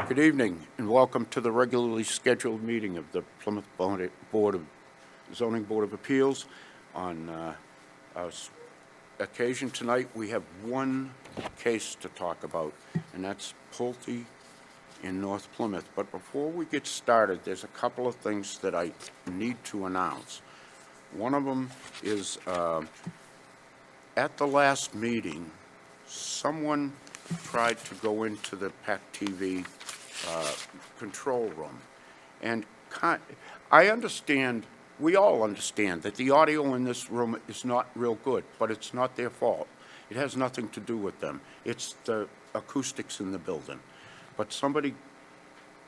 Good evening and welcome to the regularly scheduled meeting of the Plymouth Zoning Board of Appeals. On our occasion tonight, we have one case to talk about, and that's Pulte in North Plymouth. But before we get started, there's a couple of things that I need to announce. One of them is at the last meeting, someone tried to go into the PAC TV control room. And I understand, we all understand that the audio in this room is not real good, but it's not their fault. It has nothing to do with them. It's the acoustics in the building. But somebody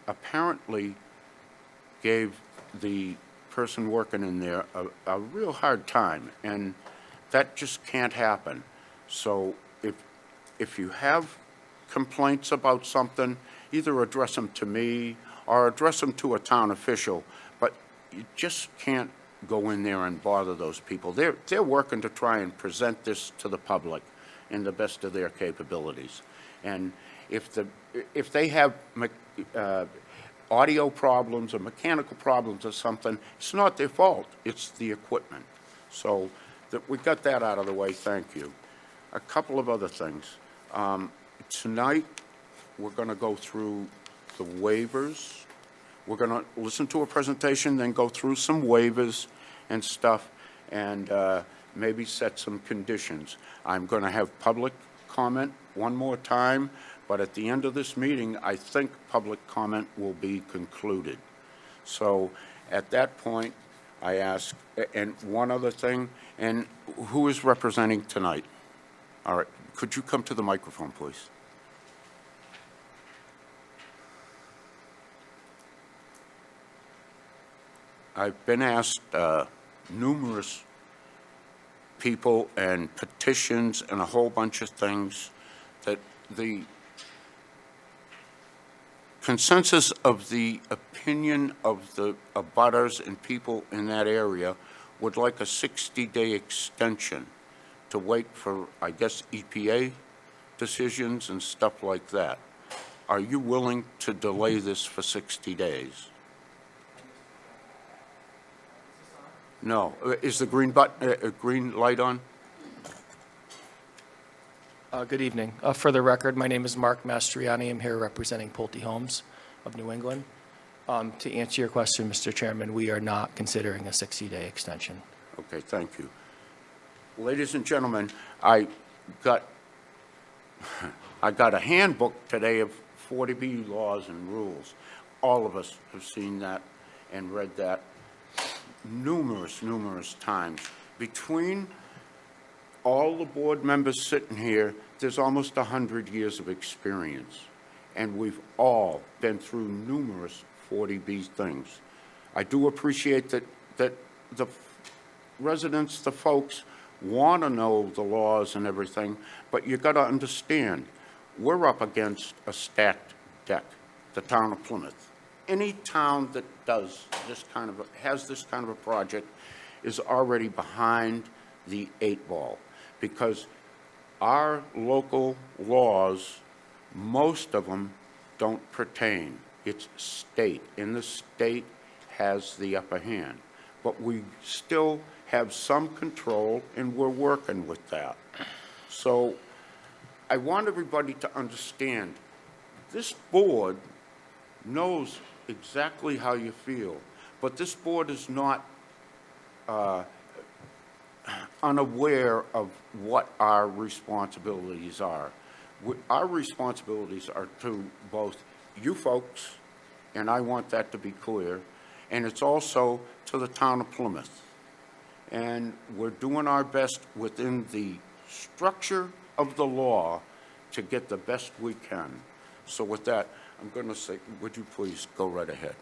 apparently gave the person working in there a real hard time, and that just can't happen. So if you have complaints about something, either address them to me or address them to a town official, but you just can't go in there and bother those people. They're working to try and present this to the public in the best of their capabilities. And if they have audio problems or mechanical problems or something, it's not their fault, it's the equipment. So we got that out of the way, thank you. A couple of other things. Tonight, we're going to go through the waivers. We're going to listen to a presentation, then go through some waivers and stuff, and maybe set some conditions. I'm going to have public comment one more time, but at the end of this meeting, I think public comment will be concluded. So at that point, I ask, and one other thing, and who is representing tonight? All right, could you come to the microphone, please? I've been asked numerous people and petitions and a whole bunch of things that the consensus of the opinion of the abutters and people in that area would like a 60-day extension to wait for, I guess, EPA decisions and stuff like that. Are you willing to delay this for 60 days? No. Is the green green light on? Good evening. For the record, my name is Mark Mastriani. I'm here representing Pulte Homes of New England. To answer your question, Mr. Chairman, we are not considering a 60-day extension. Okay, thank you. Ladies and gentlemen, I got a handbook today of 40B laws and rules. All of us have seen that and read that numerous times. Between all the board members sitting here, there's almost 100 years of experience, and we've all been through numerous 40B things. I do appreciate that the residents, the folks, want to know the laws and everything, but you got to understand, we're up against a stacked deck, the town of Plymouth. Any town that does this kind of has this kind of a project is already behind the 8 ball, because our local laws, most of them don't pertain. It's state, and the state has the upper hand. But we still have some control, and we're working with that. So I want everybody to understand, this board knows exactly how you feel, but this board is not unaware of what our responsibilities are. Our responsibilities are to both you folks, and I want that to be clear, and it's also to the town of Plymouth. And we're doing our best within the structure of the law to get the best we can. So with that, I'm going to say, would you please go right ahead?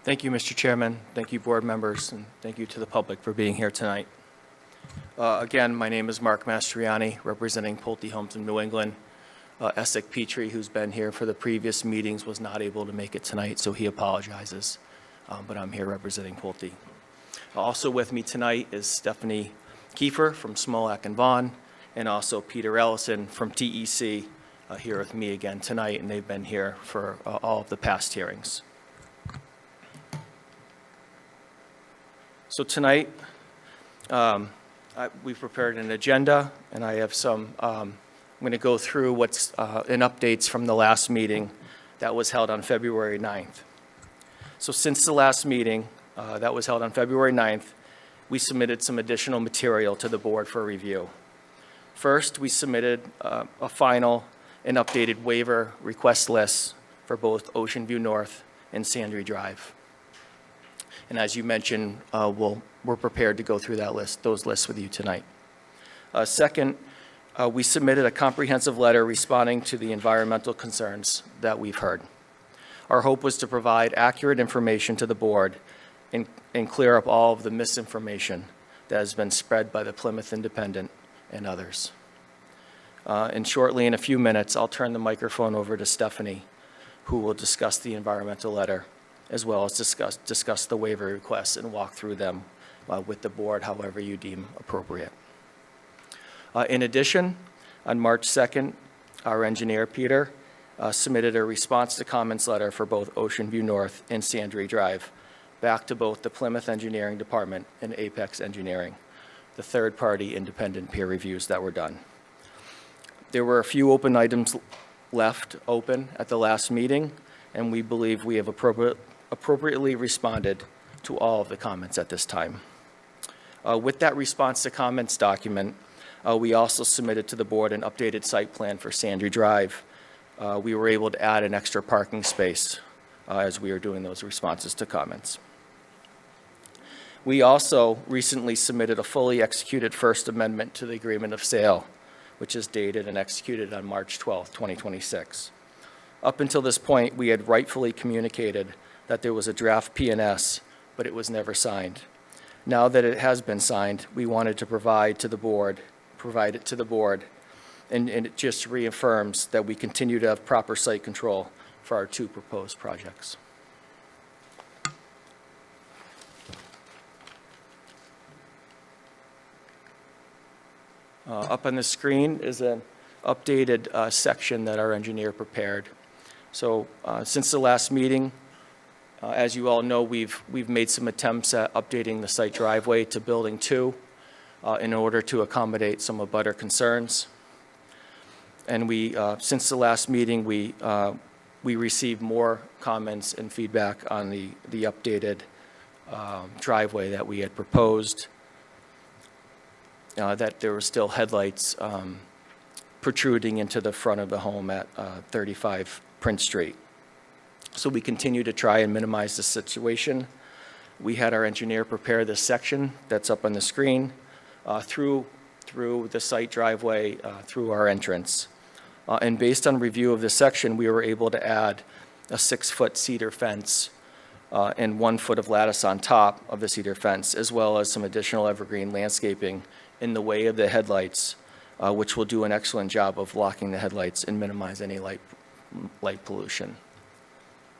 Thank you, Mr. Chairman. Thank you, board members, and thank you to the public for being here tonight. Again, my name is Mark Mastriani, representing Pulte Homes in New England. Essek Petrie, who's been here for the previous meetings, was not able to make it tonight, so he apologizes. But I'm here representing Pulte. Also with me tonight is Stephanie Kiefer from Smolak and Vaughn, and also Peter Ellison from TEC, here with me again tonight, and they've been here for all of the past hearings. So tonight, we've prepared an agenda, and I have some, I'm going to go through what's in updates from the last meeting that was held on February 9th. So since the last meeting that was held on February 9th, we submitted some additional material to the board for review. First, we submitted a final and updated waiver request list for both Ocean View North and Sandry Drive. And as you mentioned, we're prepared to go through those lists with you tonight. Second, we submitted a comprehensive letter responding to the environmental concerns that we've heard. Our hope was to provide accurate information to the board and clear up all of the misinformation that has been spread by the Plymouth Independent and others. And shortly, in a few minutes, I'll turn the microphone over to Stephanie, who will discuss the environmental letter, as well as discuss the waiver requests and walk through them with the board however you deem appropriate. In addition, on March 2nd, our engineer, Peter, submitted a response to comments letter for both Ocean View North and Sandry Drive back to both the Plymouth Engineering Department and Apex Engineering, the third-party independent peer reviews that were done. There were a few open items left open at the last meeting, and we believe we have appropriately responded to all of the comments at this time. With that response to comments document, we also submitted to the board an updated site plan for Sandry Drive. We were able to add an extra parking space as we were doing those responses to comments. We also recently submitted a fully executed First Amendment to the Agreement of Sale, which is dated and executed on March 12, 2026. Up until this point, we had rightfully communicated that there was a draft P&S, but it was never signed. Now that it has been signed, we wanted to provide it to the board, and it just reaffirms that we continue to have proper site control for our two proposed projects. Up on the screen is an updated section that our engineer prepared. So since the last meeting, as you all know, we've made some attempts at updating the site driveway to Building 2 in order to accommodate some abutter concerns. And since the last meeting, we received more comments and feedback on the updated driveway that we had proposed, that there were still headlights protruding into the front of the home at 35 Prince Street. So we continue to try and minimize the situation. We had our engineer prepare this section that's up on the screen through the site driveway, through our entrance. And based on review of this section, we were able to add a 6-foot cedar fence and 1 foot of lattice on top of the cedar fence, as well as some additional evergreen landscaping in the way of the headlights, which will do an excellent job of blocking the headlights and minimize any light pollution.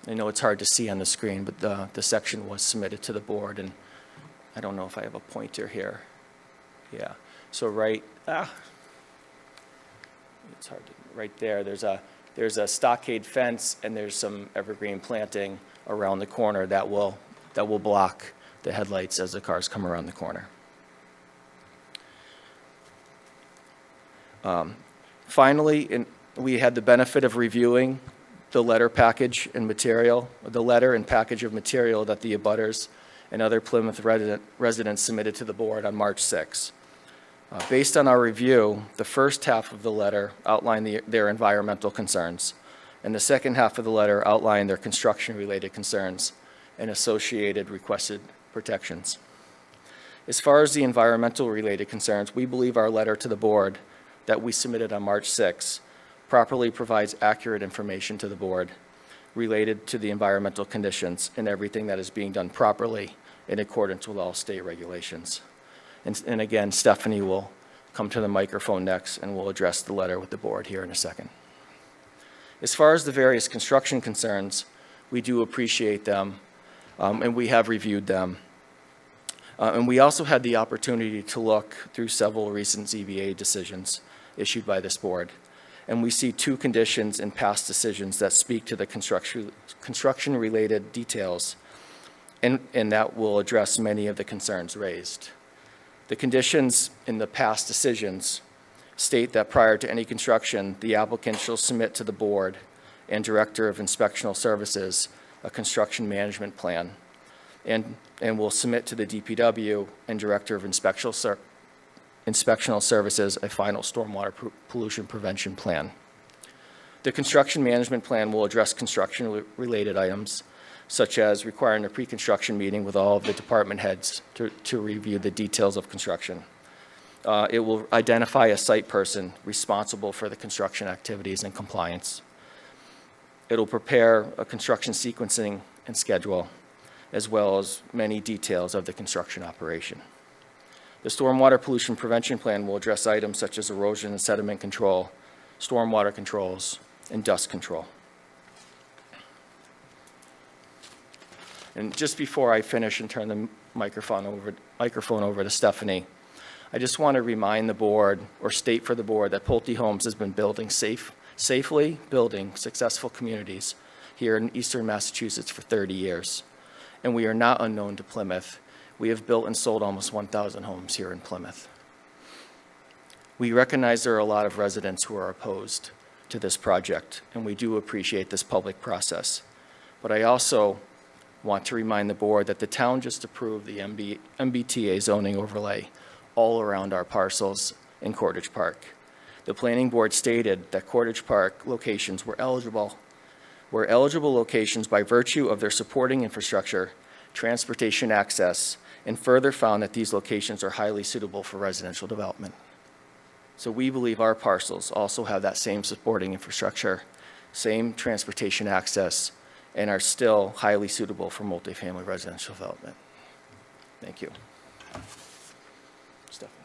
I know it's hard to see on the screen, but the section was submitted to the board, and I don't know if I have a pointer here. Yeah, so right there, there's a stockade fence, and there's some evergreen planting around the corner that will block the headlights as the cars come around the corner. Finally, we had the benefit of reviewing the letter and package of material that the abutters and other Plymouth residents submitted to the board on March 6. Based on our review, the first half of the letter outlined their environmental concerns, and the second half of the letter outlined their construction-related concerns and associated requested protections. As far as the environmental-related concerns, we believe our letter to the board that we submitted on March 6 properly provides accurate information to the board related to the environmental conditions and everything that is being done properly in accordance with all state regulations. And again, Stephanie will come to the microphone next and will address the letter with the board here in a second. As far as the various construction concerns, we do appreciate them, and we have reviewed them. And we also had the opportunity to look through several recent ZBA decisions issued by this board. And we see two conditions in past decisions that speak to the construction-related details, and that will address many of the concerns raised. The conditions in the past decisions state that prior to any construction, the applicant shall submit to the board and Director of Inspectional Services a construction management plan, and will submit to the DPW and Director of Inspectional Services a final stormwater pollution prevention plan. The construction management plan will address construction-related items, such as requiring a pre-construction meeting with all of the department heads to review the details of construction. It will identify a site person responsible for the construction activities and compliance. It'll prepare a construction sequencing and schedule, as well as many details of the construction operation. The stormwater pollution prevention plan will address items such as erosion and sediment control, stormwater controls, and dust control. And just before I finish and turn the microphone over to Stephanie, I just want to remind the board, or state for the board, that Pulte Homes has been building safely building successful communities here in eastern Massachusetts for 30 years. And we are not unknown to Plymouth. We have built and sold almost 1,000 homes here in Plymouth. We recognize there are a lot of residents who are opposed to this project, and we do appreciate this public process. But I also want to remind the board that the town just approved the MBTA zoning overlay all around our parcels in Cordage Park. The planning board stated that Cordage Park locations were eligible locations by virtue of their supporting infrastructure, transportation access, and further found that these locations are highly suitable for residential development. So we believe our parcels also have that same supporting infrastructure, same transportation access, and are still highly suitable for multifamily residential development. Thank you. Stephanie.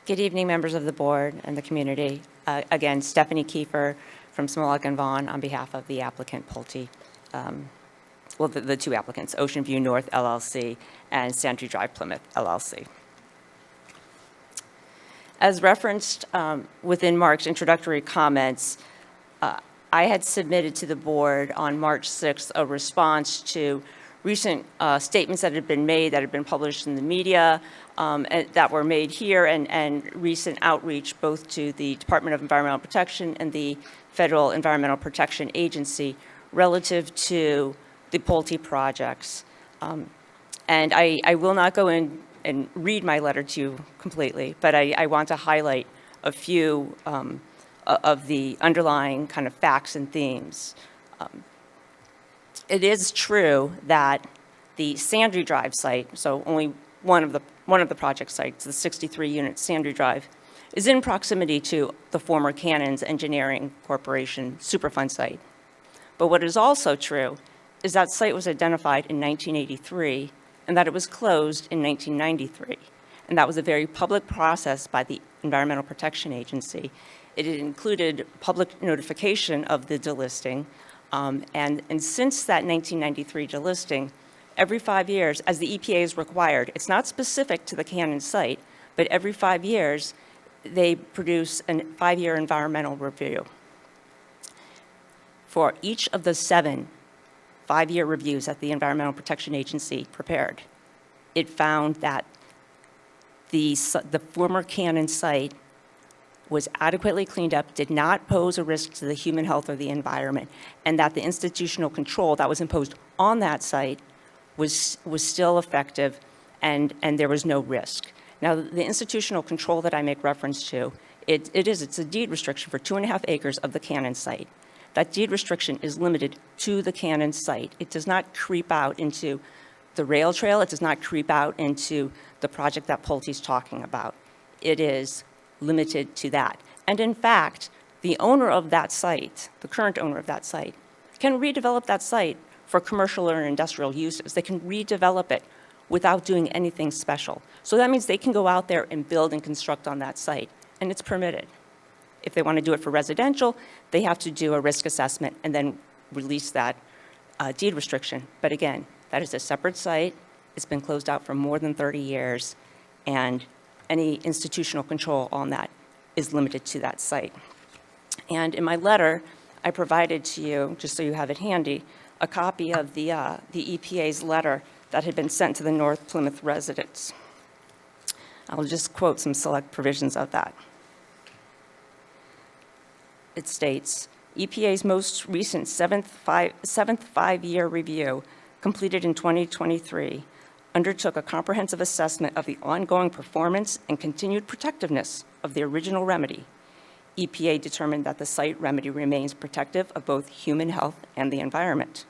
Good evening, members of the board and the community. Again, Stephanie Kiefer from Smolak and Vaughn on behalf of the applicant Pulte. Well, the two applicants, Ocean View North LLC and Sandry Drive Plymouth LLC. As referenced within Mark's introductory comments, I had submitted to the board on March 6th a response to recent statements that had been made, that had been published in the media, and that were made here, and recent outreach both to the Department of Environmental Protection and the Federal Environmental Protection Agency relative to the Pulte projects. And I will not go in and read my letter to you completely, but I want to highlight a few of the underlying kind of facts and themes. It is true that the Sandry Drive site, so only one of the project sites, the 63-unit Sandry Drive, is in proximity to the former Cannons Engineering Corporation Superfund site. But what is also true is that site was identified in 1983 and that it was closed in 1993. And that was a very public process by the Environmental Protection Agency. It included public notification of the delisting. And since that 1993 delisting, every 5 years, as the EPA is required, it's not specific to the Cannon site, but every 5 years, they produce a 5-year environmental review. For each of the 7 5-year reviews that the Environmental Protection Agency prepared, it found that the former Cannon site was adequately cleaned up, did not pose a risk to the human health or the environment, and that the institutional control that was imposed on that site was still effective, and there was no risk. Now, the institutional control that I make reference to, it's a deed restriction for 2.5 acres of the Cannon site. That deed restriction is limited to the Cannon site. It does not creep out into the rail trail. It does not creep out into the project that Pulte's talking about. It is limited to that. And in fact, the owner of that site, the current owner of that site, can redevelop that site for commercial or industrial uses. They can redevelop it without doing anything special. So that means they can go out there and build and construct on that site, and it's permitted. If they want to do it for residential, they have to do a risk assessment and then release that deed restriction. But again, that is a separate site. It's been closed out for more than 30 years, and any institutional control on that is limited to that site. And in my letter, I provided to you, just so you have it handy, a copy of the EPA's letter that had been sent to the North Plymouth residents. I'll just quote some select provisions of that. It states, EPA's most recent seventh five-year review, completed in 2023, undertook a comprehensive assessment of the ongoing performance and continued protectiveness of the original remedy. EPA determined that the site remedy remains protective of both human health and the environment.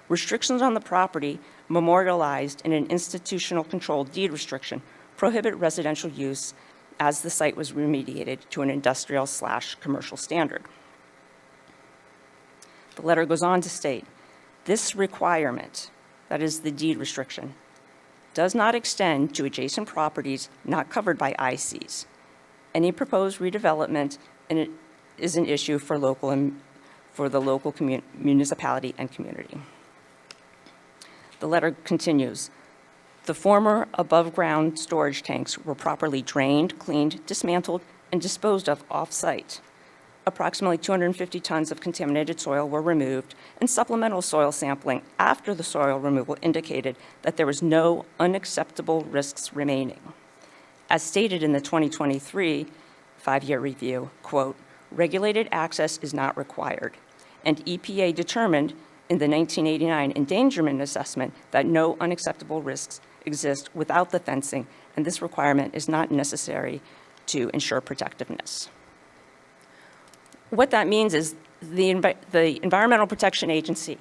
Restrictions on the property memorialized in an institutional controlled deed restriction prohibit residential use as the site was remediated to an industrial/commercial standard. The letter goes on to state, this requirement, that is the deed restriction, does not extend to adjacent properties not covered by ICs. Any proposed redevelopment is an issue for the local municipality and community. The letter continues, the former above-ground storage tanks were properly drained, cleaned, dismantled, and disposed of off-site. Approximately 250 tons of contaminated soil were removed, and supplemental soil sampling after the soil removal indicated that there was no unacceptable risks remaining. As stated in the 2023 five-year review, quote, regulated access is not required, and EPA determined in the 1989 endangerment assessment that no unacceptable risks exist without the fencing, and this requirement is not necessary to ensure protectiveness. What that means is the Environmental Protection Agency,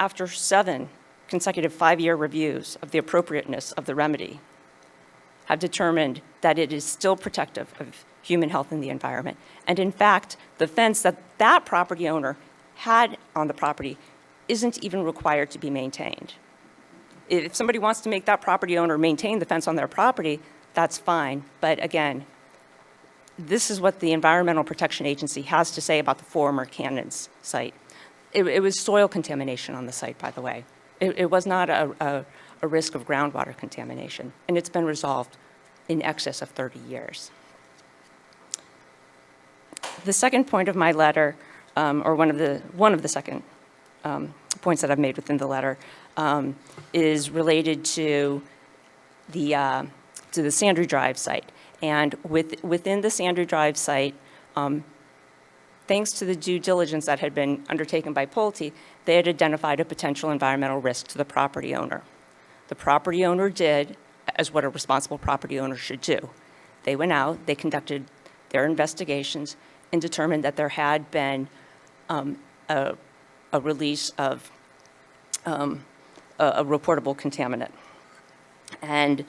after 7 consecutive five-year reviews of the appropriateness of the remedy, have determined that it is still protective of human health and the environment. And in fact, the fence that that property owner had on the property isn't even required to be maintained. If somebody wants to make that property owner maintain the fence on their property, that's fine. But again, this is what the Environmental Protection Agency has to say about the former Cannons site. It was soil contamination on the site, by the way. It was not a risk of groundwater contamination, and it's been resolved in excess of 30 years. The second point of my letter, or one of the second points that I've made within the letter, is related to the Sandry Drive site. And within the Sandry Drive site, thanks to the due diligence that had been undertaken by Pulte, they had identified a potential environmental risk to the property owner. The property owner did, as what a responsible property owner should do. They went out, they conducted their investigations, and determined that there had been a release of a reportable contaminant. And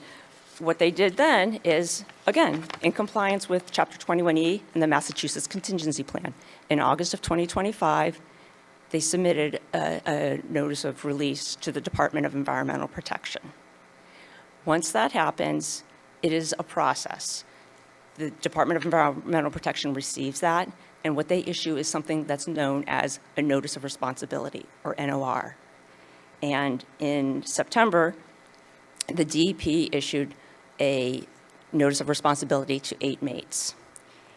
what they did then is, again, in compliance with Chapter 21E and the Massachusetts Contingency Plan, in August of 2025, they submitted a notice of release to the Department of Environmental Protection. Once that happens, it is a process. The Department of Environmental Protection receives that, and what they issue is something that's known as a Notice of Responsibility, or NOR. And in September, the DEP issued a Notice of Responsibility to 8 mates.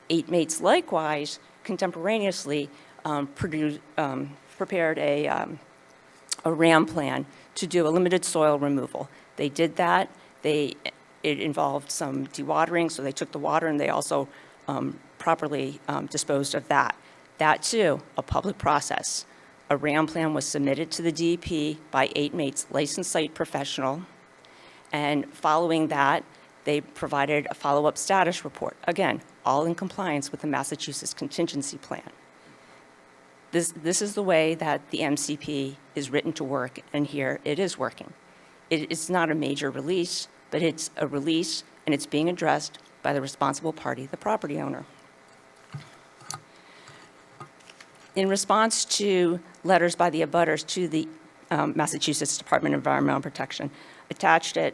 8 mates likewise contemporaneously prepared a RAM plan to do a limited soil removal. They did that. It involved some dewatering, so they took the water and they also properly disposed of that. That too, a public process. A RAM plan was submitted to the DEP by 8 mates licensed site professional, and following that, they provided a follow-up status report. Again, all in compliance with the Massachusetts Contingency Plan. This is the way that the MCP is written to work, and here it is working. It's not a major release, but it's a release, and it's being addressed by the responsible party, the property owner. In response to letters by the abutters to the Massachusetts Department of Environmental Protection, attached at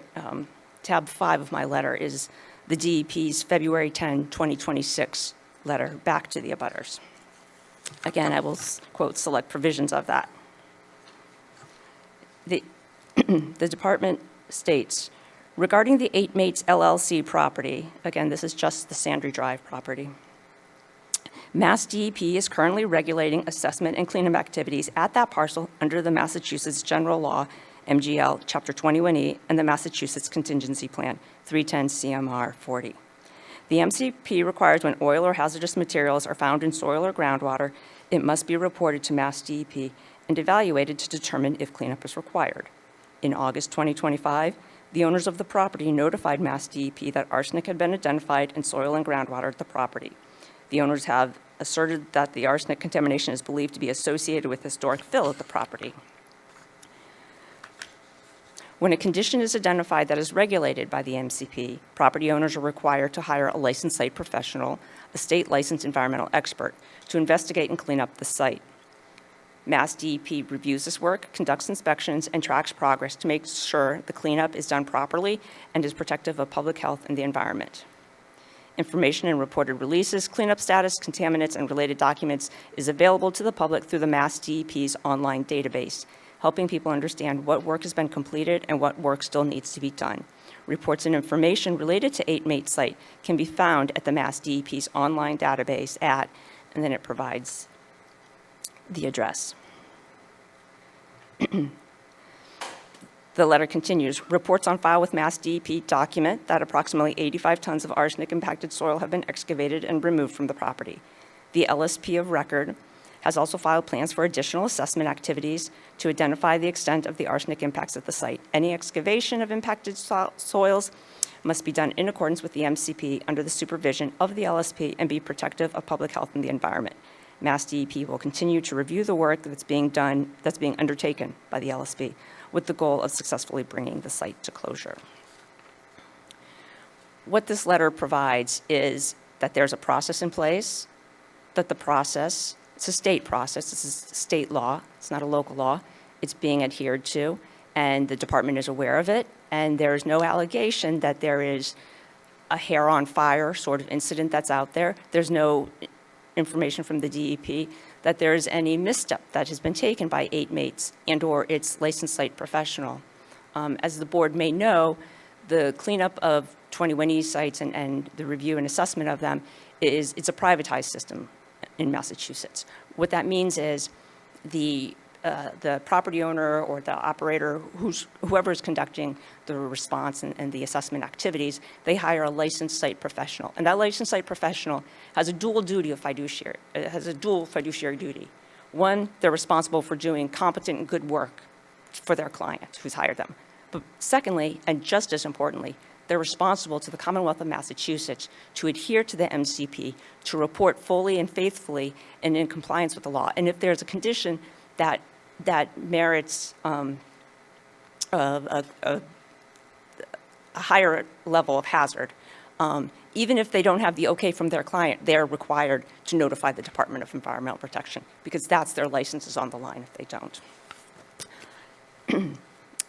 tab 5 of my letter is the DEP's February 10, 2026 letter back to the abutters. Again, I will quote select provisions of that. The department states, regarding the 8 Mates LLC property, again, this is just the Sandry Drive property, Mass DEP is currently regulating assessment and cleanup activities at that parcel under the Massachusetts General Law, MGL, Chapter 21E, and the Massachusetts Contingency Plan, 310 CMR 40. The MCP requires when oil or hazardous materials are found in soil or groundwater, it must be reported to Mass DEP and evaluated to determine if cleanup is required. In August 2025, the owners of the property notified Mass DEP that arsenic had been identified in soil and groundwater at the property. The owners have asserted that the arsenic contamination is believed to be associated with historic fill at the property. When a condition is identified that is regulated by the MCP, property owners are required to hire a licensed site professional, a state licensed environmental expert, to investigate and clean up the site. Mass DEP reviews this work, conducts inspections, and tracks progress to make sure the cleanup is done properly and is protective of public health and the environment. Information and reported releases, cleanup status, contaminants, and related documents is available to the public through the Mass DEP's online database, helping people understand what work has been completed and what work still needs to be done. Reports and information related to 8 Mate site can be found at the Mass DEP's online database at, and then it provides the address. The letter continues, reports on file with Mass DEP document that approximately 85 tons of arsenic-impacted soil have been excavated and removed from the property. The LSP of record has also filed plans for additional assessment activities to identify the extent of the arsenic impacts at the site. Any excavation of impacted soils must be done in accordance with the MCP under the supervision of the LSP and be protective of public health and the environment. Mass DEP will continue to review the work that's being undertaken by the LSP with the goal of successfully bringing the site to closure. What this letter provides is that there's a process in place, that the process, it's a state process, this is state law, it's not a local law, it's being adhered to, and the department is aware of it, and there is no allegation that there is a hair on fire sort of incident that's out there. There's no information from the DEP that there is any misstep that has been taken by 8 Mates and or its licensed site professional. As the board may know, the cleanup of 21E sites and the review and assessment of them it's a privatized system in Massachusetts. What that means is the property owner or the operator, whoever is conducting the response and the assessment activities, they hire a licensed site professional. And that licensed site professional has a dual duty of fiduciary, has a dual fiduciary duty. One, they're responsible for doing competent and good work for their client who's hired them. But secondly, and just as importantly, they're responsible to the Commonwealth of Massachusetts to adhere to the MCP, to report fully and faithfully and in compliance with the law. And if there's a condition that merits a higher level of hazard, even if they don't have the okay from their client, they're required to notify the Department of Environmental Protection because that's their licenses on the line if they don't.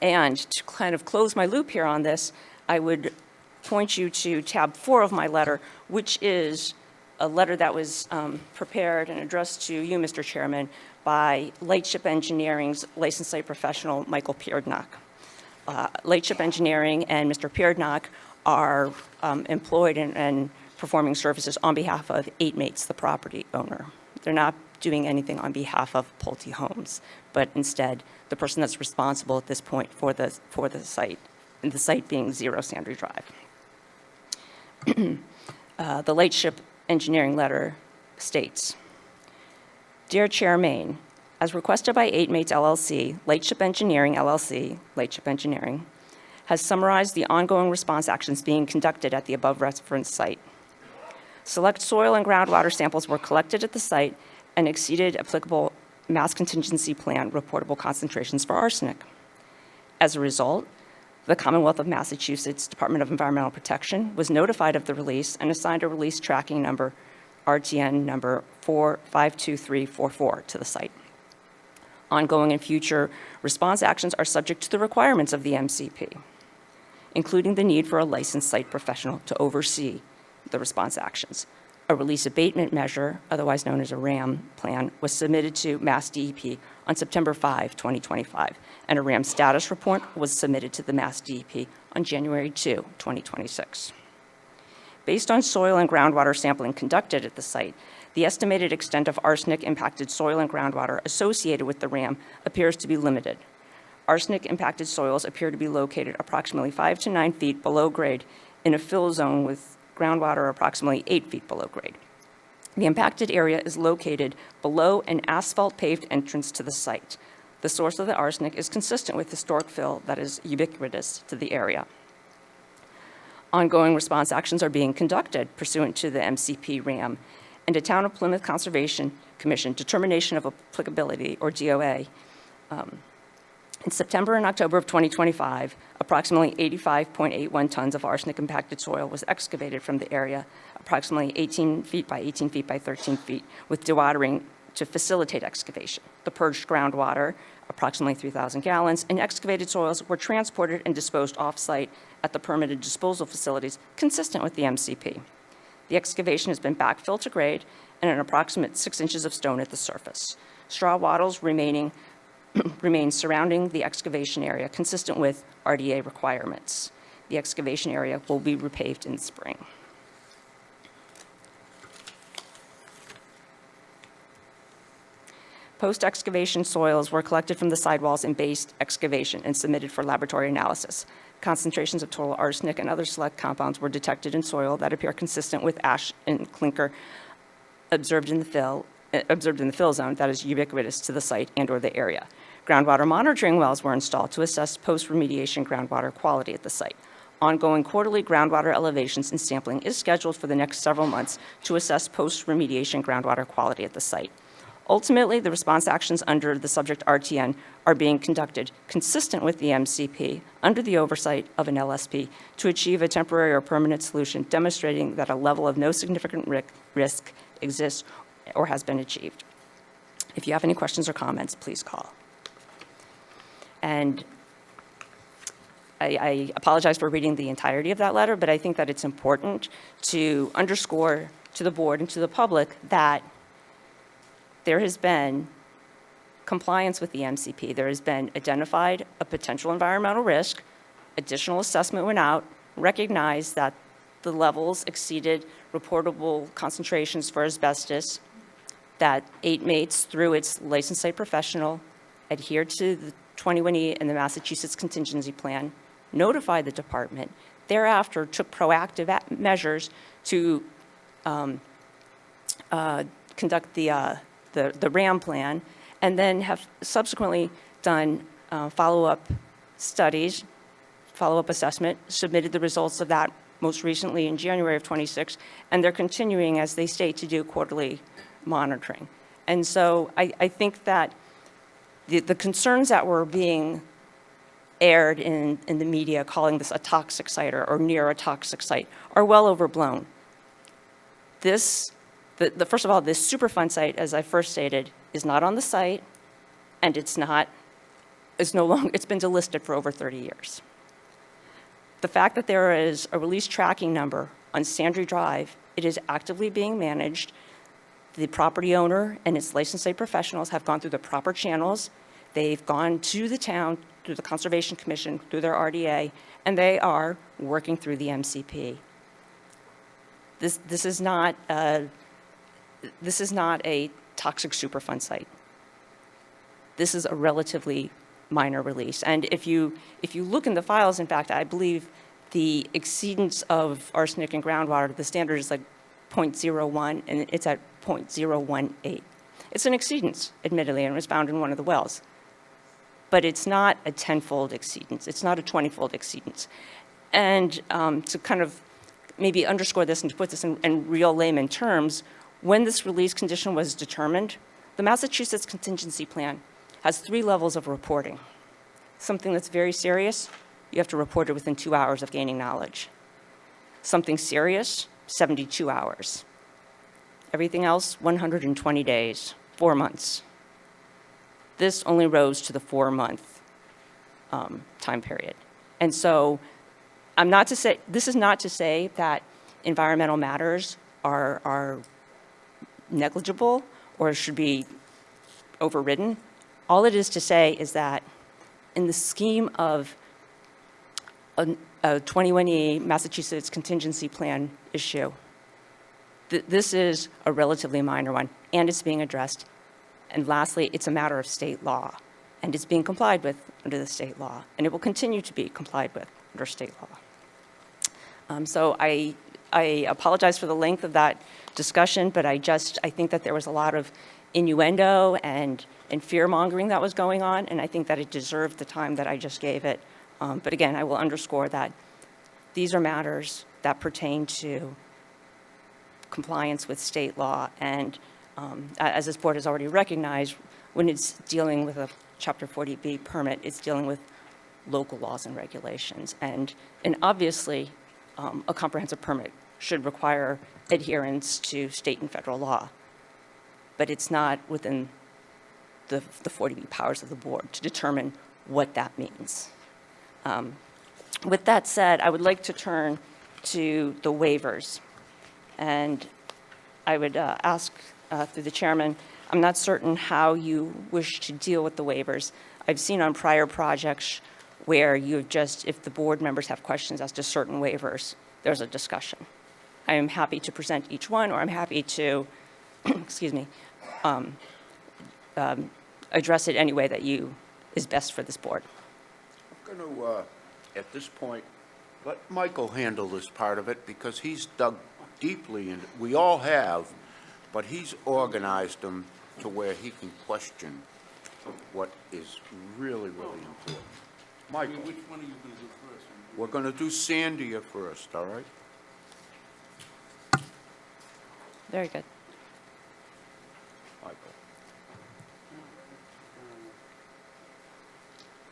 And to kind of close my loop here on this, I would point you to tab 4 of my letter, which is a letter that was prepared and addressed to you, Mr. Chairman, by Lightship Engineering's licensed site professional, Michael Pierdnock. Lightship Engineering and Mr. Pierdnock are employed and performing services on behalf of 8 Mates, the property owner. They're not doing anything on behalf of Pulte Homes, but instead the person that's responsible at this point for the site, and the site being 0 Sandry Drive. The Lightship Engineering letter states, Dear Chairman, as requested by 8 Mates LLC, Lightship Engineering LLC, Lightship Engineering, has summarized the ongoing response actions being conducted at the above referenced site. Select soil and groundwater samples were collected at the site and exceeded applicable Mass Contingency Plan reportable concentrations for arsenic. As a result, the Commonwealth of Massachusetts Department of Environmental Protection was notified of the release and assigned a release tracking number, RTN number 452344, to the site. Ongoing and future response actions are subject to the requirements of the MCP, including the need for a licensed site professional to oversee the response actions. A release abatement measure, otherwise known as a RAM plan, was submitted to Mass DEP on September 5, 2025, and a RAM status report was submitted to the Mass DEP on January 2, 2026. Based on soil and groundwater sampling conducted at the site, the estimated extent of arsenic-impacted soil and groundwater associated with the RAM appears to be limited. Arsenic-impacted soils appear to be located approximately 5 to 9 feet below grade in a fill zone with groundwater approximately 8 feet below grade. The impacted area is located below an asphalt-paved entrance to the site. The source of the arsenic is consistent with historic fill that is ubiquitous to the area. Ongoing response actions are being conducted pursuant to the MCP RAM and a Town of Plymouth Conservation Commission determination of applicability, or DOA. In September and October of 2025, approximately 85.81 tons of arsenic-impacted soil was excavated from the area, approximately 18 feet by 18 feet by 13 feet, with dewatering to facilitate excavation. The purged groundwater, approximately 3,000 gallons, and excavated soils were transported and disposed off-site at the permitted disposal facilities consistent with the MCP. The excavation has been backfilled to grade and an approximate 6 inches of stone at the surface. Straw wattles remain surrounding the excavation area, consistent with RDA requirements. The excavation area will be repaved in the spring. Post-excavation soils were collected from the sidewalls in based excavation and submitted for laboratory analysis. Concentrations of total arsenic and other select compounds were detected in soil that appear consistent with ash and clinker observed in the fill zone that is ubiquitous to the site and/or the area. Groundwater monitoring wells were installed to assess post-remediation groundwater quality at the site. Ongoing quarterly groundwater elevations and sampling is scheduled for the next several months to assess post-remediation groundwater quality at the site. Ultimately, the response actions under the subject RTN are being conducted consistent with the MCP under the oversight of an LSP to achieve a temporary or permanent solution demonstrating that a level of no significant risk exists or has been achieved. If you have any questions or comments, please call. And I apologize for reading the entirety of that letter, but I think that it's important to underscore to the board and to the public that there has been compliance with the MCP. There has been identified a potential environmental risk, additional assessment went out, recognized that the levels exceeded reportable concentrations for asbestos, that 8 Mates, through its licensed site professional, adhered to the 21E and the Massachusetts contingency plan, notified the department, thereafter took proactive measures to conduct the RAM plan, and then have subsequently done follow-up studies, follow-up assessment, submitted the results of that most recently in January of 26, and they're continuing, as they state, to do quarterly monitoring. And so I think that the concerns that were being aired in the media, calling this a toxic site or near a toxic site, are well overblown. First of all, this Superfund site, as I first stated, is not on the site, and it's no longer, it's been delisted for over 30 years. The fact that there is a release tracking number on Sandry Drive, it is actively being managed. The property owner and its licensed site professionals have gone through the proper channels. They've gone to the town, through the Conservation Commission, through their RDA, and they are working through the MCP. This is not a toxic Superfund site. This is a relatively minor release. And if you look in the files, in fact, I believe the exceedance of arsenic in groundwater, the standard is like 0.01, and it's at 0.018. It's an exceedance, admittedly, and it was found in one of the wells. But it's not a 10-fold exceedance. It's not a 20-fold exceedance. And to kind of maybe underscore this and to put this in real layman terms, when this release condition was determined, the Massachusetts contingency plan has 3 levels of reporting. Something that's very serious, you have to report it within 2 hours of gaining knowledge. Something serious, 72 hours. Everything else, 120 days, 4 months. This only rose to the 4-month time period. And so this is not to say that environmental matters are negligible or should be overridden. All it is to say is that in the scheme of a 21E Massachusetts contingency plan issue, this is a relatively minor one, and it's being addressed. And lastly, it's a matter of state law, and it's being complied with under the state law, and it will continue to be complied with under state law. So I apologize for the length of that discussion, but I think that there was a lot of innuendo and fear-mongering that was going on, and I think that it deserved the time that I just gave it. But again, I will underscore that these are matters that pertain to compliance with state law, and as this board has already recognized, when it's dealing with a Chapter 40B permit, it's dealing with local laws and regulations. And obviously, a comprehensive permit should require adherence to state and federal law, but it's not within the 40B powers of the board to determine what that means. With that said, I would like to turn to the waivers. And I would ask through the chairman, I'm not certain how you wish to deal with the waivers. I've seen on prior projects where you've just, if the board members have questions as to certain waivers, there's a discussion. I am happy to present each one, or I'm happy to, excuse me, address it any way that is best for this board. I'm going to, at this point, let Michael handle this part of it, because he's dug deeply, and we all have, but he's organized them to where he can question what is really, really important. Michael, Which one are you going to do first? we're going to do Sandia first, all right? Very good. Michael.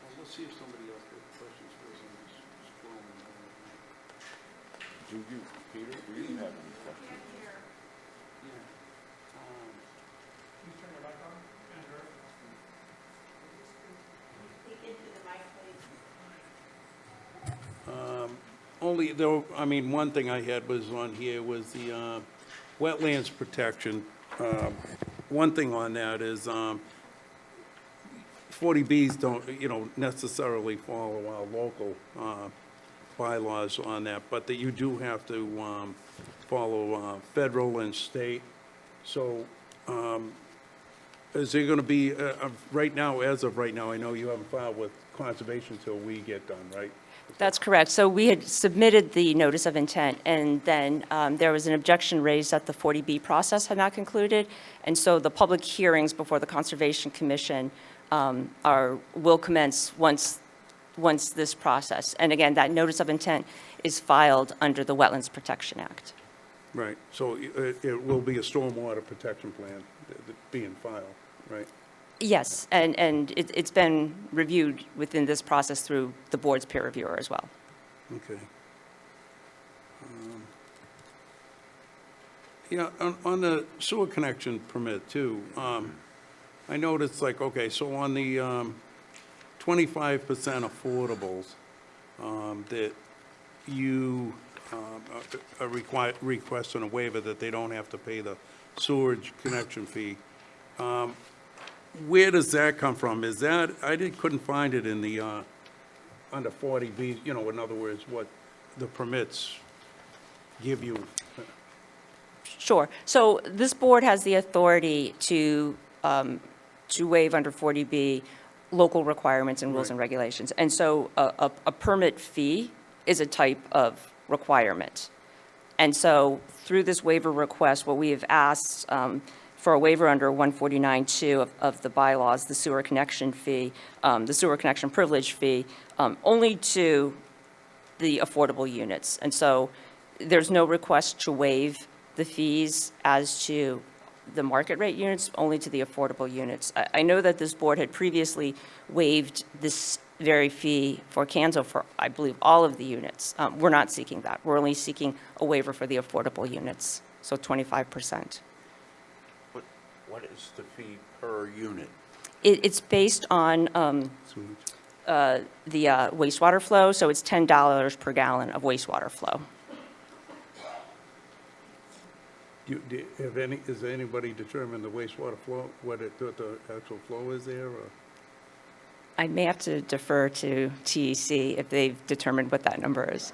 Well, let's see if somebody else has questions first. I'm just scrolling. Do you, Peter, do you have any questions? Yeah. Only, though, I mean, one thing I had was on here was the wetlands protection. One thing on that is 40Bs don't, necessarily follow our local bylaws on that, but that you do have to follow federal and state. So is there going to be, right now, as of right now, I know you haven't filed with conservation till we get done, right? That's correct. So we had submitted the notice of intent, and then there was an objection raised that the 40B process had not concluded. And so the public hearings before the Conservation Commission will commence once this process. And again, that notice of intent is filed under the Wetlands Protection Act. Right, so it will be a stormwater protection plan being filed, right? Yes, and it's been reviewed within this process through the board's peer reviewer as well. Okay. Yeah, on the sewer connection permit too, I noticed like, okay, so on the 25% affordables, that you are requesting a waiver that they don't have to pay the sewage connection fee. Where does that come from? Is that, couldn't find it in the, under 40B, in other words, what the permits give you. Sure. So this board has the authority to waive under 40B local requirements and rules Right. and regulations. And so a permit fee is a type of requirement. And so through this waiver request, what we have asked for a waiver under 149.2 of the bylaws, the sewer connection fee, the sewer connection privilege fee, only to the affordable units. And so there's no request to waive the fees as to the market rate units, only to the affordable units. I know that this board had previously waived this very fee for Kanzo for, I believe, all of the units. We're not seeking that. We're only seeking a waiver for the affordable units, so 25%. What is the fee per unit? It's based on the wastewater flow, so it's $10 per gallon of wastewater flow. Has anybody determined the wastewater flow, what the actual flow is there, or? I may have to defer to TEC if they've determined what that number is.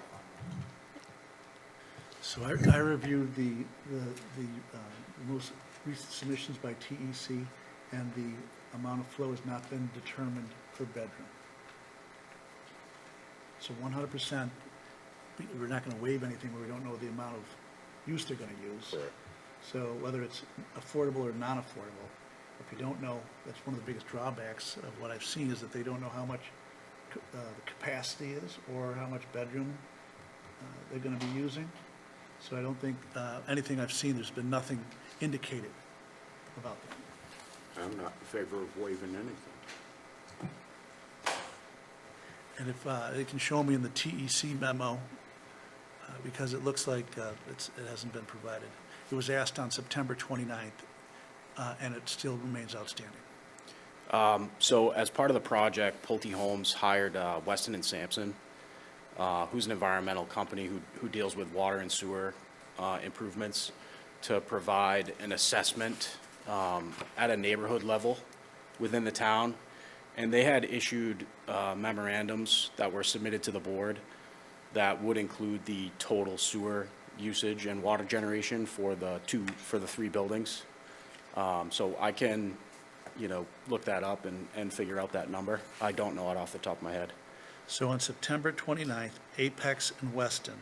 So I reviewed the most recent submissions by TEC, and the amount of flow has not been determined per bedroom. So 100%, we're not going to waive anything where we don't know the amount of use they're going to use. Correct. So whether it's affordable or non-affordable, if you don't know, that's one of the biggest drawbacks of what I've seen, is that they don't know how much the capacity is or how much bedroom they're going to be using. So I don't think anything I've seen, there's been nothing indicated about that. I'm not in favor of waiving anything. And if they can show me in the TEC memo, because it looks like it hasn't been provided. It was asked on September 29th, and it still remains outstanding. So as part of the project, Pulte Homes hired Weston and Sampson, who's an environmental company who deals with water and sewer improvements, to provide an assessment at a neighborhood level within the town. And they had issued memorandums that were submitted to the board that would include the total sewer usage and water generation for the three buildings. So I can, look that up and figure out that number. I don't know it off the top of my head. So on September 29th, Apex and Weston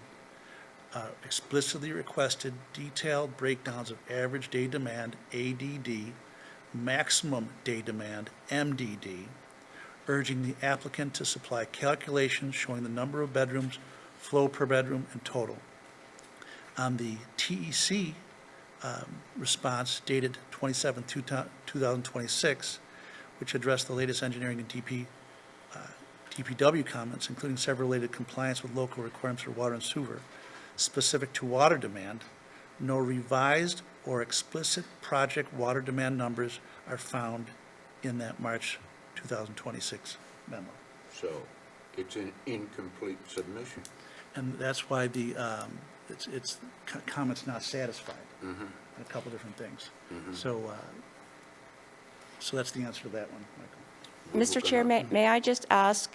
explicitly requested detailed breakdowns of average day demand, ADD, maximum day demand, MDD, urging the applicant to supply calculations showing the number of bedrooms, flow per bedroom, and total. On the TEC response dated 27/2026, which addressed the latest engineering and DPW comments, including several related compliance with local requirements for water and sewer, specific to water demand, no revised or explicit project water demand numbers are found in that March 2026 memo. So it's an incomplete submission. And that's why the, comment's not satisfied on a couple different things. So that's the answer to that one, Michael. Mr. Chair, may I just ask,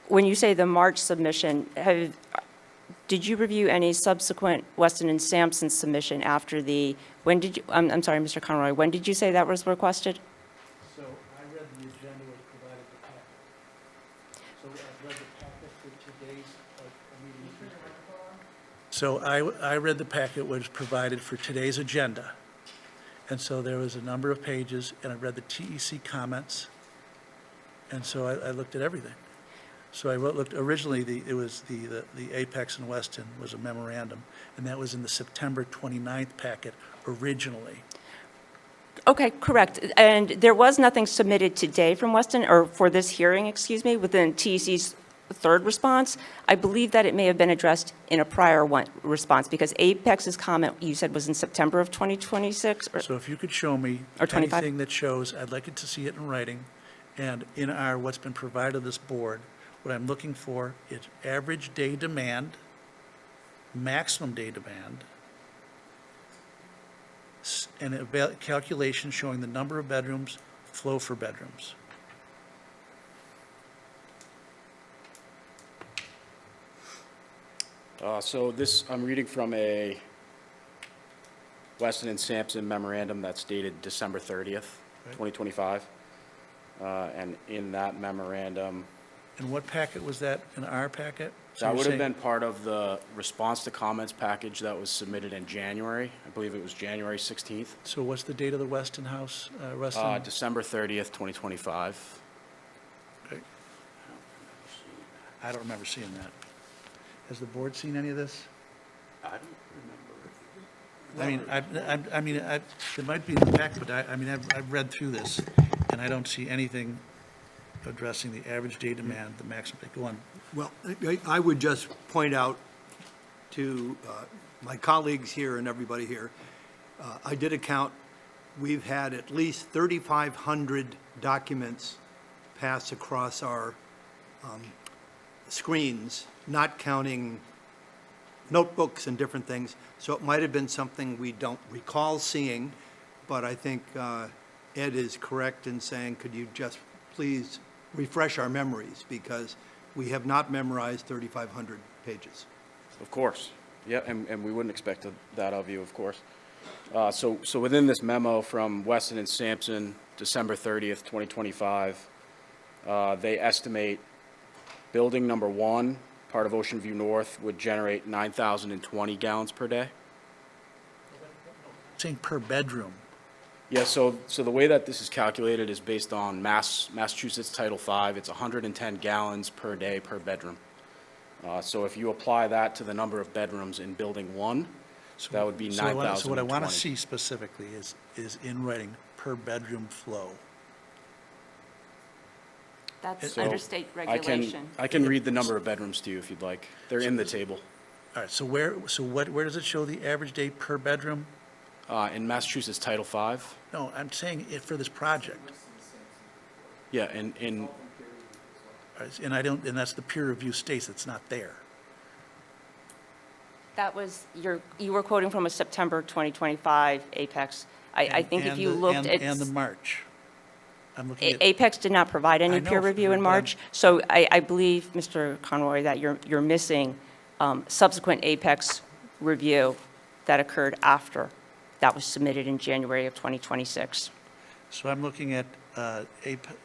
when you say the March submission, did you review any subsequent Weston and Sampson submission after I'm sorry, Mr. Conroy, when did you say that was requested? So I read the agenda was provided the packet. So I've read the packet for today's meeting. So I read the packet was provided for today's agenda. And so there was a number of pages, and I read the TEC comments, and so I looked at everything. So I looked, originally, it was the Apex and Weston was a memorandum, and that was in the September 29th packet originally. Okay, correct. And there was nothing submitted today from Weston, or for this hearing, excuse me, within TEC's third response. I believe that it may have been addressed in a prior response, because Apex's comment, you said, was in September of 2026? So if you could show me Or 25? anything that shows, I'd like it to see it in writing, and in what's been provided to this board, what I'm looking for is average day demand, maximum day demand, and a calculation showing the number of bedrooms, flow for bedrooms. So I'm reading from a Weston and Sampson memorandum that's dated December 30th, 2025. And in that memorandum, And what packet was that, in our packet? So that you're would have saying- been part of the response to comments package that was submitted in January. I believe it was January 16th, So what's the date of the Weston House, Weston? December 30th, 2025. Okay. I don't remember seeing that. Has the board seen any of this? I don't remember. I mean, it might be in the packet, but I've read through this, and I don't see anything addressing the average day demand, the maximum. Go on. Well, I would just point out to my colleagues here and everybody here, I did a count. We've had at least 3,500 documents pass across our screens, not counting notebooks and different things, so it might have been something we don't recall seeing, but I think Ed is correct in saying, could you just please refresh our memories, because we have not memorized 3,500 pages. Of course. Yeah, and we wouldn't expect that of you, of course. So within this memo from Weston and Sampson, December 30th, 2025, they estimate building number 1, part of Ocean View North, would generate 9,020 gallons per day. Saying per bedroom. Yeah, so the way that this is calculated is based on Massachusetts Title V. It's 110 gallons per day per bedroom. So if you apply that to the number of bedrooms in Building 1, that would be 9,020. So what I want to see specifically is in writing, per bedroom flow. That's So under state regulation. I can read the number of bedrooms to you if you'd like. They're in the table. All right, so where does it show the average day per bedroom? In Massachusetts Title V, No, I'm saying it for this project. yeah, in All right, and that's the peer review states it's not there. That was, you were quoting from a September 2025 Apex. I think if you looked at. And the March. I'm looking at. Apex did not provide any I know, peer review in but I'm- March, so I believe, Mr. Conroy, that you're missing subsequent Apex review that occurred after that was submitted in January of 2026. So I'm looking at a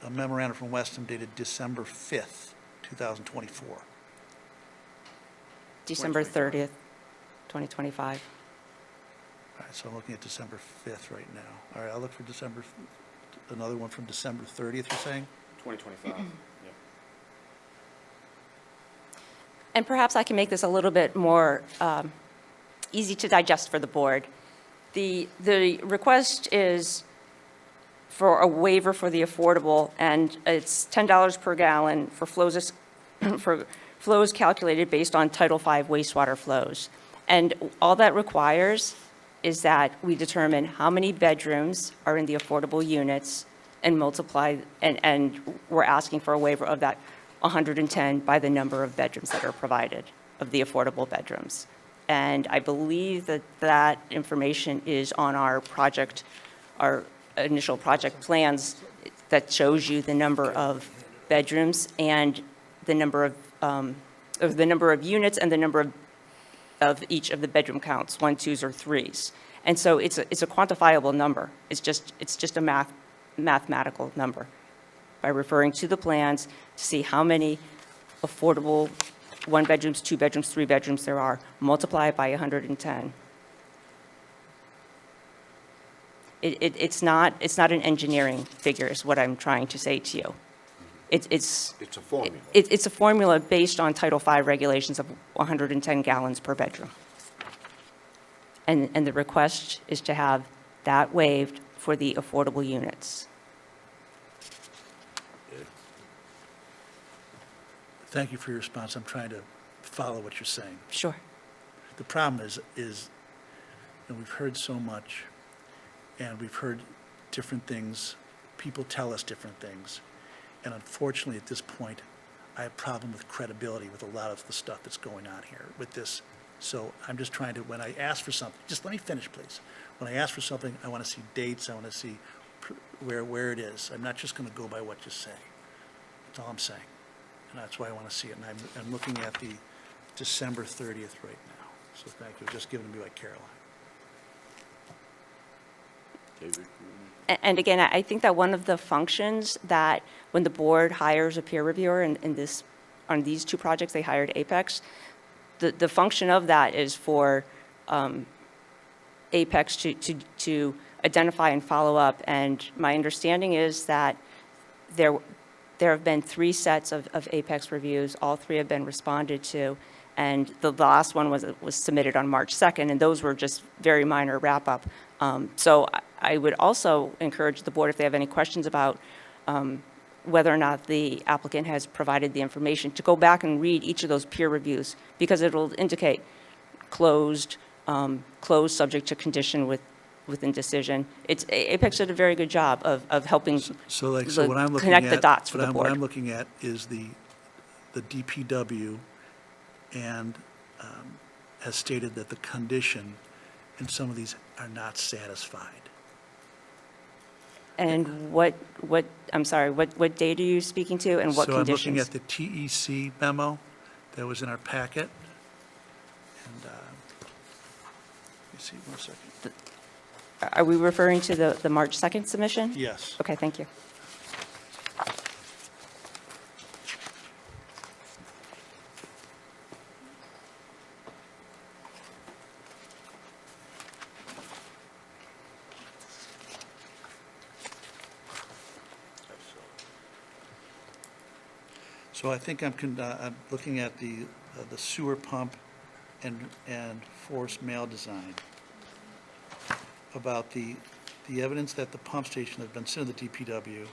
memorandum from Weston dated December 5th, 2024. December 30th, 2025. All right, so I'm looking at December 5th right now. All right, I'll look for another one from December 30th, you're saying? 2025. Yeah. And perhaps I can make this a little bit more easy to digest for the board. The request is for a waiver for the affordable, and it's $10 per gallon for flows calculated based on Title V wastewater flows. And all that requires is that we determine how many bedrooms are in the affordable units and multiply, and we're asking for a waiver of that 110 by the number of bedrooms that are provided, of the affordable bedrooms. And I believe that that information is on our project, our initial project plans that shows you the number of bedrooms and the number of units and the number of each of the bedroom counts, 1, 2s, or 3s. And so it's a quantifiable number. It's just a mathematical number by referring to the plans to see how many affordable 1 bedrooms, 2 bedrooms, 3 bedrooms there are, multiply it by 110. It's not an engineering figure, is what I'm trying to say to you. It's It's a formula. It's a formula based on Title V regulations of 110 gallons per bedroom. And the request is to have that waived for the affordable units. Thank you for your response. I'm trying to follow what you're saying. Sure. The problem is, and we've heard so much, and we've heard different things, people tell us different things, and unfortunately, at this point, I have a problem with credibility with a lot of the stuff that's going on here with this. So I'm just trying to, when I ask for something, just let me finish, please. When I ask for something, I want to see dates, I want to see where it is. I'm not just going to go by what you say. That's all I'm saying. And that's why I want to see it. And I'm looking at the December 30th right now. So thank you. Just given to me by Caroline. David? And again, I think that one of the functions that when the board hires a peer reviewer on these 2 projects, they hired Apex, the function of that is for Apex to identify and follow up. And my understanding is that there have been 3 sets of Apex reviews. All 3 have been responded to. And the last one was submitted on March 2nd, and those were just very minor wrap-up. So I would also encourage the board, if they have any questions about whether or not the applicant has provided the information, to go back and read each of those peer reviews, because it'll indicate closed subject to condition within decision. Apex did a very good job of helping So what I'm looking connect at. the dots for the What I'm board. looking at is the DPW and has stated that the condition in some of these are not satisfied. And I'm sorry, what date are you speaking to and what So I'm looking conditions? at the TEC memo that was in our packet. And, let me see, 1 second. Are we referring to the March 2nd submission? Yes. Okay, thank you. So I think I'm looking at the sewer pump and forced mail design, about the evidence that the pump station has been sent to the DPW,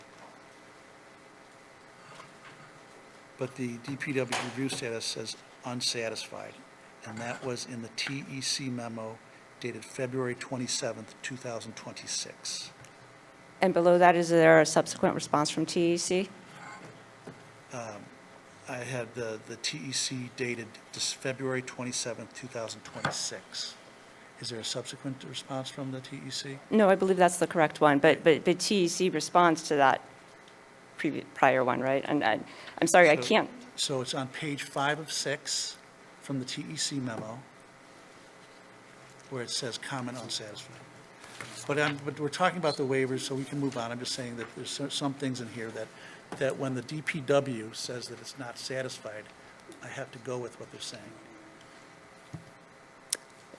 but the DPW review status says unsatisfied, and that was in the TEC memo dated February 27th, 2026. And below that, is there a subsequent response from TEC? I had the TEC dated this February 27th, 2026. Is there a subsequent response from the TEC? No, I believe that's the correct one, but TEC responds to that prior one, right? And I'm sorry, I So- can't, So it's on page 5 of 6 from the TEC memo, where it says comment unsatisfied. But we're talking about the waivers, so we can move on. I'm just saying that there's some things in here that when the DPW says that it's not satisfied, I have to go with what they're saying.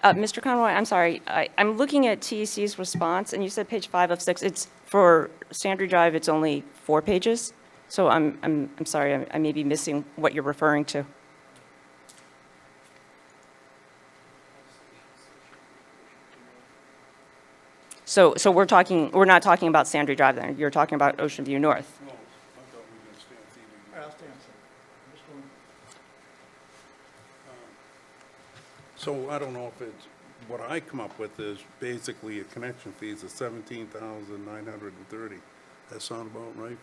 Mr. Conroy, I'm sorry, I'm looking at TEC's response, and you said page 5 of 6. It's, for Sandry Drive, it's only 4 pages, so I'm sorry, I may be missing what you're referring to. So we're not talking about Sandry Drive then, you're talking about Ocean View North? No, I thought we were gonna stay on TV. All right, I'll stay on second. So I don't know if it's, what I come up with is basically a connection fees of 17,930. That sound about right?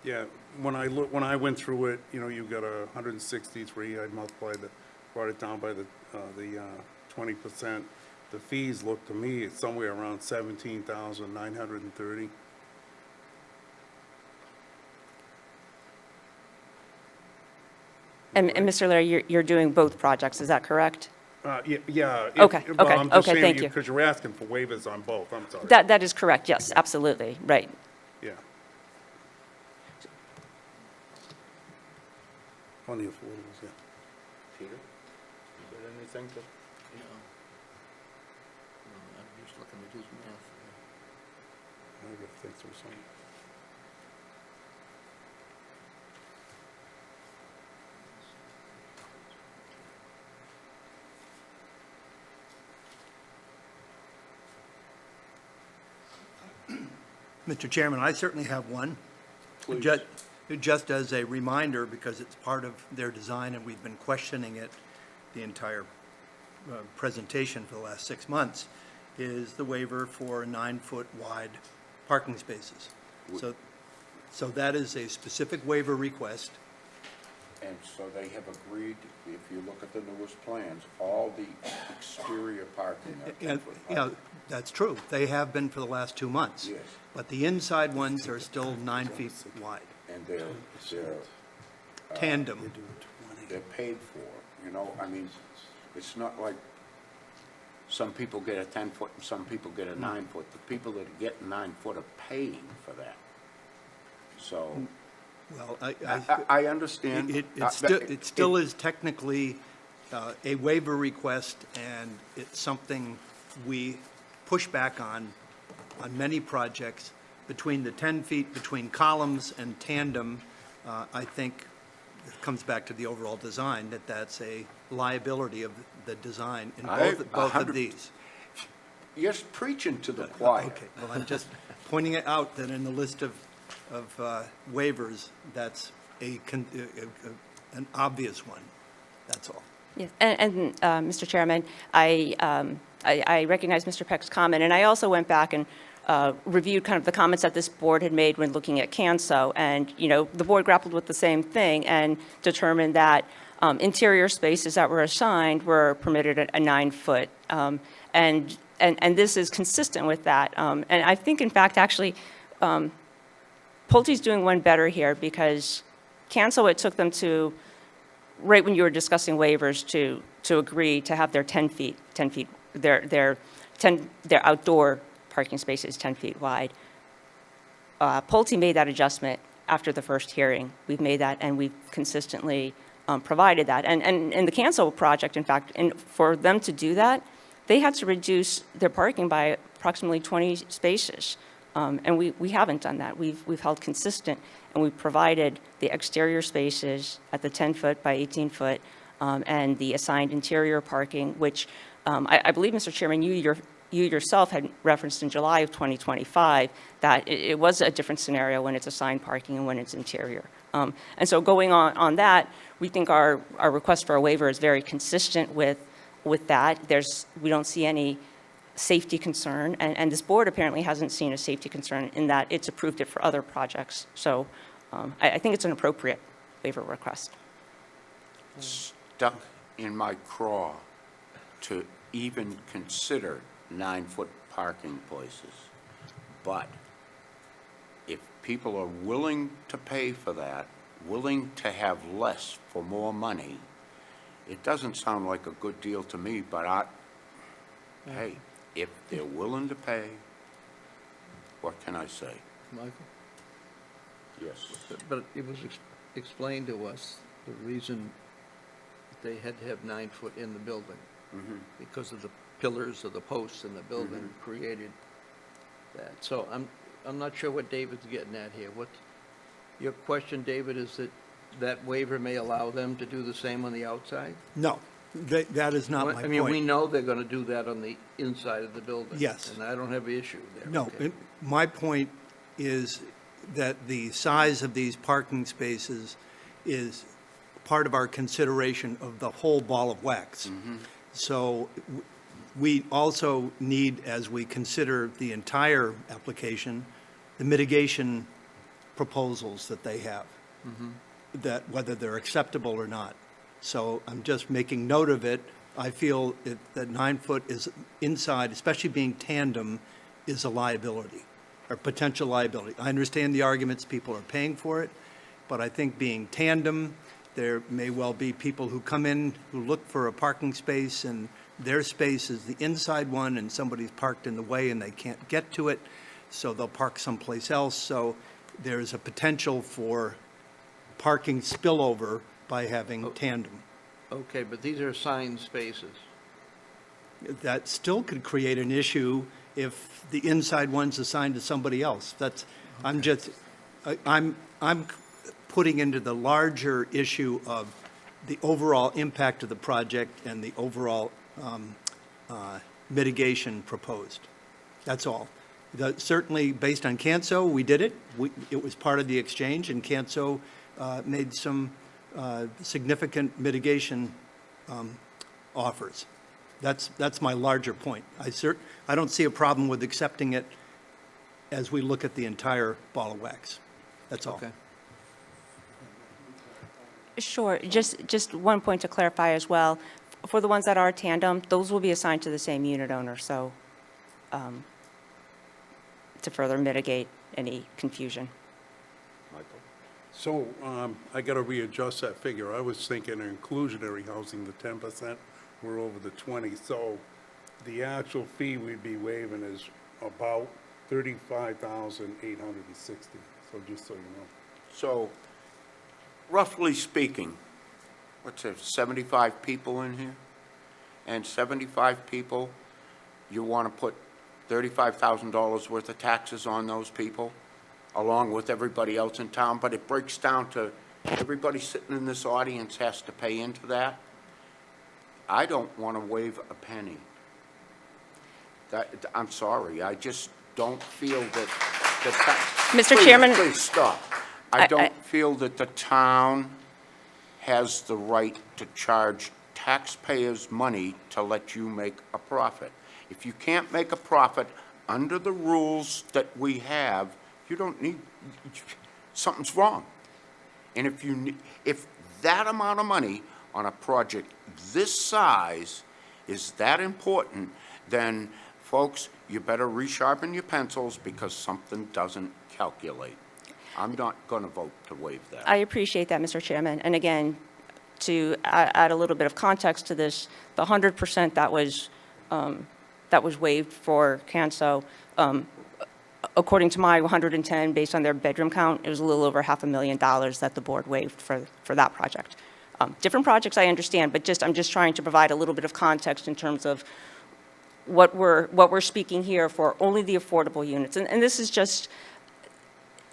Yeah, when I went through it, you know, you got 163, I brought it down by the 20%. The fees look to me, it's somewhere around 17,930. And Mr. Larry, you're doing both projects, is that correct? Yeah. Okay, well, okay, I'm just okay, saying thank you. Because you're asking for waivers on both, I'm sorry. That is correct, yes, absolutely, right. Yeah. On the affordables, yeah. Peter, you got anything to? I'm just looking to do some math. I gotta think through something. Mr. Chairman, I certainly have one. Just as a reminder, because it's part of their design, and we've been questioning it the entire presentation for the last 6 months, is the waiver for 9-foot wide parking spaces. So that is a specific waiver request. And so they have agreed, if you look at the newest plans, all the exterior parking are And, 10-foot you know, parking. that's true. They have been for the last 2 months. Yes. But the inside ones are still 9 feet wide, And they're tandem. they're paid for, you know, I mean, it's not like some people get a 10-foot and some people get a 9-foot. The people that get 9-foot are paying for that. So, Well, I understand. It still is technically a waiver request, and it's something we push back on many projects. Between the 10 feet between columns and tandem, I think it comes back to the overall design, that's a liability of the design in both of these. You're preaching to the choir. Okay, well, I'm just pointing it out that in the list of waivers, that's an obvious one, that's all. Yes, and Mr. Chairman, I recognize Mr. Peck's comment, and I also went back and reviewed kind of the comments that this board had made when looking at CANSO, and, you know, the board grappled with the same thing and determined that Interior spaces that were assigned were permitted at a 9-foot. And this is consistent with that. And I think, in fact, actually, Pulte's doing one better here, because Cancel, it took them to, right when you were discussing waivers, to agree to have their 10 feet, their outdoor parking spaces 10 feet wide. Pulte made that adjustment after the first hearing. We've made that, and we've consistently provided that. And in the Cancel project, in fact, for them to do that, they had to reduce their parking by approximately 20 spaces. And we haven't done that. We've held consistent, and we've provided the exterior spaces at the 10-foot by 18-foot, and the assigned interior parking, which I believe, Mr. Chairman, you yourself had referenced in July of 2025 that it was a different scenario when it's assigned parking and when it's interior. And so going on that, we think our request for a waiver is very consistent with that. We don't see any safety concern, and this board apparently hasn't seen a safety concern in that it's approved it for other projects. So I think it's an appropriate waiver request. Stuck in my craw to even consider 9-foot parking places. But if people are willing to pay for that, willing to have less for more money, it doesn't sound like a good deal to me, but hey, if they're willing to pay, what can I say? Michael? Yes. But it was explained to us, the reason they had to have 9 foot in the building, because of the pillars of the posts in the building created that. So I'm not sure what David's getting at here. What your question, David, is that waiver may allow them to do the same on the outside? No, that is not my point. I mean, we know they're going to do that on the inside of the building. Yes. And I don't have an issue there. No, Okay. my point is that the size of these parking spaces is part of our consideration of the whole ball of wax. So we also need, as we consider the entire application, the mitigation proposals that they have, that whether they're acceptable or not. So I'm just making note of it. I feel that 9 foot is inside, especially being tandem, is a liability, or potential liability. I understand the arguments, people are paying for it, but I think being tandem, there may well be people who come in who look for a parking space, and their space is the inside one, and somebody's parked in the way and they can't get to it, so they'll park someplace else. So there's a potential for parking spillover by having tandem. Okay, but these are assigned spaces. That still could create an issue if the inside one's assigned to somebody else. I'm putting into the larger issue of the overall impact of the project and the overall mitigation proposed. That's all. Certainly, based on Canso, we did it. It was part of the exchange, and Canso made some significant mitigation offers. That's my larger point. I don't see a problem with accepting it as we look at the entire ball of wax. That's all. Okay. Sure. Just one point to clarify as well. For the ones that are tandem, those will be assigned to the same unit owner, so to further mitigate any confusion. Michael? So I got to readjust that figure. I was thinking inclusionary housing, the 10%, we're over the 20. So the actual fee we'd be waiving is about $35,860. So just so you know. So, roughly speaking, what's there, 75 people in here? And 75 people, you want to put $35,000 worth of taxes on those people, along with everybody else in town, but it breaks down to everybody sitting in this audience has to pay into that. I don't want to waive a penny. I'm sorry, I just don't feel that Mr. Please, Chairman. Please stop. I don't feel that the town has the right to charge taxpayers' money to let you make a profit. If you can't make a profit under the rules that we have, you don't need, something's wrong. And if that amount of money on a project this size is that important, then, folks, you better resharpen your pencils because something doesn't calculate. I'm not going to vote to waive that. I appreciate that, Mr. Chairman. And again, to add a little bit of context to this, the 100% that was waived for Canso, according to my 110, based on their bedroom count, it was a little over $500,000 that the board waived for that project. Different projects I understand, but I'm just trying to provide a little bit of context in terms of what we're speaking here for only the affordable units. And this is just,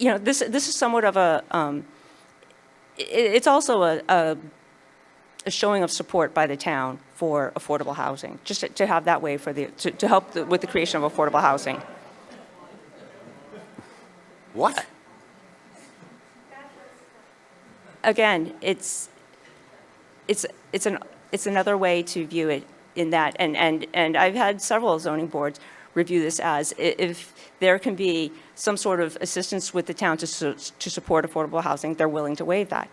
this is somewhat of it's also a showing of support by the town for affordable housing, just to have that way to help with the creation of affordable housing. What? Again, it's another way to view it in that, and I've had several zoning boards review this as if there can be some sort of assistance with the town to support affordable housing, they're willing to waive that.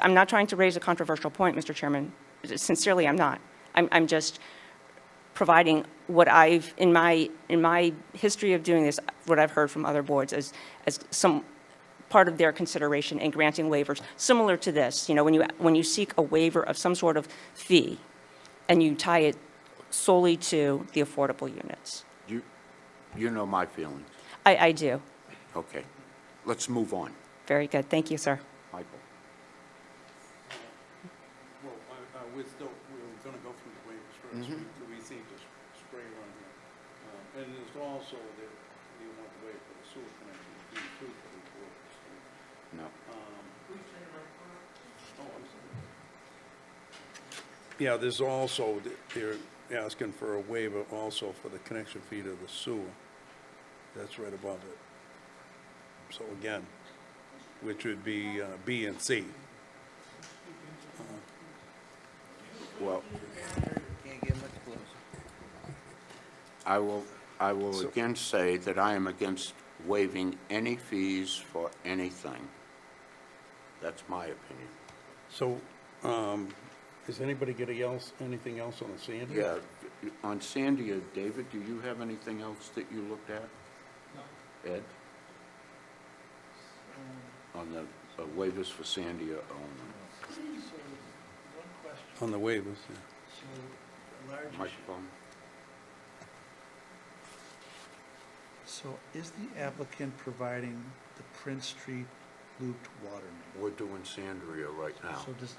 I'm not trying to raise a controversial point, Mr. Chairman. Sincerely, I'm not. I'm just providing what I've, in my history of doing this, what I've heard from other boards as some part of their consideration in granting waivers, similar to this. When you seek a waiver of some sort of fee and you tie it solely to the affordable units. You know my feelings. I do. Okay. Let's move on. Very good. Thank you, sir. Michael. Well, we're going to go through the waivers first. We seem to spray around here. And there's also that you want to waive for the sewer connection, too, for the board. No. Oh, I'm sorry. Yeah, there's also, they're asking for a waiver also for the connection fee to the sewer. That's right above it. So again, which would be B and C. Well, Can't get much closer. I will again say that I am against waiving any fees for anything. That's my opinion. So, is anybody getting anything else on the Sandy? Yeah, on Sandia, David, do you have anything else that you looked at? No. Ed? On the waivers for Sandia only. So, one question. On the waivers, yeah. So, a large issue. Microphone? So is the applicant providing the Prince Street looped water main? We're doing Sandria right now. So does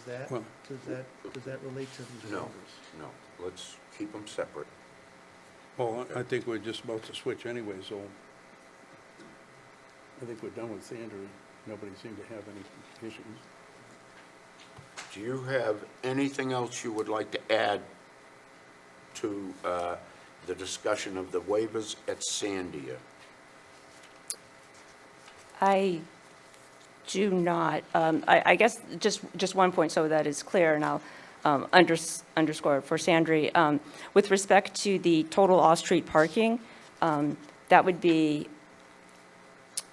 that, Well- does that relate to these No, waivers? no, let's keep them separate. Well, I think we're just about to switch anyway, so I think we're done with Sandra. Nobody seemed to have any issues. Do you have anything else you would like to add to the discussion of the waivers at Sandia? I do not. I guess just one point so that is clear, and I'll underscore it for Sandri. With respect to the total off-street parking, that would be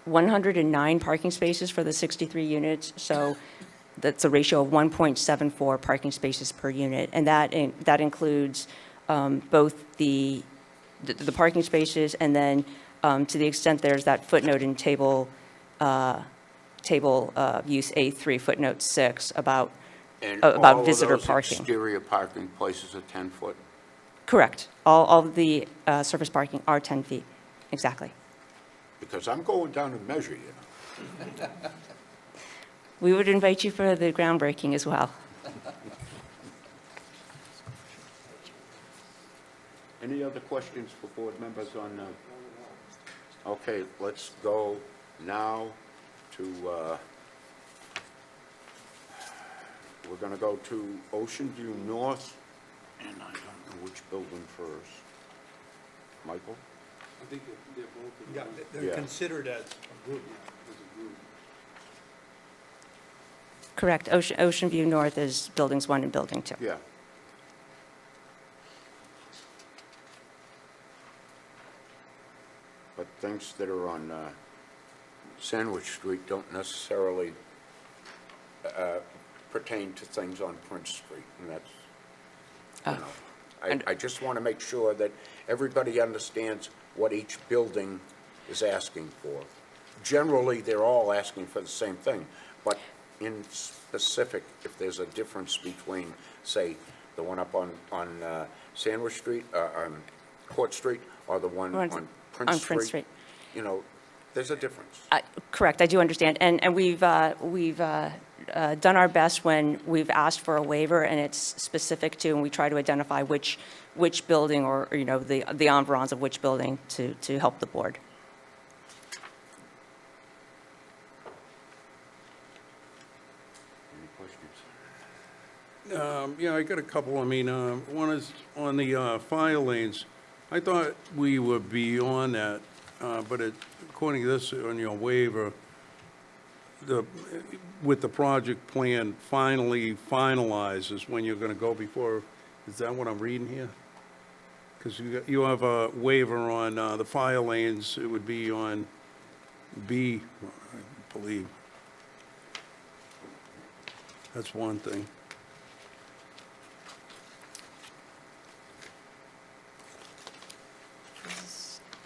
109 parking spaces for the 63 units, so that's a ratio of 1.74 parking spaces per unit, and that includes both the parking spaces and then to the extent there's that footnote in table use A3 footnote 6 about visitor parking. And all of those exterior parking places are 10 foot? Correct. All of the surface parking are 10 feet, exactly. Because I'm going down to measure, We would invite you for the groundbreaking as well. Any other questions for board members on, okay, let's go now to, we're going to go to Ocean View North, and I don't know which building first. Michael? I think they're both. Yeah, Yeah. they're considered as a group. Correct. Ocean View North is buildings 1 and building 2. Yeah. But things that are on Sandwich Street don't necessarily pertain to things on Prince Street, and that's, you know, and- I just want to make sure that everybody understands what each building is asking for. Generally, they're all asking for the same thing, but in specific, if there's a difference between, say, the one up on Sandwich Street, on Court Street, or the one On on Prince Street. you know, there's a difference. Correct, I do understand. And we've done our best when we've asked for a waiver and it's specific to, and we try to identify which building or, you know, the environs of which building to help the board. Any questions? Yeah, I got a couple. I mean, one is on the fire lanes. I thought we would be on that, but according to this, on your waiver, with the project plan finally finalized is when you're going to go before, is that what I'm reading here? Because you have a waiver on the fire lanes, it would be on B, I believe. That's one thing.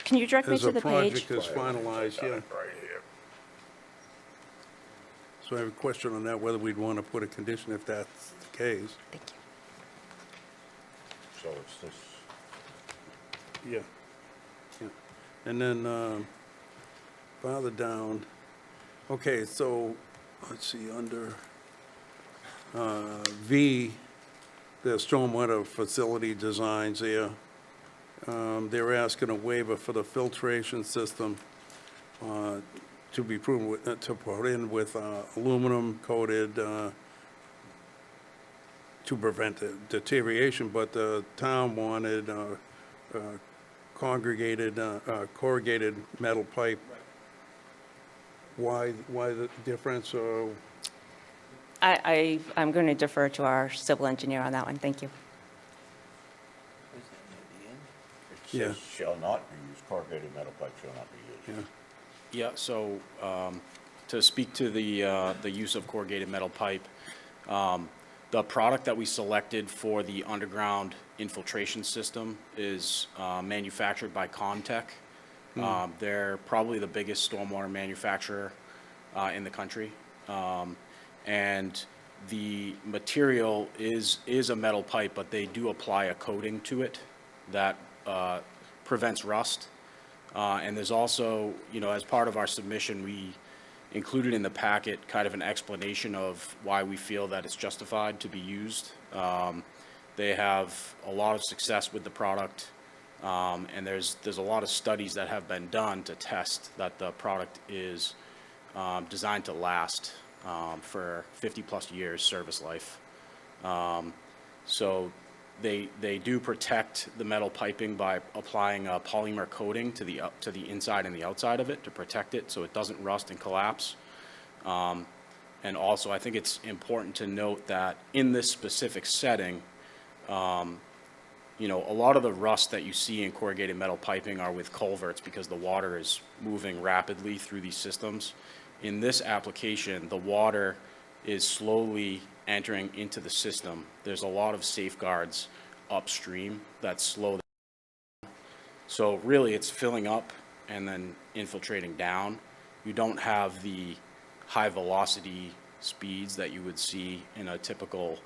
Can you direct me to the As a page? project is finalized, yeah. Right here. So I have a question on that, whether we'd want to put a condition if that's the case. Thank you. So it's this. Yeah. Yeah. And then, farther down, okay, so, let's see, under V, the stormwater facility designs there, they're asking a waiver for the filtration system to be proven, to put in with aluminum coated to prevent the deterioration, but the town wanted corrugated metal pipe. Why the difference, or? I'm going to defer to our civil engineer on that one. Thank you. It Yeah. says shall not be used, corrugated metal pipe shall not be used. Yeah. Yeah, so to speak to the use of corrugated metal pipe, the product that we selected for the underground infiltration system is manufactured by Comtech. They're probably the biggest stormwater manufacturer in the country. And the material is a metal pipe, but they do apply a coating to it that prevents rust. And there's also, you know, as part of our submission, we included in the packet kind of an explanation of why we feel that it's justified to be used. They have a lot of success with the product, and there's a lot of studies that have been done to test that the product is designed to last for 50-plus years service life. So they do protect the metal piping by applying a polymer coating to the inside and the outside of it to protect it so it doesn't rust and collapse. And also, I think it's important to note that in this specific setting, you know, a lot of the rust that you see in corrugated metal piping are with culverts because the water is moving rapidly through these systems. In this application, the water is slowly entering into the system. There's a lot of safeguards upstream that slow down. So really, it's filling up and then infiltrating down. You don't have the high velocity speeds that you would see in a typical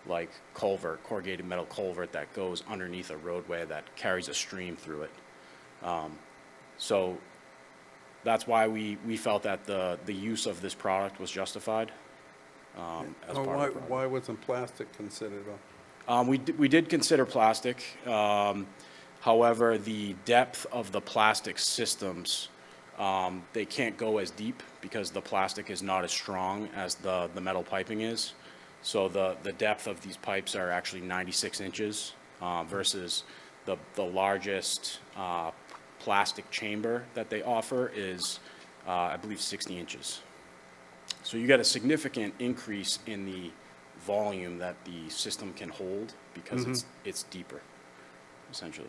like culvert, corrugated metal culvert that goes underneath a roadway that carries a stream through it. So that's why we felt that the use of this product was justified as part of the project. Why wasn't plastic considered? We did consider plastic. However, the depth of the plastic systems, they can't go as deep because the plastic is not as strong as the metal piping is. So the depth of these pipes are actually 96 inches versus the largest plastic chamber that they offer is, I believe, 60 inches. So you get a significant increase in the volume that the system can hold because it's deeper, essentially.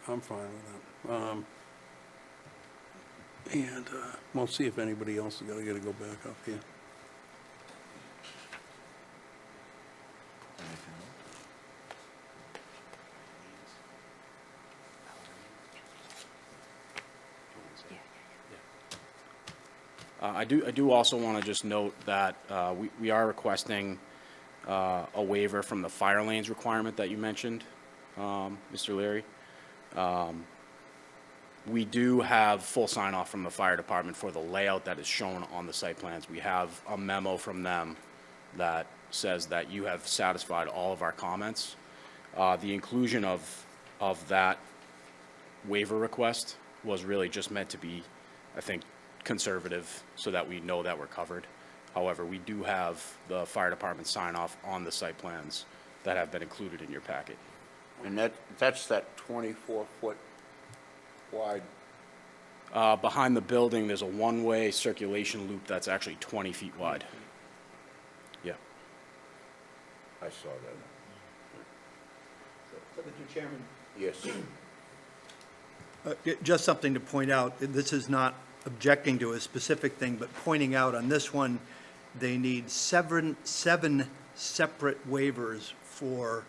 I'm fine with that. And we'll see if anybody else is gonna go back up here. I do also want to just note that we are requesting a waiver from the fire lanes requirement that you mentioned, Mr. Leary. We do have full sign-off from the fire department for the layout that is shown on the site plans. We have a memo from them that says that you have satisfied all of our comments. The inclusion of that waiver request was really just meant to be, I think, conservative so that we know that we're covered. However, we do have the fire department sign off on the site plans that have been included in your packet. And that's that 24-foot wide, Behind the building, there's a one-way circulation loop that's actually 20 feet wide. Yeah. I saw that. Mr. Chairman. Yes. Just something to point out, this is not objecting to a specific thing, but pointing out on this one, they need seven separate waivers for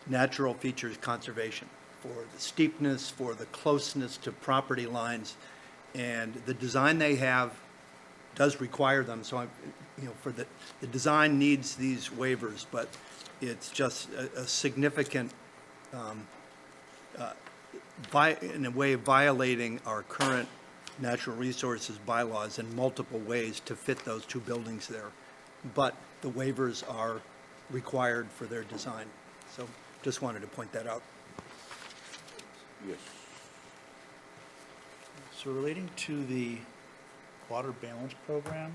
natural features conservation, for the steepness, for the closeness to property lines, and the design they have does require them, so for the design needs these waivers, but it's just a significant in a way violating our current natural resources bylaws in multiple ways to fit those two buildings there. But the waivers are required for their design. So just wanted to point that out. Yes. So relating to the water balance program,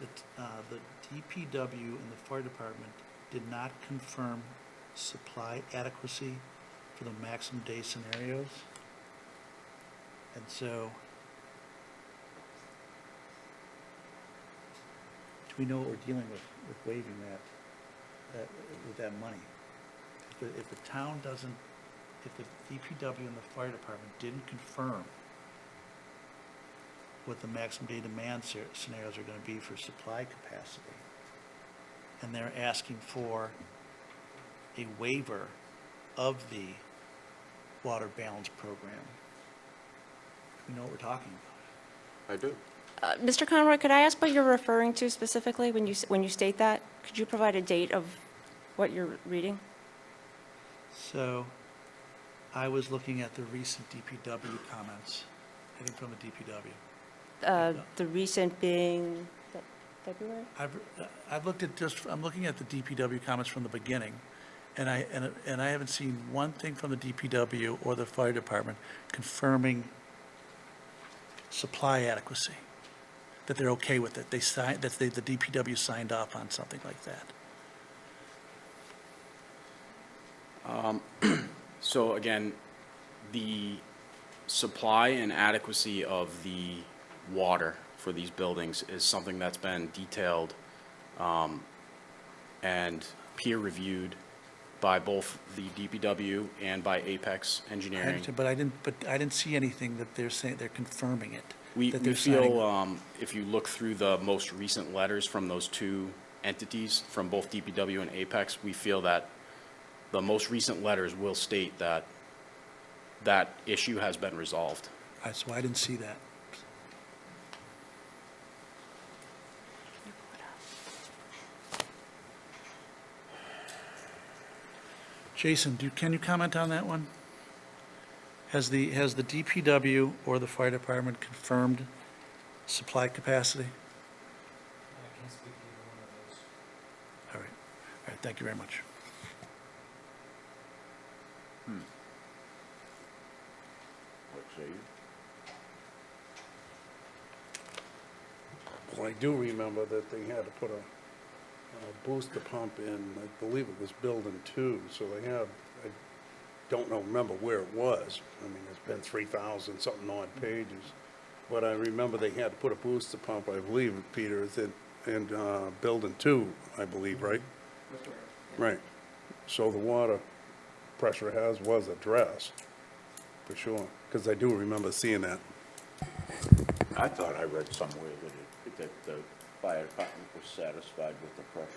the DPW and the fire department did not confirm supply adequacy for the maximum day scenarios. And so, do we know what we're dealing with waiving with that money? If the town doesn't, if the DPW and the fire department didn't confirm what the maximum day demand scenarios are gonna be for supply capacity, and they're asking for a waiver of the water balance program, we know what we're talking about. I do. Mr. Conroy, could I ask what you're referring to specifically when you state that? Could you provide a date of what you're reading? So, I was looking at the recent DPW comments, I think from the DPW. The recent being February? I've looked at I'm looking at the DPW comments from the beginning, and I haven't seen one thing from the DPW or the fire department confirming supply adequacy, that they're okay with it. The DPW signed off on something like that. So again, the supply and adequacy of the water for these buildings is something that's been detailed and peer-reviewed by both the DPW and by Apex Engineering. But I didn't see anything that they're saying, they're confirming it. We that they're signing. feel, if you look through the most recent letters from those two entities, from both DPW and Apex, we feel that the most recent letters will state that that issue has been resolved. So I didn't see that. Jason, can you comment on that one? Has the DPW or the fire department confirmed supply capacity? I can't speak to either one of those. All right, thank you very much. What say you? Well, I do remember that they had to put a booster pump in, I believe it was building 2, so they have, I don't remember where it was. I mean, it's been 3,000 something odd pages. But I remember they had to put a booster pump, I believe, Peter, is in building 2, I believe, right? That's right. Right. So the water pressure was addressed, for sure. Because I do remember seeing that. I thought I read somewhere that the fire department was satisfied with the pressure.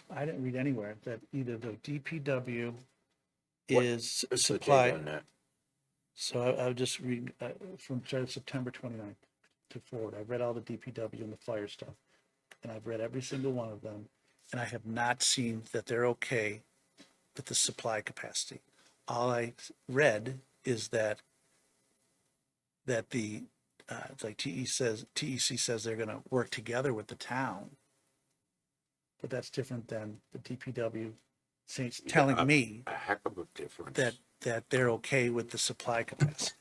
I didn't read anywhere that either the DPW What is is the date supply. on that? So I would just read from September 29th to forward. I've read all the DPW and the fire stuff, and I've read every single one of them, and I have not seen that they're okay with the supply capacity. All I read is that the, it's like TEC says they're gonna work together with the town. But that's different than the DPW telling me A heck of a difference. that they're okay with the supply capacity.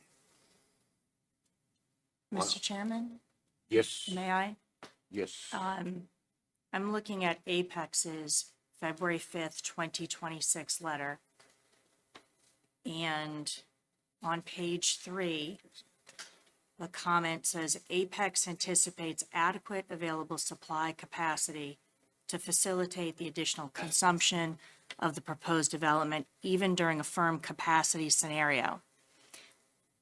Mr. Chairman, Yes, may I? yes. I'm looking at Apex's February 5th, 2026 letter. And on page 3, the comment says, Apex anticipates adequate available supply capacity to facilitate the additional consumption of the proposed development, even during a firm capacity scenario.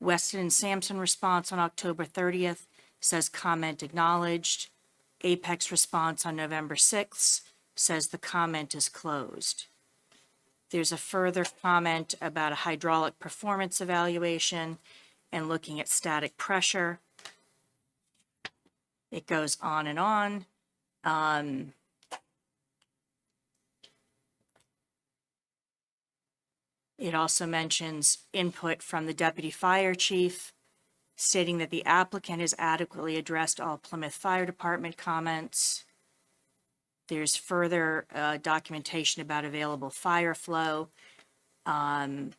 Weston and Sampson response on October 30th says comment acknowledged. Apex response on November 6th says the comment is closed. There's a further comment about a hydraulic performance evaluation and looking at static pressure. It goes on and on. It also mentions input from the deputy fire chief, stating that the applicant has adequately addressed all Plymouth Fire Department comments. There's further documentation about available fire flow and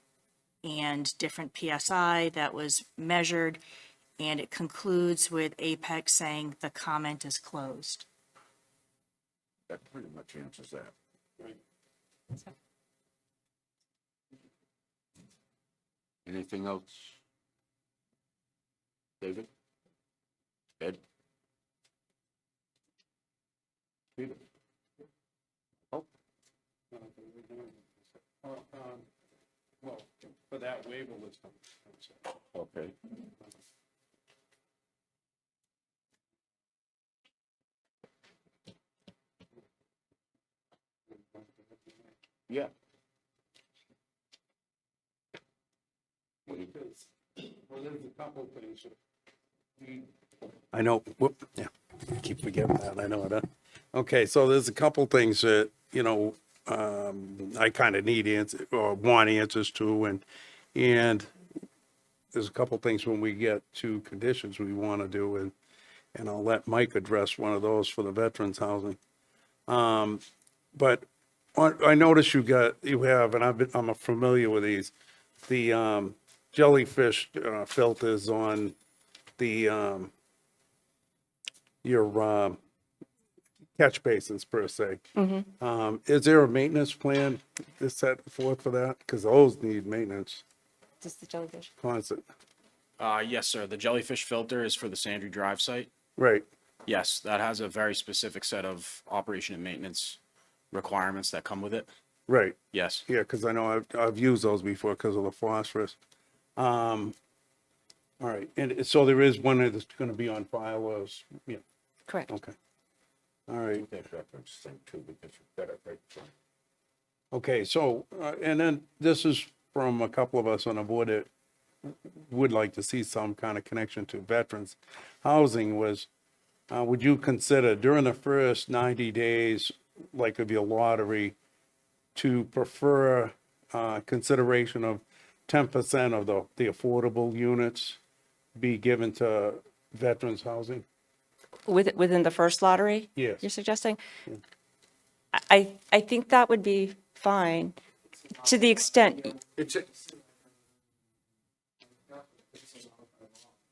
different PSI that was measured, and it concludes with Apex saying the comment is closed. That pretty much answers that. Anything else? David? Ed? Peter? Oh, Well, for that waiver list. okay. Yeah. Well, there's a couple things. I know, whoop, yeah, I keep forgetting that, I know that. Okay, so there's a couple things that, I kind of need answers, or want answers to, and there's a couple things when we get to conditions we want to do, and I'll let Mike address one of those for the veterans housing. But I noticed you have, and I'm familiar with these, the jellyfish filters on the, your catch basins per se. Is there a maintenance plan that's set forth for that? Because those need maintenance Just the jellyfish. constant. Yes, sir. The jellyfish filter is for the Sandry Drive site. Right, Yes, that has a very specific set of operation and maintenance requirements that come with it. right. Yes. Yeah, because I know I've used those before because of the phosphorus. All right, and so there is one that's going to be on file, yeah, Correct. okay. All right. That reference thing too, because you've got it right from. Okay, so, and then this is from a couple of us on the board that would like to see some kind of connection to veterans. Housing was, would you consider during the first 90 days, like of your lottery, to prefer consideration of 10% of the affordable units be given to veterans housing? Within the first lottery? Yes. You're suggesting? I think that would be fine, to the extent, It's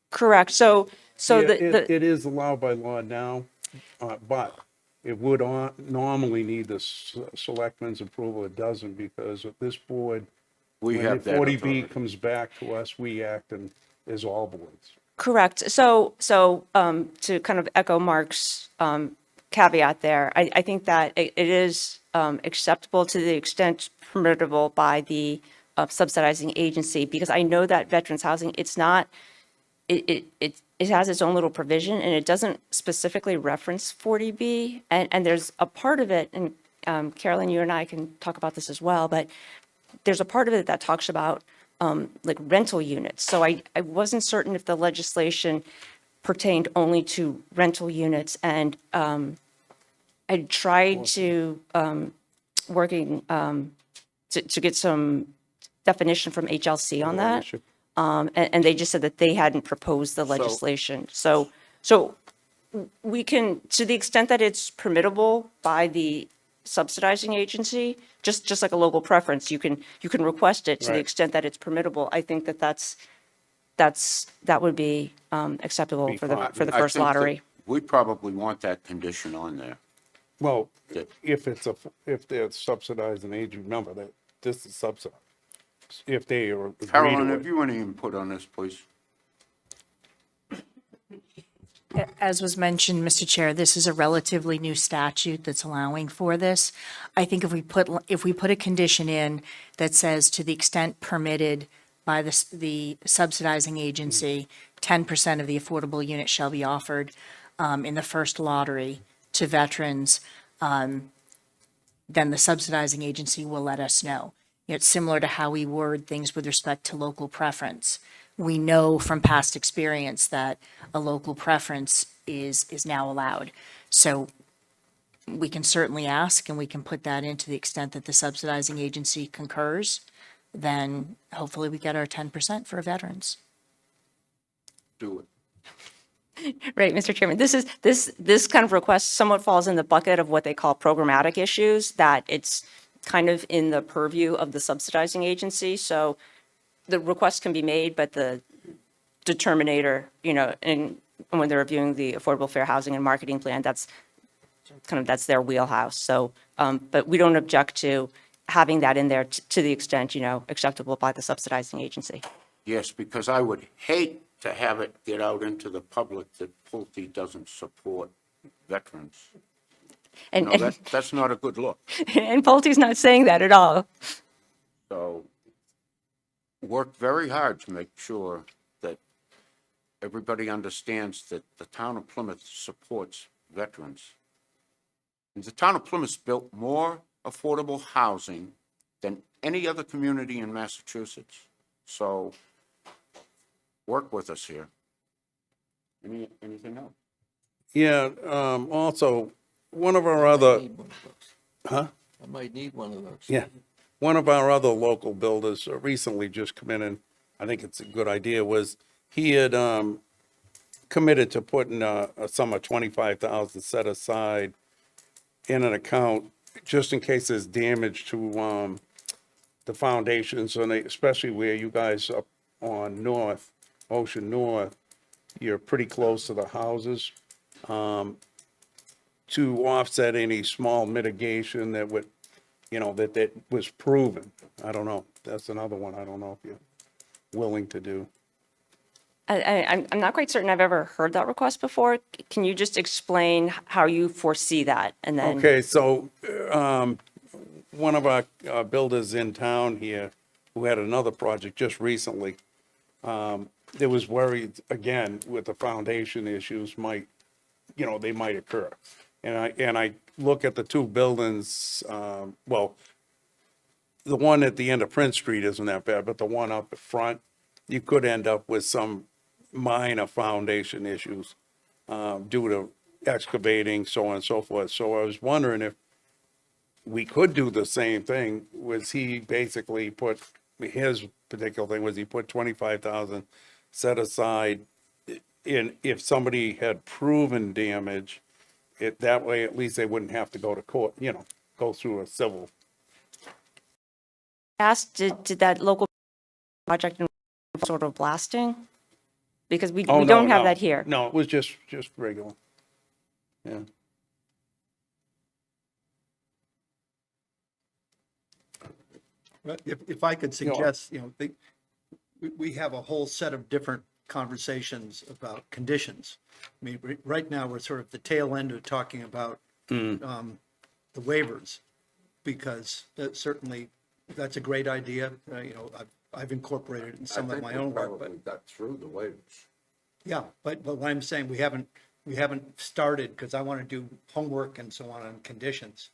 correct, so Yeah, the, it is allowed by law now, but it would normally need the selectmen's approval. It doesn't because of this board, we when the have that 40B authority. comes back to us, we act and as all boards. correct, so to kind of echo Mark's caveat there, I think that it is acceptable to the extent permittable by the subsidizing agency, because I know that veterans housing, it's not, it has its own little provision, and it doesn't specifically reference 40B. And there's a part of it, and Carolyn, you and I can talk about this as well, but there's a part of it that talks about like rental units. So I wasn't certain if the legislation pertained only to rental units, and I tried to working to get some definition from HLC on that. And they just said that they hadn't proposed the legislation. So we can, to the extent that it's permittable by the subsidizing agency, just like a local preference, you can request it to the Right. extent that it's permittable. I think that that would be acceptable Be for fine. the I first think that lottery. We probably want that condition on there. Well, Yeah. if they're subsidizing age, remember that this is subsidized. If they are agree Carolyn, to have it. you any input on this, please? As was mentioned, Mr. Chair, this is a relatively new statute that's allowing for this. I think if we put a condition in that says to the extent permitted by the subsidizing agency, 10% of the affordable unit shall be offered in the first lottery to veterans, then the subsidizing agency will let us know. It's similar to how we word things with respect to local preference. We know from past experience that a local preference is now allowed. So we can certainly ask, and we can put that in to the extent that the subsidizing agency concurs, then hopefully we get our 10% for veterans. Do it. Right, Mr. Chairman, this kind of request somewhat falls in the bucket of what they call programmatic issues, that it's kind of in the purview of the subsidizing agency. So the request can be made, but the determinator, and when they're reviewing the Affordable Fair Housing and Marketing Plan, that's their wheelhouse. So, but we don't object to having that in there to the extent, acceptable by the subsidizing agency. Yes, because I would hate to have it get out into the public that Pulte doesn't support veterans. And, No, that's not a good look. and Pulte's not saying that at all. So work very hard to make sure that everybody understands that the town of Plymouth supports veterans. And the town of Plymouth built more affordable housing than any other community in Massachusetts. So work with us here. Anything else? Yeah, also, one of our other, Need one of those. huh? I might need one of those. Yeah. One of our other local builders recently just come in, and I think it's a good idea, was he had committed to putting a sum of 25,000 set aside in an account just in case there's damage to the foundations, and especially where you guys up on Ocean North, you're pretty close to the houses, to offset any small mitigation that would, that was proven. I don't know. That's another one. I don't know if you're willing to do. I'm not quite certain I've ever heard that request before. Can you just explain how you foresee that? And then, Okay, so, one of our builders in town here, who had another project just recently, there was worried, again, with the foundation issues they might occur. And I look at the two buildings, well, the one at the end of Prince Street isn't that bad, but the one up at front, you could end up with some minor foundation issues due to excavating, so on and so forth. So I was wondering if we could do the same thing. Was he basically his particular thing was he put 25,000 set aside in, if somebody had proven damage, that way at least they wouldn't have to go to court, go through a civil. asked, did that local project involve sort of blasting? Because we Oh, we no, don't have no. that here. No, it was just regular. Yeah. But if I could suggest, we have a whole set of different conversations about conditions. I mean, right now, we're sort of the tail end of talking about the waivers, because certainly that's a great idea. You know, I've incorporated it in some of my own work, but, got through the waivers. yeah, but what I'm saying, we haven't started, because I want to do homework and so on conditions.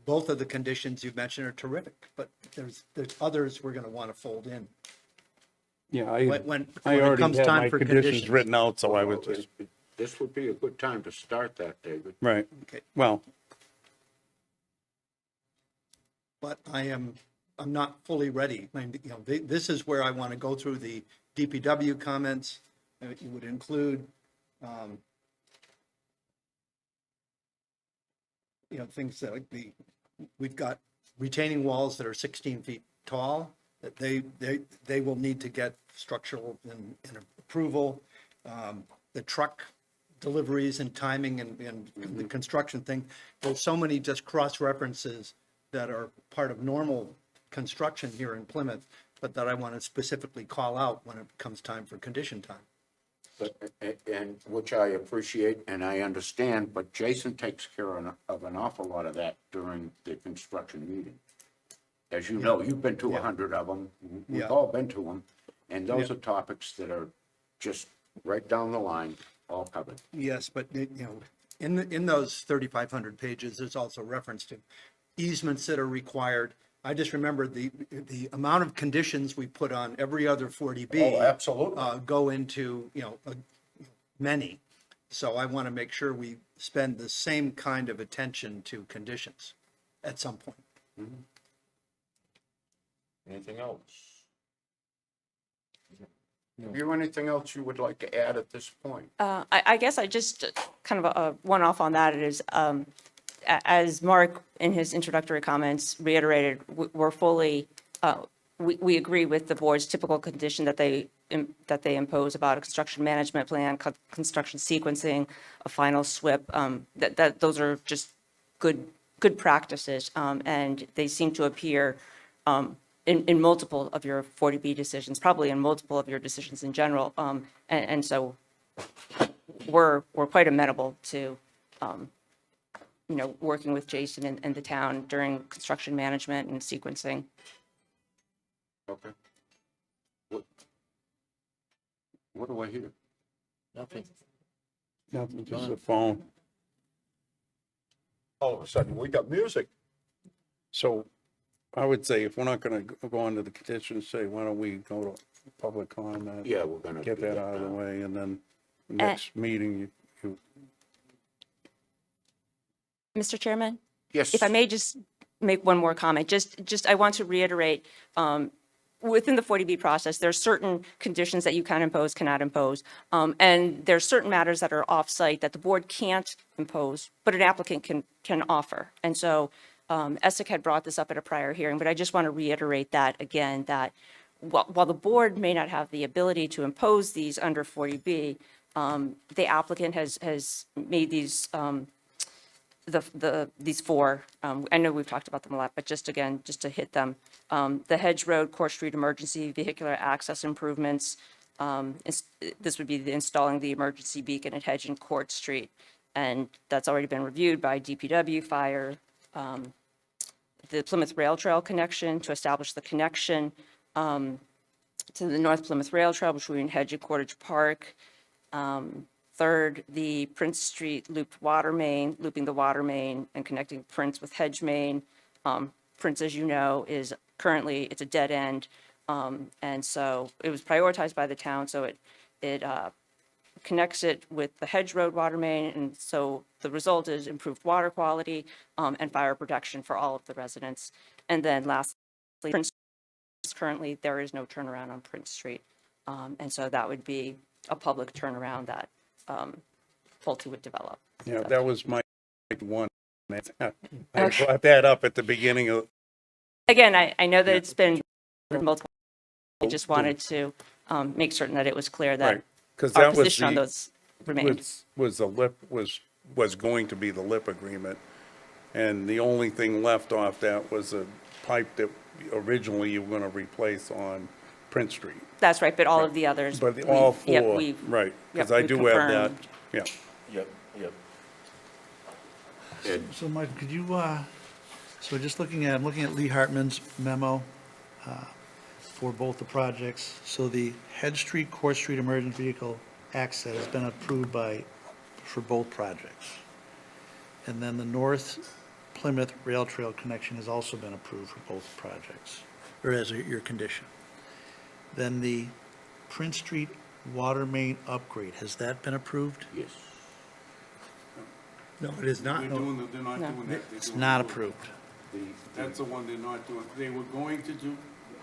Both of the conditions you mentioned are terrific, but there's others we're going to want to fold in. Yeah, When I it already comes had time my for conditions conditions. written out, so I was Well, just, This would be a good time to start that, David. right. Okay. Well, But I'm not fully ready. I mean, you know, this is where I want to go through the DPW comments. It would include, you know, things that like we've got retaining walls that are 16 feet tall, that they will need to get structural and approval. The truck deliveries and timing and the construction thing. There's so many just cross-references that are part of normal construction here in Plymouth, but that I want to specifically call out when it comes time for condition time. But, and which I appreciate and I understand, but Jason takes care of an awful lot of that during the construction meeting. As you know, you've been to 100 of them, we've Yeah. all been to them, and those Yeah. are topics that are just right down the line, all covered. Yes, but, you know, in those 3,500 pages, there's also reference to easements that are required. I just remember the amount of conditions we put on every other 40B. Oh, absolutely. Go into, you know, many. So I want to make sure we spend the same kind of attention to conditions at some point. Anything else? Have you anything else you would like to add at this point? I guess I just kind of a one-off on that is, as Mark in his introductory comments reiterated, we're fully, we agree with the board's typical condition that they impose about a construction management plan, construction sequencing, a final SWIP, that those are just good practices, and they seem to appear in multiple of your 40B decisions, probably in multiple of your decisions in general. And so we're quite amenable to, you know, working with Jason and the town during construction management and sequencing. Okay. What do I hear? Nothing. Nothing, just a phone. All of a sudden, we got music. So I would say if we're not going to go into the conditions, say, why don't we go to public comment? Yeah, we're gonna Get do that that out of the now. way, and then next meeting, you Mr. Chairman? Yes. If I may just make one more comment, just I want to reiterate, within the 40B process, there are certain conditions that you can impose, cannot impose, and there are certain matters that are off-site that the board can't impose, but an applicant can offer. And so ESSEC had brought this up at a prior hearing, but I just want to reiterate that again, that while the board may not have the ability to impose these under 40B, the applicant has made these these four, I know we've talked about them a lot, but just again, just to hit them. The Hedge Road, Court Street emergency vehicular access improvements. This would be installing the emergency beacon at Hedge and Court Street. And that's already been reviewed by DPW, Fire, the Plymouth Rail Trail connection to establish the connection to the North Plymouth Rail Trail between Hedge and Cottage Park. Third, the Prince Street looped water main, looping the water main and connecting Prince with Hedge Main. Prince, as you know, is currently, it's a dead end. And so it was prioritized by the town, so it connects it with the Hedge Road water main. And so the result is improved water quality and fire protection for all of the residents. And then lastly, Prince, currently there is no turnaround on Prince Street. And so that would be a public turnaround that Pulte would develop. Yeah, that was my one. I brought that up at the beginning of, Again, I know that it's been multiple, I just wanted to make certain that it was clear that right, because our that was position on the, those remained. was the lip, was going to be the lip agreement. And the only thing left off that was a pipe that originally you were going to replace on Prince Street. That's right, but all of the others. But all we've- yep, four, we've- right, because yep, I we've do have that, confirmed. yeah. Yep. So Mike, could you So just I'm looking at Lee Hartman's memo for both the projects. So the Head Street, Court Street emergent vehicle access has been approved for both projects. And then the North Plymouth Rail Trail connection has also been approved for both projects, or as your condition. Then the Prince Street water main upgrade, has that been approved? Yes. No, it is not. They're No. doing, they're not No. doing that. They're It's doing not the- approved. That's the one they're not doing. They were going to do,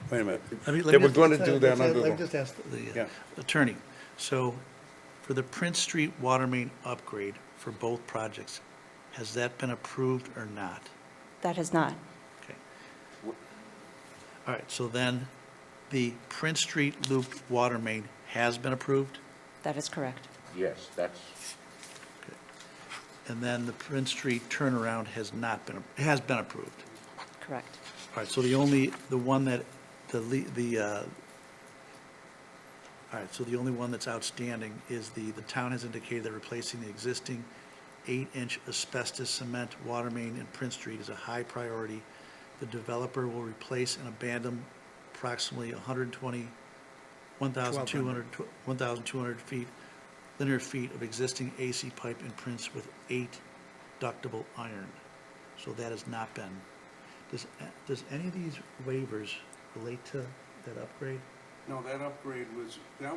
wait a minute. I mean, They were going to do that Let under me the, just ask the Yeah. attorney. So for the Prince Street water main upgrade for both projects, has that been approved or not? That has not. Okay. All right, so then the Prince Street loop water main has been approved? That is correct. Yes, that's, And then the Prince Street turnaround has not been, has been approved? Correct. All right, so the one that, all right, so the only one that's outstanding is the town has indicated that replacing the existing 8-inch asbestos cement water main in Prince Street is a high priority. The developer will replace and abandon approximately 1,200 linear feet of existing AC pipe in Prince with 8 ductile iron. So that has not been. Does any of these waivers relate to that upgrade? no, that upgrade was, that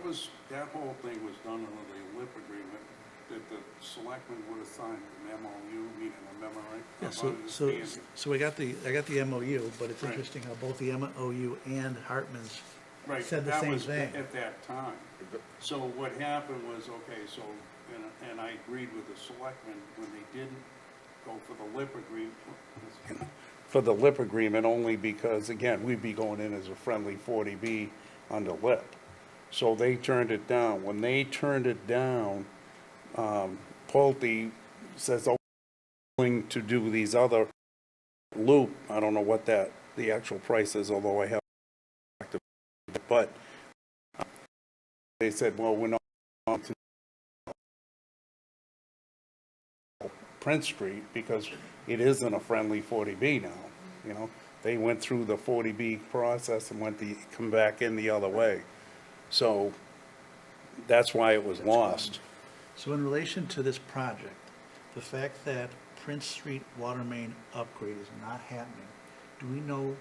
whole thing was done under the LIP agreement that the selectmen would have signed an MOU, meaning a memorandum Yeah, of so understanding. I got the MOU, but it's Right. interesting how both the MOU and Hartman's Right, said the that same was thing. at that time. So what happened was, okay, so, and I agreed with the selectmen when they didn't go for the LIP agreement. For the LIP agreement, only because, again, we'd be going in as a friendly 40B under LIP. So they turned it down. When they turned it down, Pulte says, oh, we're willing to do these other loop, I don't know what the actual price is, although I have, but they said, well, we're not going to Prince Street because it isn't a friendly 40B now, you know? They went through the 40B process and come back in the other way. So that's why it was lost. So in relation to this project, the fact that Prince Street water main upgrade is not happening, do we know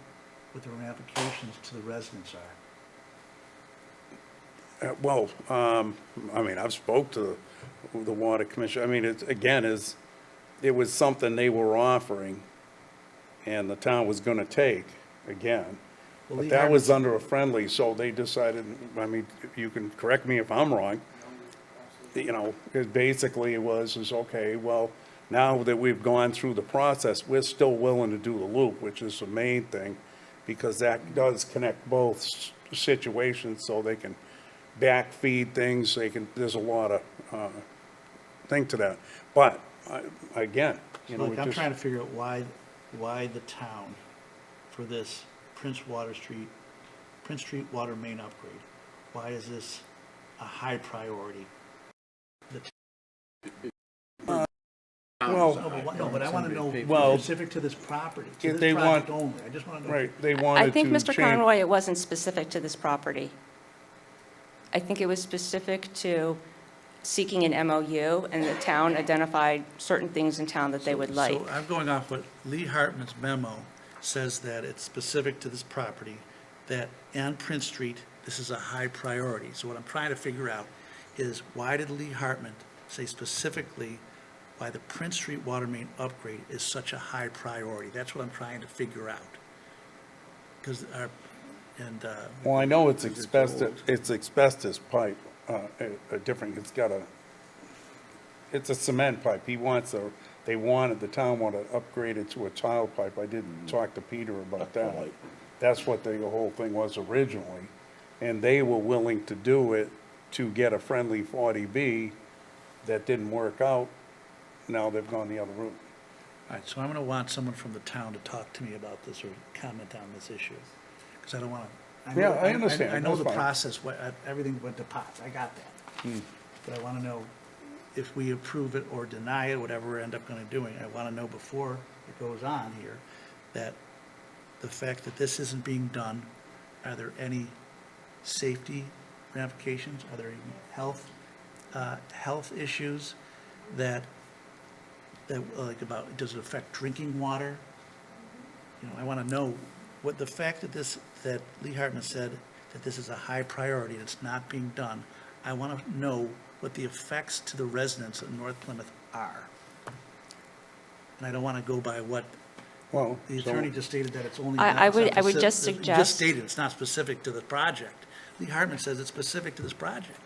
what the ramifications to the residents are? Well, I mean, I've spoke to the water commission. I mean, it was something they were offering and the town was gonna take again. Well, But Lee that was Hartman's- under a friendly, so they decided, I mean, you can correct me if I'm wrong. You know, it basically is okay, well, now that we've gone through the process, we're still willing to do the loop, which is the main thing, because that does connect both situations, so they can backfeed things, there's a lot of, thing to that. But, again, you know, Like, it I'm just, trying to figure out why the town for this Prince Street water main upgrade, why is this a high priority? well, No, but I want to know Well, specific to this property, to if this they project want- only. I just want to know. right, they I wanted to think, change. Mr. Conroy, it wasn't specific to this property. I think it was specific to seeking an MOU, and the town identified certain things in town that they would like. So I'm going off what Lee Hartman's memo says, that it's specific to this property, that on Prince Street, this is a high priority. So what I'm trying to figure out is, why did Lee Hartman say specifically why the Prince Street water main upgrade is such a high priority? That's what I'm trying to figure out. Because Well, I know it's asbestos pipe, it's a cement pipe. The town wanted to upgrade it to a tile pipe. I did talk to Peter about that. That's what the whole thing was originally. And they were willing to do it to get a friendly 40B that didn't work out. Now they've gone the other route. All right, so I'm going to want someone from the town to talk to me about this or comment on this issue, because I don't want to. Yeah, I understand. I know That's the fine. process, everything went to pots, I got that. But I want to know if we approve it or deny it, whatever we end up going to doing. I want to know before it goes on here, that the fact that this isn't being done, are there any safety ramifications? Are there any health issues that, like about, does it affect drinking water? You know, I want to know what the fact that Lee Hartman said that this is a high priority and it's not being done. I want to know what the effects to the residents of North Plymouth are. And I don't want to go by what Well, the attorney just stated, that it's only. I not- it's not would specific- just you suggest- just stated it's not specific to the project. Lee Hartman says it's specific to this project.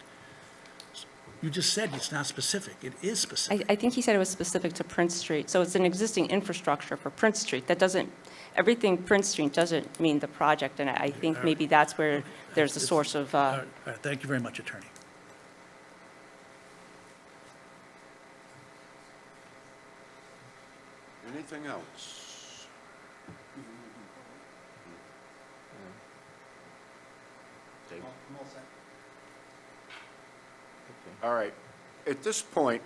You just said it's not specific. It is specific. I think he said it was specific to Prince Street, so it's an existing infrastructure for Prince Street. That doesn't, everything Prince Street doesn't mean the project, and I think maybe that's where there's a source of, All right, thank you very much, attorney. Anything else? Dave? All right. At this point,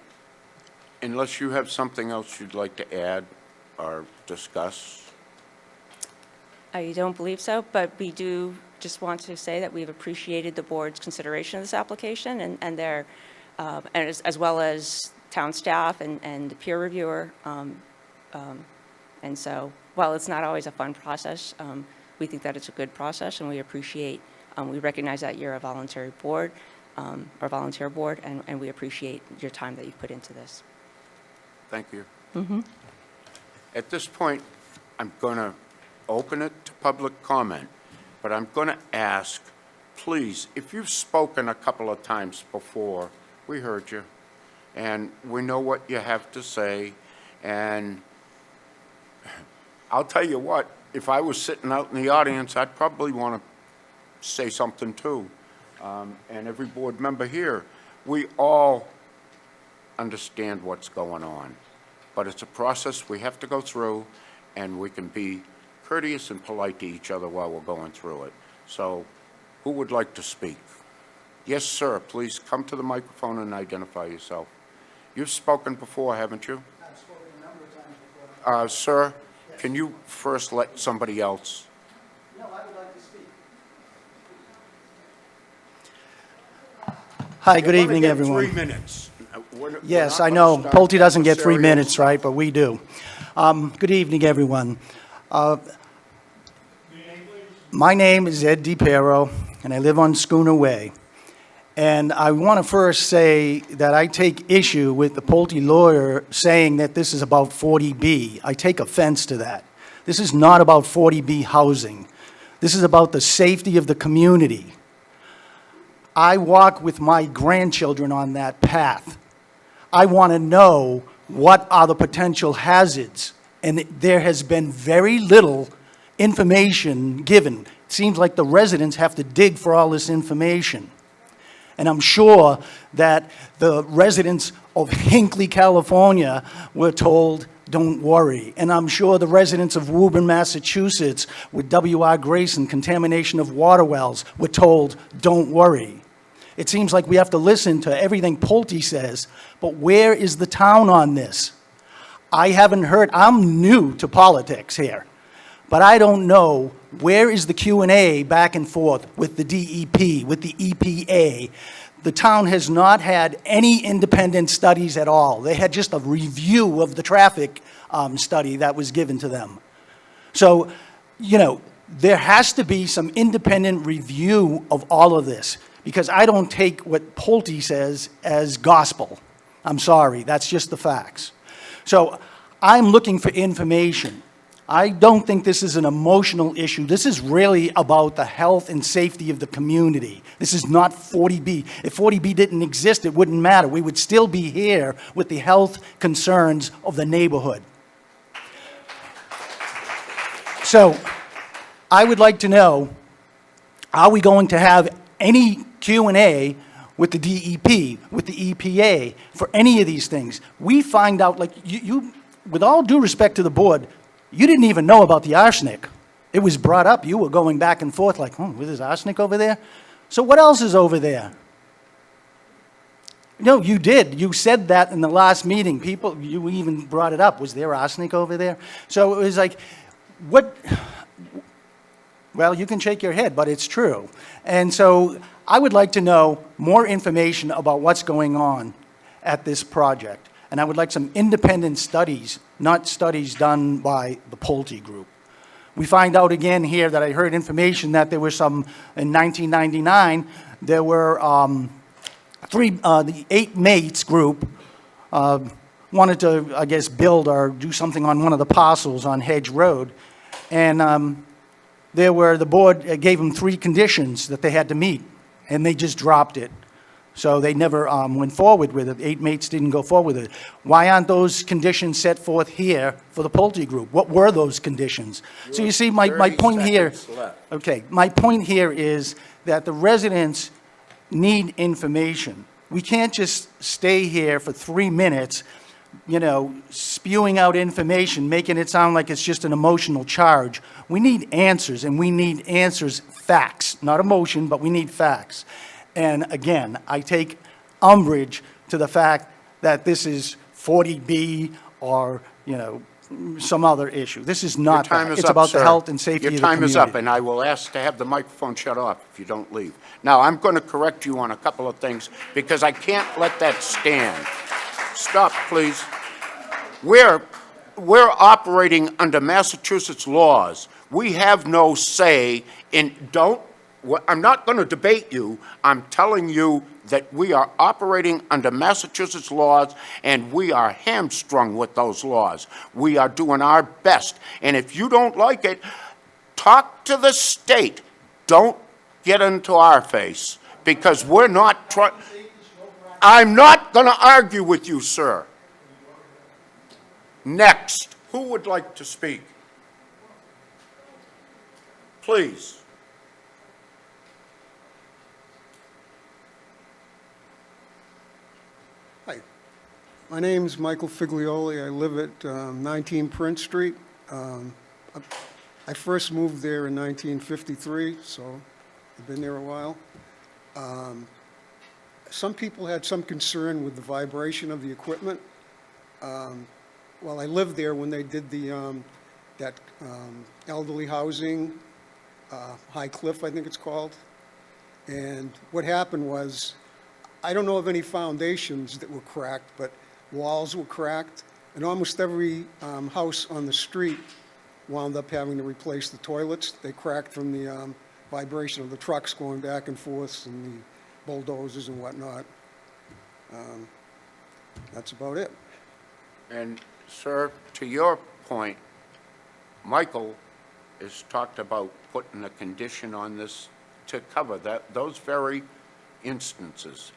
unless you have something else you'd like to add or discuss, I don't believe so, but we do just want to say that we've appreciated the board's consideration of this application and their, and as well as town staff and the peer reviewer. And so, while it's not always a fun process, we think that it's a good process, and we appreciate, we recognize that you're a voluntary board, or volunteer board, and we appreciate your time that you've put into this. thank you. At this point, I'm going to open it to public comment, but I'm going to ask, please, if you've spoken a couple of times before, we heard you, and we know what you have to say, and I'll tell you what, if I was sitting out in the audience, I'd probably want to say something too. And every board member here, we all understand what's going on. But it's a process we have to go through, and we can be courteous and polite to each other while we're going through it. So, who would like to speak? Yes, sir, please come to the microphone and identify yourself. You've spoken before, haven't you? I've spoken a number of times before. Sir, can you first let somebody else? No, I would like to speak. Hi, good You're evening, gonna get everyone. 3 minutes. We're Yes, not I gonna know, start Pulte doesn't get 3 adversarial. minutes, right, but we do. Good evening, everyone. My name is Ed DiPiero, and I live on Schooner Way. And I want to first say that I take issue with the Pulte lawyer saying that this is about 40B. I take offense to that. This is not about 40B housing. This is about the safety of the community. I walk with my grandchildren on that path. I want to know what are the potential hazards, and there has been very little information given. It seems like the residents have to dig for all this information. And I'm sure that the residents of Hinckley, California were told, don't worry. And I'm sure the residents of Woburn, Massachusetts, with W.R. Grayson, contamination of water wells, were told, don't worry. It seems like we have to listen to everything Pulte says, but where is the town on this? I haven't heard, I'm new to politics here, but I don't know where is the Q&A back and forth with the DEP, with the EPA. The town has not had any independent studies at all. They had just a review of the traffic study that was given to them. So, you know, there has to be some independent review of all of this, because I don't take what Pulte says as gospel. I'm sorry, that's just the facts. So I'm looking for information. I don't think this is an emotional issue. This is really about the health and safety of the community. This is not 40B. If 40B didn't exist, it wouldn't matter. We would still be here with the health concerns of the neighborhood. So I would like to know, are we going to have any Q&A with the DEP, with the EPA, for any of these things? We find out, like, you with all due respect to the board, you didn't even know about the arsenic. It was brought up. You were going back and forth like, oh, there's arsenic over there? So what else is over there? No, you did. You said that in the last meeting. People, you even brought it up. Was there arsenic over there? So it was like, what, well, you can shake your head, but it's true. And so I would like to know more information about what's going on at this project. And I would like some independent studies, not studies done by the Pulte Group. We find out again here that I heard information that there were some, in 1999, there were the 8 Mates group wanted to, I guess, build or do something on one of the parcels on Hedge Road. And the board gave them 3 conditions that they had to meet, and they just dropped it. So they never went forward with it. 8 Mates didn't go forward with it. Why aren't those conditions set forth here for the Pulte Group? What were those conditions? So you see, my 30 point here, seconds left. okay, my point here is that the residents need information. We can't just stay here for 3 minutes, spewing out information, making it sound like it's just an emotional charge. We need answers, and we need answers, facts, not emotion, but we need facts. And again, I take umbrage to the fact that this is 40B or, some other issue. This is not Your time that. is It's up, about the sir. health and safety of the Your community. time is up, and I will ask to have the microphone shut off if you don't leave. Now, I'm going to correct you on a couple of things, because I can't let that stand. Stop, please. We're operating under Massachusetts laws. We have no say in, I'm not going to debate you. I'm telling you that we are operating under Massachusetts laws, and we are hamstrung with those laws. We are doing our best. And if you don't like it, talk to the state. Don't get into our face, because we're not trying. I'm not going to argue with you, sir. Next, who would like to speak? Please. Hi, my name's Michael Figlioli. I live at 19 Prince Street. I first moved there in 1953, so I've been there a while. Some people had some concern with the vibration of the equipment. Well, I lived there when they did that elderly housing, High Cliff, I think it's called. And what happened was, I don't know of any foundations that were cracked, but walls were cracked, and almost every house on the street wound up having to replace the toilets. They cracked from the vibration of the trucks going back and forth and the bulldozers and whatnot. That's about it. And, sir, to your point, Michael has talked about putting a condition on this to cover those very instances.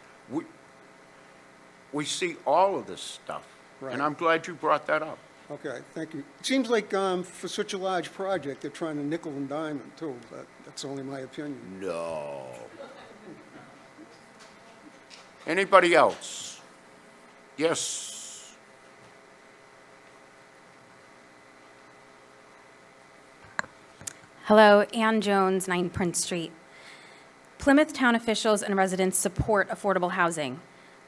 We see all of this stuff, Right. and I'm glad you brought that up. Okay, thank you. It seems like for such a large project, they're trying to nickel and dime it too, but that's only my opinion. No. Anybody else? Yes. Hello, Ann Jones, 9 Prince Street. Plymouth town officials and residents support affordable housing.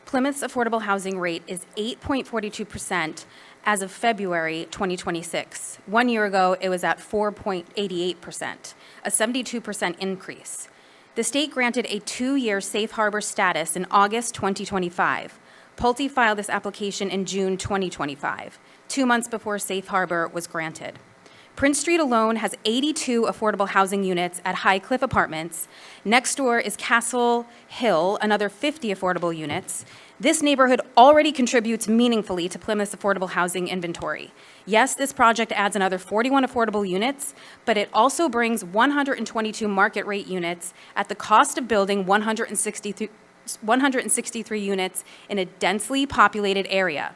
Plymouth's affordable housing rate is 8.42% as of February 2026. 1 year ago, it was at 4.88%, a 72% increase. The state granted a 2-year safe harbor status in August 2025. Pulte filed this application in June 2025, 2 months before safe harbor was granted. Prince Street alone has 82 affordable housing units at High Cliff Apartments. Next door is Castle Hill, another 50 affordable units. This neighborhood already contributes meaningfully to Plymouth's affordable housing inventory. Yes, this project adds another 41 affordable units, but it also brings 122 market rate units at the cost of building 163 units in a densely populated area.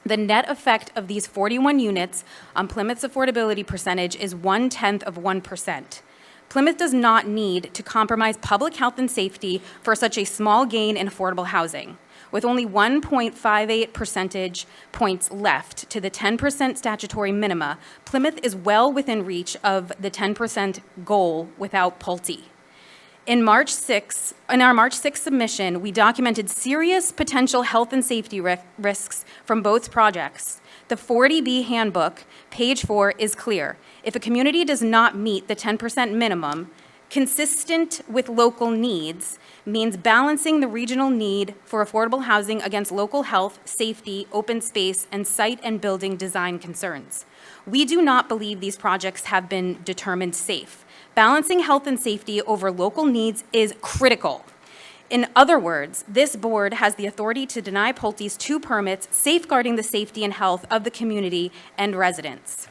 The net effect of these 41 units on Plymouth's affordability percentage is 0.1%. Plymouth does not need to compromise public health and safety for such a small gain in affordable housing. With only 1.58 percentage points left to the 10% statutory minima, Plymouth is well within reach of the 10% goal without Pulte. In our March 6th submission, we documented serious potential health and safety risks from both projects. The 40B handbook, page 4, is clear. If a community does not meet the 10% minimum, consistent with local needs means balancing the regional need for affordable housing against local health, safety, open space, and site and building design concerns. We do not believe these projects have been determined safe. Balancing health and safety over local needs is critical. In other words, this board has the authority to deny Pulte's 2 permits, safeguarding the safety and health of the community and residents.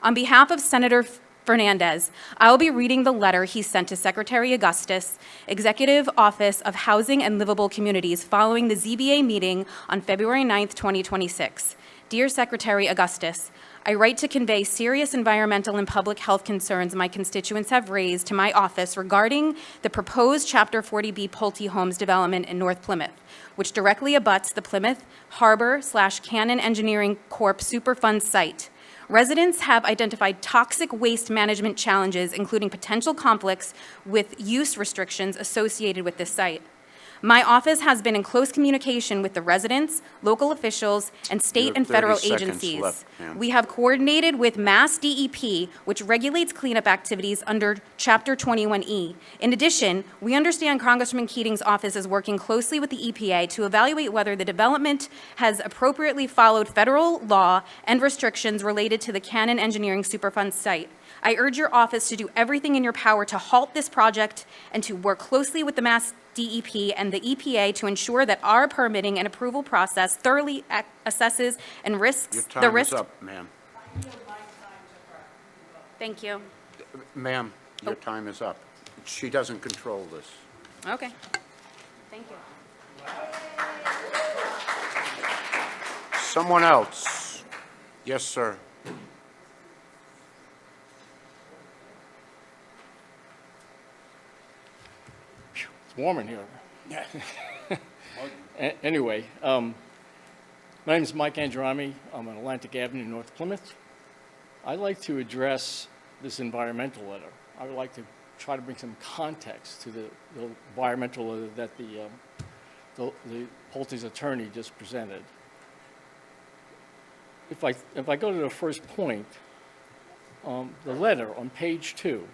On behalf of Senator Fernandez, I will be reading the letter he sent to Secretary Augustus, Executive Office of Housing and Livable Communities, following the ZBA meeting on February 9th, 2026. Dear Secretary Augustus, I write to convey serious environmental and public health concerns my constituents have raised to my office regarding the proposed Chapter 40B Pulte Homes development in North Plymouth, which directly abuts the Plymouth Harbor/Cannon Engineering Corp. Superfund site. Residents have identified toxic waste management challenges, including potential conflicts with use restrictions associated with this site. My office has been in close communication with the residents, local officials, and You state have and federal 30 seconds agencies. left, ma'am. We have coordinated with Mass DEP, which regulates cleanup activities under Chapter 21E. In addition, we understand Congressman Keating's office is working closely with the EPA to evaluate whether the development has appropriately followed federal law and restrictions related to the Cannon Engineering Superfund site. I urge your office to do everything in your power to halt this project and to work closely with the Mass DEP and the EPA to ensure that our permitting and approval process thoroughly assesses and risks Your the time risk. is up, ma'am. Thank you. Ma'am, your time is up. She doesn't control this. Okay. Thank you. Someone else. Yes, sir. It's warm in here. Anyway, my name is Mike Andrami. I'm on Atlantic Avenue, North Plymouth. I'd like to address this environmental letter. I would like to try to bring some context to the environmental letter that the Pulte's attorney just presented. If I go to the first point, the letter on page 2,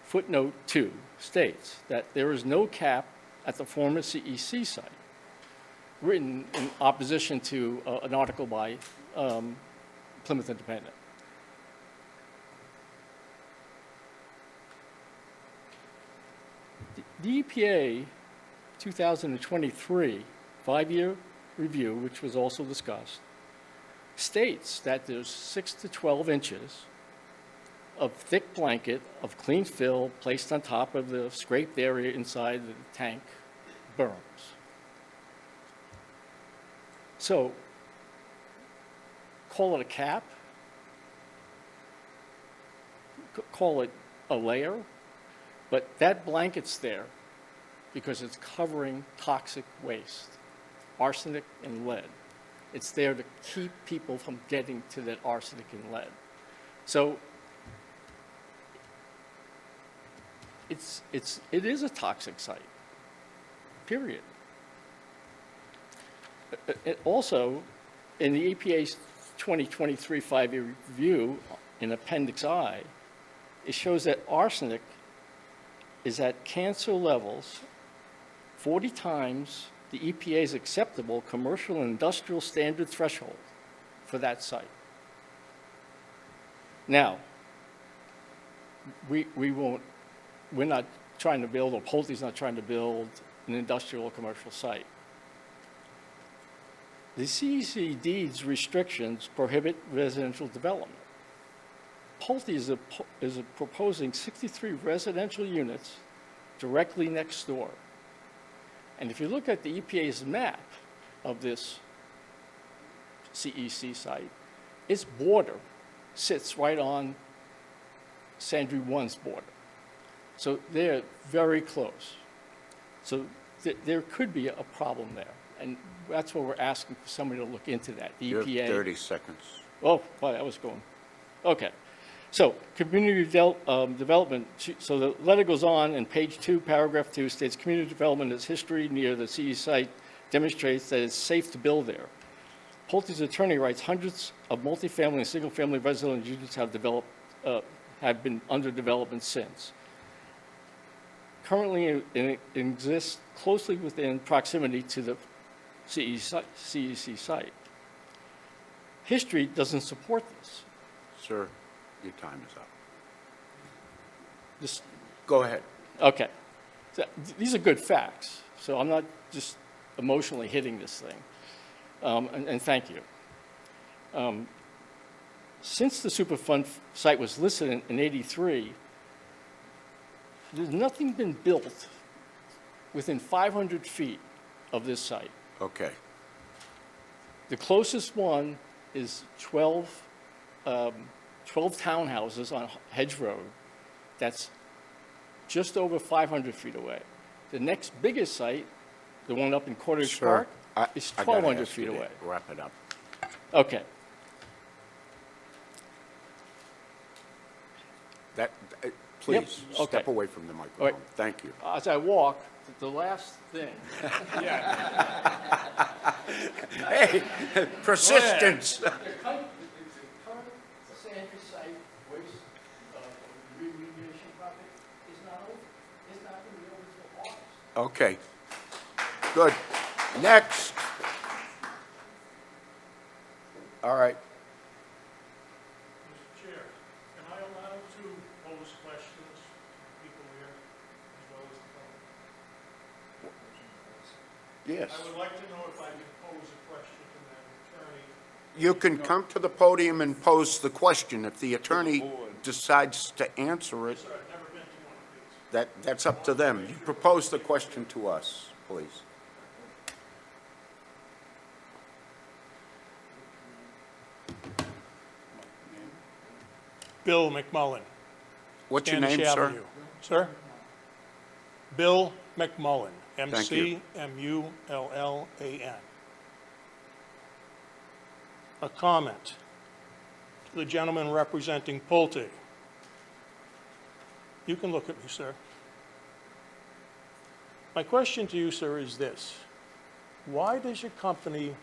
footnote 2, states that there is no cap at the former CEC site, written in opposition to an article by Plymouth Independent. The EPA 2023 5-year review, which was also discussed, states that there's 6 to 12 inches of thick blanket of clean fill placed on top of the scraped area inside the tank berms. So, call it a cap, call it a layer, but that blanket's there because it's covering toxic waste, arsenic and lead. It's there to keep people from getting to that arsenic and lead. So it is a toxic site, period. It also, in the EPA's 2023 5-year review in Appendix I, it shows that arsenic is at cancer levels 40 times the EPA's acceptable commercial and industrial standard threshold for that site. Now, we're not trying to build, or Pulte's not trying to build an industrial or commercial site. The CEC deeds restrictions prohibit residential development. Pulte is proposing 63 residential units directly next door. And if you look at the EPA's map of this CEC site, its border sits right on Sandry 1's border. So they're very close. So there could be a problem there. And that's what we're asking for somebody to look into that. The EPA. You have 30 seconds. Oh, well, that was going. Okay. So community development, so the letter goes on, and page 2, paragraph 2 states, community development is history near the CE site demonstrates that it's safe to build there. Pulte's attorney writes, hundreds of multifamily and single-family residential units have been under development since. Currently, it exists closely within proximity to the CEC site. History doesn't support this. Sir, your time is up. This, Go ahead. okay. So, these are good facts, so I'm not just emotionally hitting this thing. And thank you. Since the Superfund site was listed in '83, there's nothing been built within 500 feet of this site. Okay. The closest one is 12 townhouses on Hedge Road. That's just over 500 feet away. The next biggest site, the one up in Cottage Sir, Park, is I gotta 1,200 ask you feet to away. Wrap it up. Okay. Please, Yep, okay. step away from the All microphone. right. Thank you. As I walk, the last thing. Hey, persistence. The current Sanders site waste remediation project is not over. It's not going to be over until August. Okay. Good. Next. All right. Mr. Chair, am I allowed to pose questions to people here as well as the public? Yes. I would like to know if I can pose a question to that attorney. You can come to the podium and pose the question. If the attorney decides to answer it, Sir, I've never been to one of these. that's up to them. You propose the question to us, please. Bill McMullen. What's your name, Standish sir? Avenue. Sir? Bill McMullen, Thank you. McMullan. A comment to the gentleman representing Pulte. You can look at me, sir. My question to you, sir, is this. Why does your company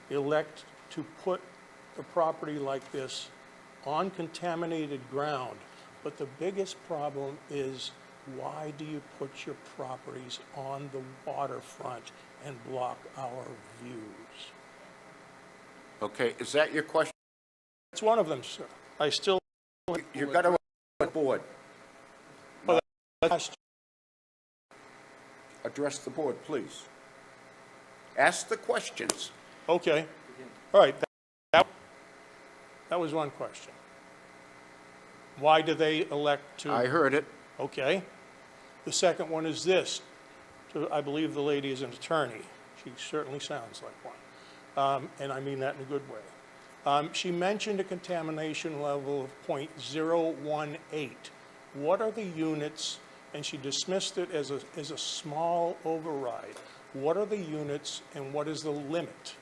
elect to put a property like this on contaminated ground? But the biggest problem is, why do you put your properties on the waterfront and block our views? Okay, is that your question? It's one of them, sir. I still, You've got to board. Address the board, please. Ask the questions. okay. All right, that was one question. Why do they elect to? I heard it. Okay. The second one is this. I believe the lady is an attorney. She certainly sounds like one. And I mean that in a good way. She mentioned a contamination level of .018. What are the units, and she dismissed it as a small override. What are the units and what is the limit?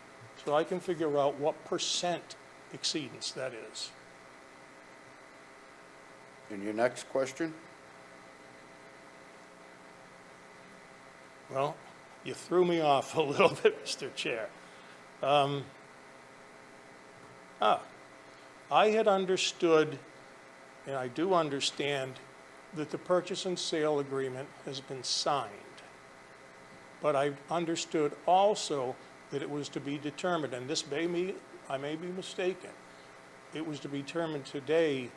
So I can figure out what percent exceedance that is. And your next question? Well, you threw me off a little bit, Mr. Chair. I had understood, and I do understand, that the purchase and sale agreement has been signed. But I understood also that it was to be determined, and I may be mistaken, it was to be determined today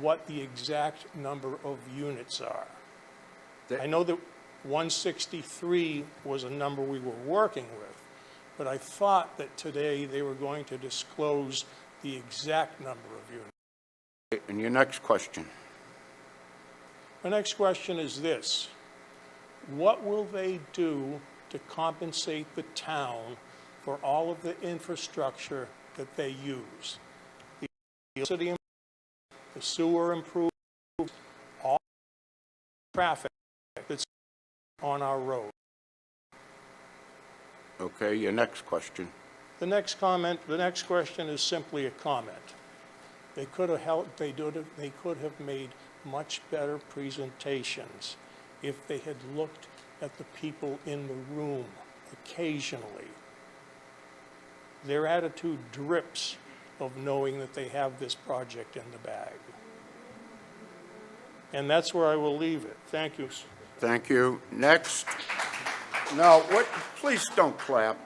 what the exact number of units are. I know that 163 was a number we were working with, but I thought that today they were going to disclose the exact number of units. And your next question? My next question is this. What will they do to compensate the town for all of the infrastructure that they use? The city, the sewer improvements, all traffic that's on our road. Okay, your next question. The next question is simply a comment. They could have made much better presentations if they had looked at the people in the room occasionally. Their attitude drips of knowing that they have this project in the bag. And that's where I will leave it. Thank you. Thank you. Next. No, what, please don't clap.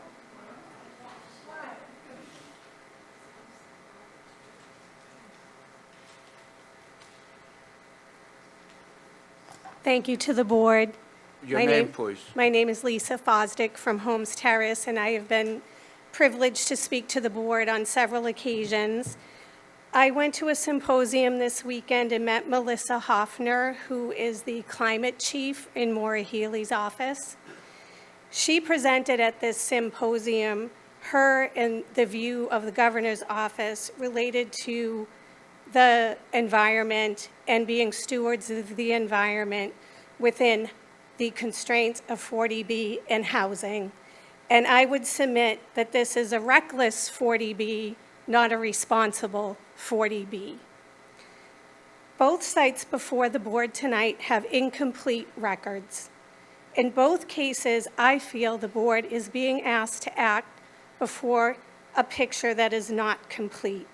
Thank you to the board. Your My name, please. My name is Lisa Fosdick from Holmes Terrace, and I have been privileged to speak to the board on several occasions. I went to a symposium this weekend and met Melissa Hoffner, who is the climate chief in Maura Healy's office. She presented at this symposium her and the view of the governor's office related to the environment and being stewards of the environment within the constraints of 40B and housing. And I would submit that this is a reckless 40B, not a responsible 40B. Both sites before the board tonight have incomplete records. In both cases, I feel the board is being asked to act before a picture that is not complete,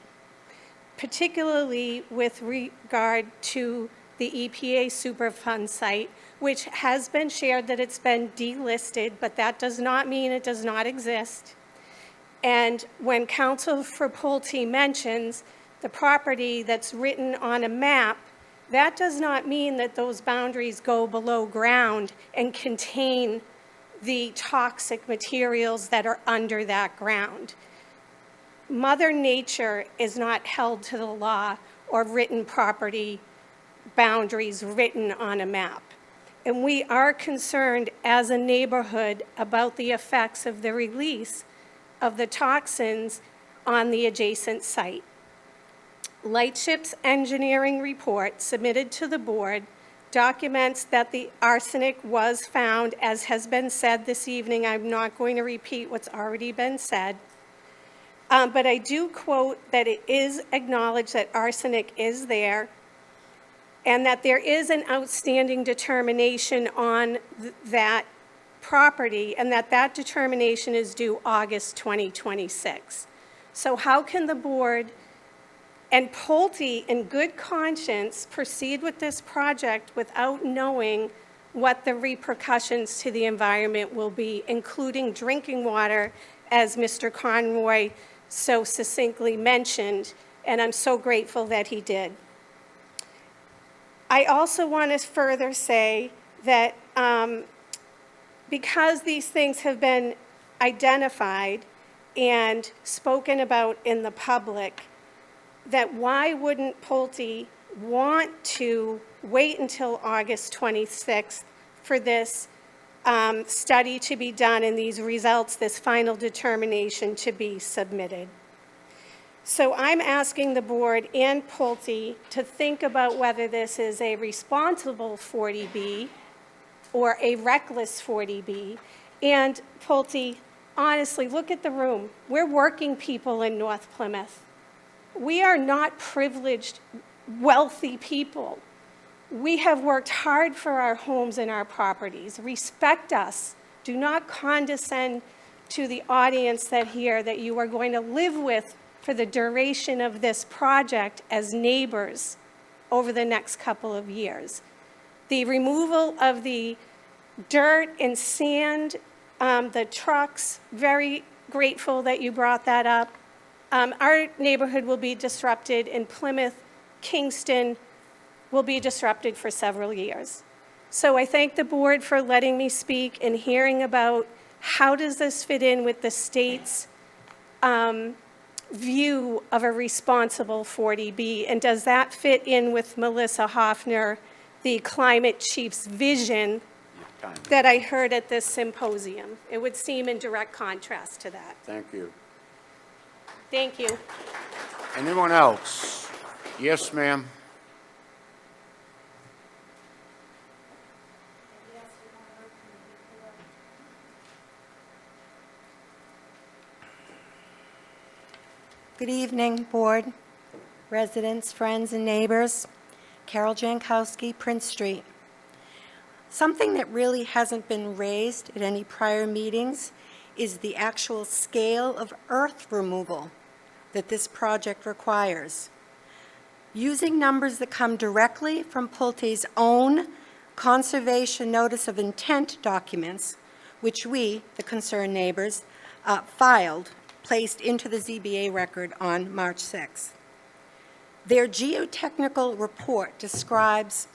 particularly with regard to the EPA Superfund site, which has been shared that it's been delisted, but that does not mean it does not exist. And when Council for Pulte mentions the property that's written on a map, that does not mean that those boundaries go below ground and contain the toxic materials that are under that ground. Mother Nature is not held to the law or written property boundaries written on a map. And we are concerned as a neighborhood about the effects of the release of the toxins on the adjacent site. Lightship's engineering report submitted to the board documents that the arsenic was found, as has been said this evening. I'm not going to repeat what's already been said. But I do quote that it is acknowledged that arsenic is there and that there is an outstanding determination on that property and that that determination is due August 2026. So how can the board and Pulte, in good conscience, proceed with this project without knowing what the repercussions to the environment will be, including drinking water, as Mr. Conroy so succinctly mentioned, and I'm so grateful that he did. I also want to further say that because these things have been identified and spoken about in the public, that why wouldn't Pulte want to wait until August 26th for this study to be done and these results, this final determination to be submitted? So I'm asking the board and Pulte to think about whether this is a responsible 40B or a reckless 40B. And Pulte, honestly, look at the room. We're working people in North Plymouth. We are not privileged, wealthy people. We have worked hard for our homes and our properties. Respect us. Do not condescend to the audience that you are going to live with for the duration of this project as neighbors over the next couple of years. The removal of the dirt and sand, the trucks, very grateful that you brought that up. Our neighborhood will be disrupted, and Plymouth, Kingston will be disrupted for several years. So I thank the board for letting me speak and hearing about how does this fit in with the state's view of a responsible 40B, and does that fit in with Melissa Hoffner, the climate chief's vision that I heard at this symposium? It would seem in direct contrast to that. Thank you. Thank you. Anyone else? Yes, ma'am. Good evening, board, residents, friends, and neighbors. Carol Jankowski, Prince Street. Something that really hasn't been raised at any prior meetings is the actual scale of earth removal that this project requires. Using numbers that come directly from Pulte's own conservation notice of intent documents, which we, the concerned neighbors, placed into the ZBA record on March 6th. Their geotechnical report describes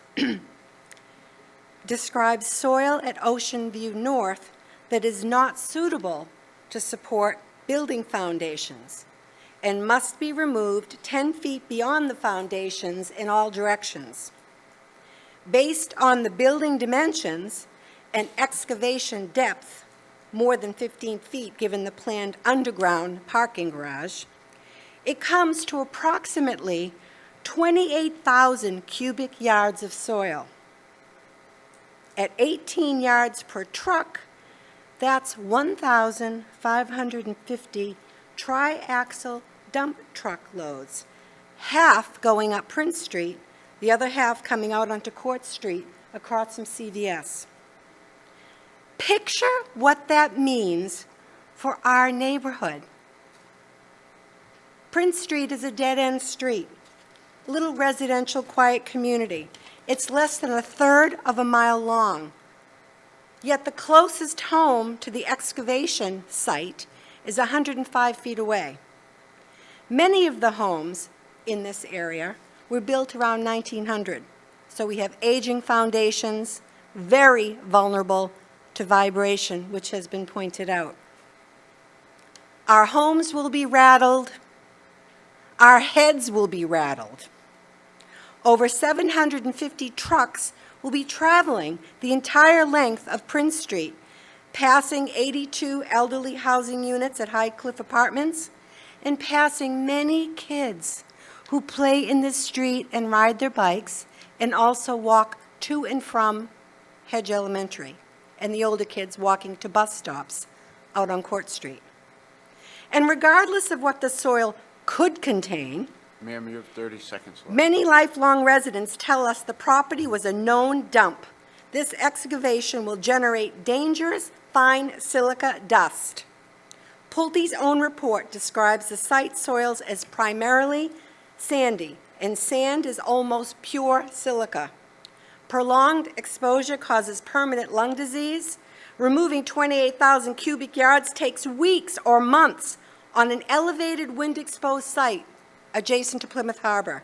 soil at Ocean View North that is not suitable to support building foundations and must be removed 10 feet beyond the foundations in all directions. Based on the building dimensions and excavation depth, more than 15 feet given the planned underground parking garage, it comes to approximately 28,000 cubic yards of soil. At 18 yards per truck, that's 1,550 triaxle dump truck loads, half going up Prince Street, the other half coming out onto Court Street across from CVS. Picture what that means for our neighborhood. Prince Street is a dead-end street, little residential quiet community. It's less than 1/3 of a mile long. Yet the closest home to the excavation site is 105 feet away. Many of the homes in this area were built around 1900, so we have aging foundations, very vulnerable to vibration, which has been pointed out. Our homes will be rattled. Our heads will be rattled. Over 750 trucks will be traveling the entire length of Prince Street, passing 82 elderly housing units at High Cliff Apartments, and passing many kids who play in this street and ride their bikes and also walk to and from Hedge Elementary, and the older kids walking to bus stops out on Court Street. And regardless of what the soil could contain, Ma'am, you have 30 seconds left. many lifelong residents tell us the property was a known dump. This excavation will generate dangerous fine silica dust. Pulte's own report describes the site soils as primarily sandy, and sand is almost pure silica. Prolonged exposure causes permanent lung disease. Removing 28,000 cubic yards takes weeks or months on an elevated wind-exposed site adjacent to Plymouth Harbor.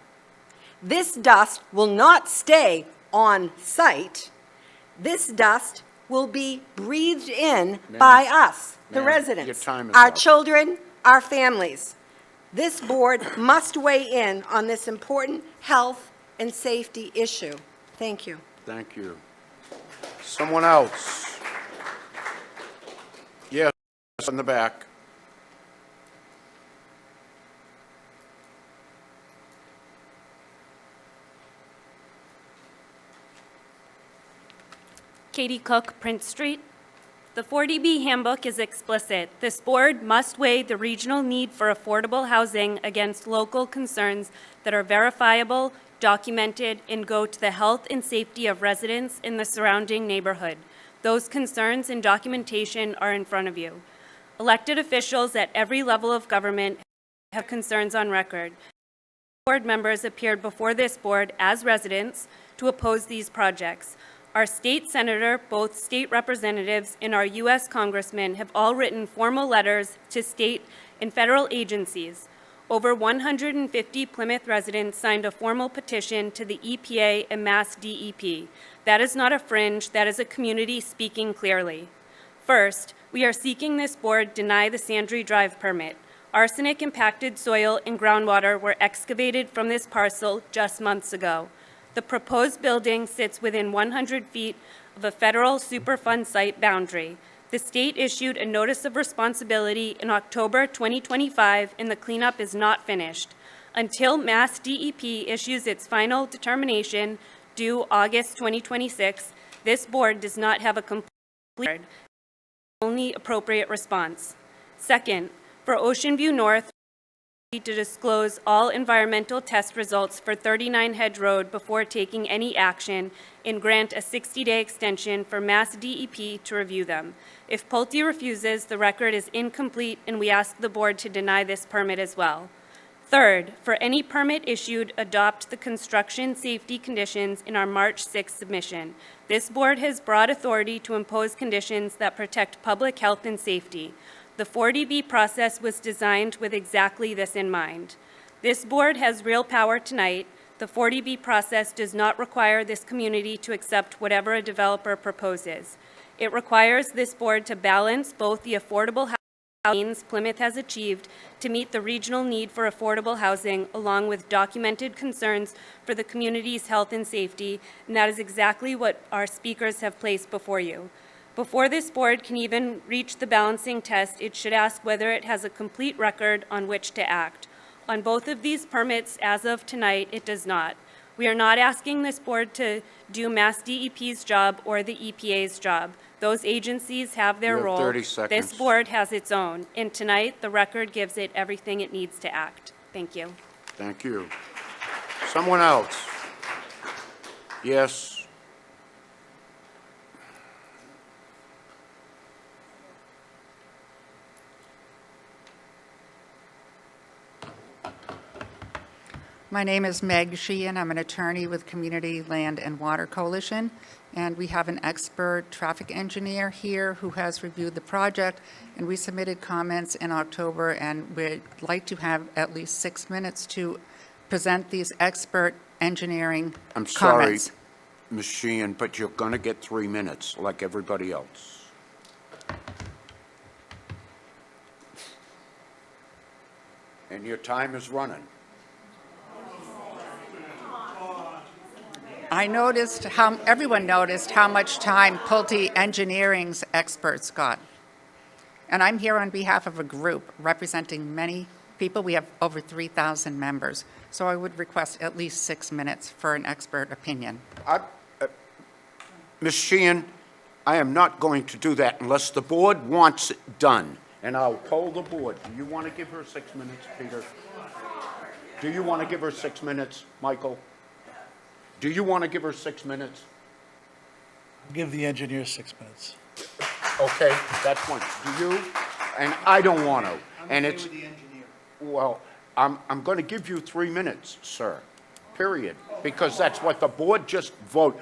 This dust will not stay on site. This dust will be breathed in by us, the Ma'am, residents, your time is our up. children, our families. This board must weigh in on this important health and safety issue. Thank you. Thank you. Someone else? Yes, in the back. Katie Cook, Prince Street. The 40B handbook is explicit. This board must weigh the regional need for affordable housing against local concerns that are verifiable, documented, and go to the health and safety of residents in the surrounding neighborhood. Those concerns and documentation are in front of you. Elected officials at every level of government have concerns on record. Board members appeared before this board as residents to oppose these projects. Our state senator, both state representatives, and our U.S. congressmen have all written formal letters to state and federal agencies. Over 150 Plymouth residents signed a formal petition to the EPA and Mass DEP. That is not a fringe, that is a community speaking clearly. First, we are seeking this board deny the Sandry Drive permit. Arsenic-impacted soil and groundwater were excavated from this parcel just months ago. The proposed building sits within 100 feet of a federal Superfund site boundary. The state issued a notice of responsibility in October 2025, and the cleanup is not finished. Until Mass DEP issues its final determination, due August 2026, this board does not have a complete only appropriate response. Second, for Ocean View North, to disclose all environmental test results for 39 Hedge Road before taking any action and grant a 60-day extension for Mass DEP to review them. If Pulte refuses, the record is incomplete and we ask the board to deny this permit as well. Third, for any permit issued, adopt the construction safety conditions in our March 6th submission. This board has broad authority to impose conditions that protect public health and safety. The 40B process was designed with exactly this in mind. This board has real power tonight. The 40B process does not require this community to accept whatever a developer proposes. It requires this board to balance both the affordable housing Plymouth has achieved to meet the regional need for affordable housing, along with documented concerns for the community's health and safety, and that is exactly what our speakers have placed before you. Before this board can even reach the balancing test, it should ask whether it has a complete record on which to act. On both of these permits, as of tonight, it does not. We are not asking this board to do Mass DEP's job or the EPA's job. Those agencies have their You have role. 30 seconds. This board has its own. And tonight, the record gives it everything it needs to act. Thank you. Thank you. Someone else? Yes. My name is Meg Sheehan. I'm an attorney with Community Land and Water Coalition, and we have an expert traffic engineer here who has reviewed the project, and we submitted comments in October, and we'd like to have at least 6 minutes to present these expert engineering I'm sorry, comments. Ms. Sheehan, but you're going to get 3 minutes like everybody else. And your time is running. I noticed everyone noticed how much time Pulte Engineering's experts got. And I'm here on behalf of a group representing many people. We have over 3,000 members. So I would request at least 6 minutes for an expert opinion. Ms. Sheehan, I am not going to do that unless the board wants it done. And I'll poll the board. Do you want to give her 6 minutes, Peter? Do you want to give her 6 minutes, Michael? Do you want to give her 6 minutes? I'll give the engineer 6 minutes. Okay, that's one. Do you? And I don't want to. And it's, well, I'm going to give you 3 minutes, sir, period, because that's what the board just vote.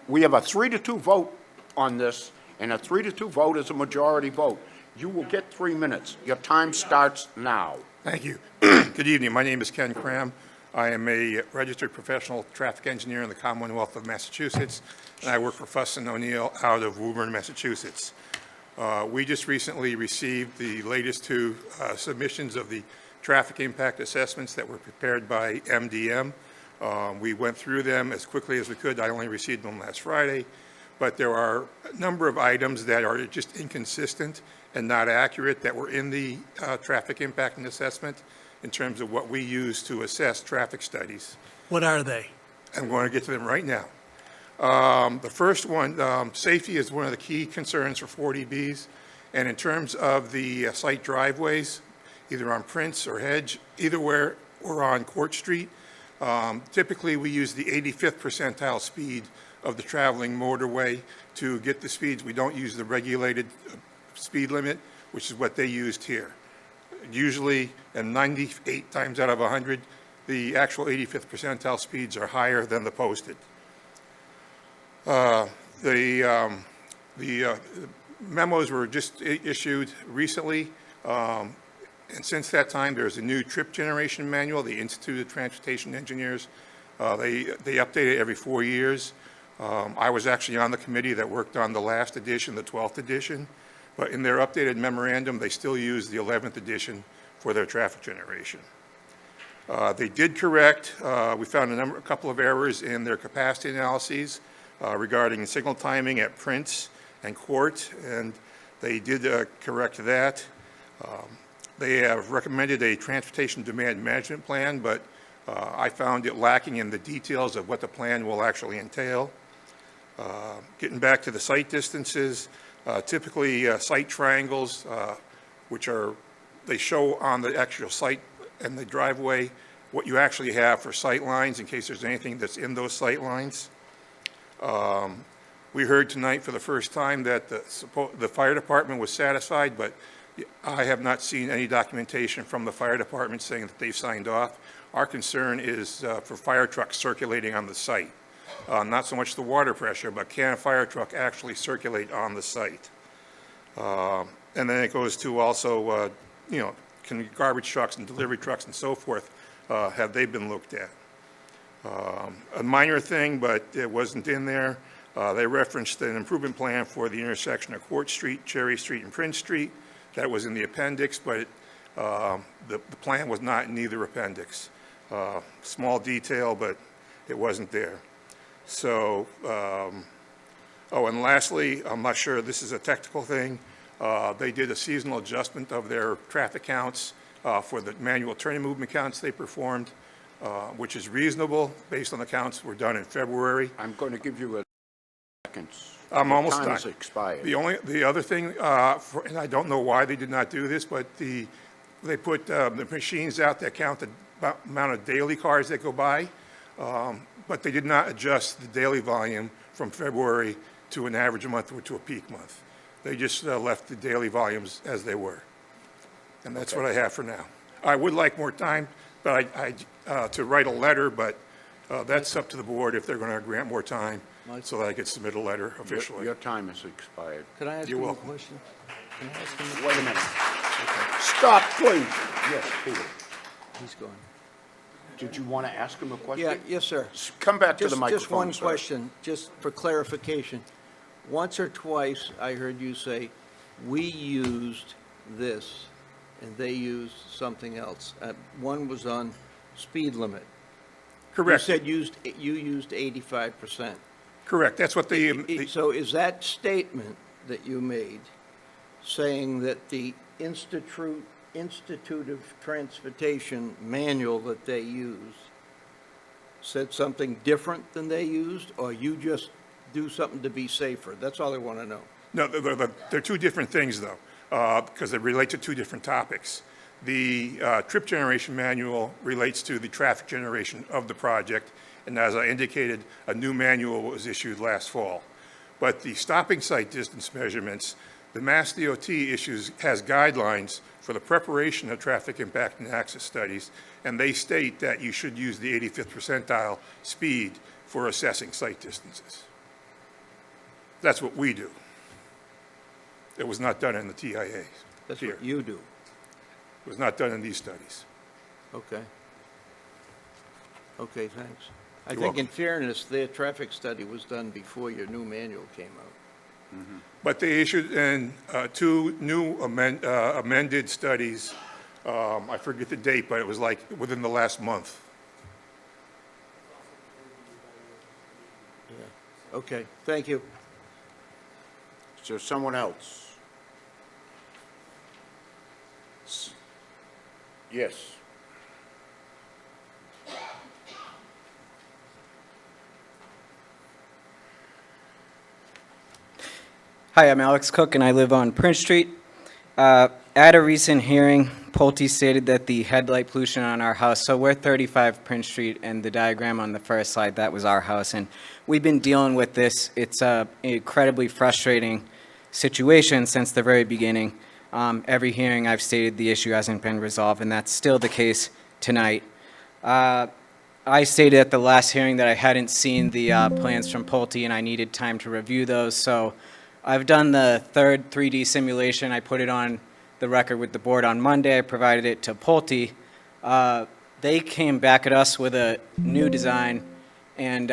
We have a 3-2 vote on this, and a 3-2 vote is a majority vote. You will get 3 minutes. Your time starts now. Thank you. Good evening. My name is Ken Cram. I am a registered professional traffic engineer in the Commonwealth of Massachusetts, and I work for Fuss & O'Neill out of Woburn, Massachusetts. We just recently received the latest 2 submissions of the traffic impact assessments that were prepared by MDM. We went through them as quickly as we could. I only received them last Friday, but there are a number of items that are just inconsistent and not accurate that were in the traffic impact and assessment in terms of what we use to assess traffic studies. What are they? I'm going to get to them right now. The first one, safety is one of the key concerns for 40Bs. And in terms of the site driveways, either on Prince or Hedge, either where or on Court Street, typically we use the 85th percentile speed of the traveling motorway to get the speeds. We don't use the regulated speed limit, which is what they used here. Usually, and 98 times out of 100, the actual 85th percentile speeds are higher than the posted. The memos were just issued recently, and since that time, there's a new trip generation manual, the Institute of Transportation Engineers. They update it every 4 years. I was actually on the committee that worked on the last edition, the 12th edition. But in their updated memorandum, they still use the 11th edition for their traffic generation. They did correct, we found a couple of errors in their capacity analyses regarding signal timing at Prince and Court, and they did correct that. They have recommended a transportation demand management plan, but I found it lacking in the details of what the plan will actually entail. Getting back to the site distances, typically site triangles, which are, they show on the actual site and the driveway, what you actually have for sight lines, in case there's anything that's in those sight lines. We heard tonight for the first time that the fire department was satisfied, but I have not seen any documentation from the fire department saying that they've signed off. Our concern is for fire trucks circulating on the site. Not so much the water pressure, but can a fire truck actually circulate on the site? And then it goes to also, can garbage trucks and delivery trucks and so forth, have they been looked at? A minor thing, but it wasn't in there. They referenced an improvement plan for the intersection of Court Street, Cherry Street, and Prince Street. That was in the appendix, but the plan was not in either appendix. Small detail, but it wasn't there. So, and lastly, I'm not sure this is a technical thing. They did a seasonal adjustment of their traffic counts for the manual turning movement counts they performed, which is reasonable based on the counts were done in February. I'm going to give you a second. I'm almost Time done. has expired. The other thing, and I don't know why they did not do this, but they put the machines out that count the amount of daily cars that go by, but they did not adjust the daily volume from February to an average month or to a peak month. They just left the daily volumes as they were. And that's what I have for now. I would like more time, but to write a letter, but that's up to the board if they're going to grant more time so that I could submit a letter officially. Your time has expired. Could I ask You're him a welcome. question? Can I ask him Wait a minute. Stop, please. Yes, Peter. He's gone. Did you want to ask him a question? Yeah, yes, sir. Come back to the microphone, Just one sir. question, just for clarification. Once or twice, I heard you say, we used this, and they used something else. One was on speed limit. Correct. You said you used 85%. Correct. That's what So is that statement that you made saying that the Institute of Transportation manual that they used said something different than they used, or you just do something to be safer? That's all I want to know. No, they're two different things, though, because they relate to two different topics. The trip generation manual relates to the traffic generation of the project, and as I indicated, a new manual was issued last fall. But the stopping site distance measurements, the Mass DOT has guidelines for the preparation of traffic impact and access studies, and they state that you should use the 85th percentile speed for assessing site distances. That's what we do. It was not done in the TIA. That's what you do. It was not done in these studies. Okay. Okay, thanks. I You're think in welcome. fairness, their traffic study was done before your new manual came out. But they issued two new amended studies. I forget the date, but it was like within the last month. Yeah. Okay, thank you. Is there someone else? Yes. Hi, I'm Alex Cook, and I live on Prince Street. At a recent hearing, Pulte stated that the headlight pollution on our house, so we're 35 Prince Street, and the diagram on the first slide, that was our house, and we've been dealing with this. It's an incredibly frustrating situation since the very beginning. Every hearing I've stated the issue hasn't been resolved, and that's still the case tonight. I stated at the last hearing that I hadn't seen the plans from Pulte, and I needed time to review those, so I've done the third 3D simulation. I put it on the record with the board on Monday. I provided it to Pulte. They came back at us with a new design, and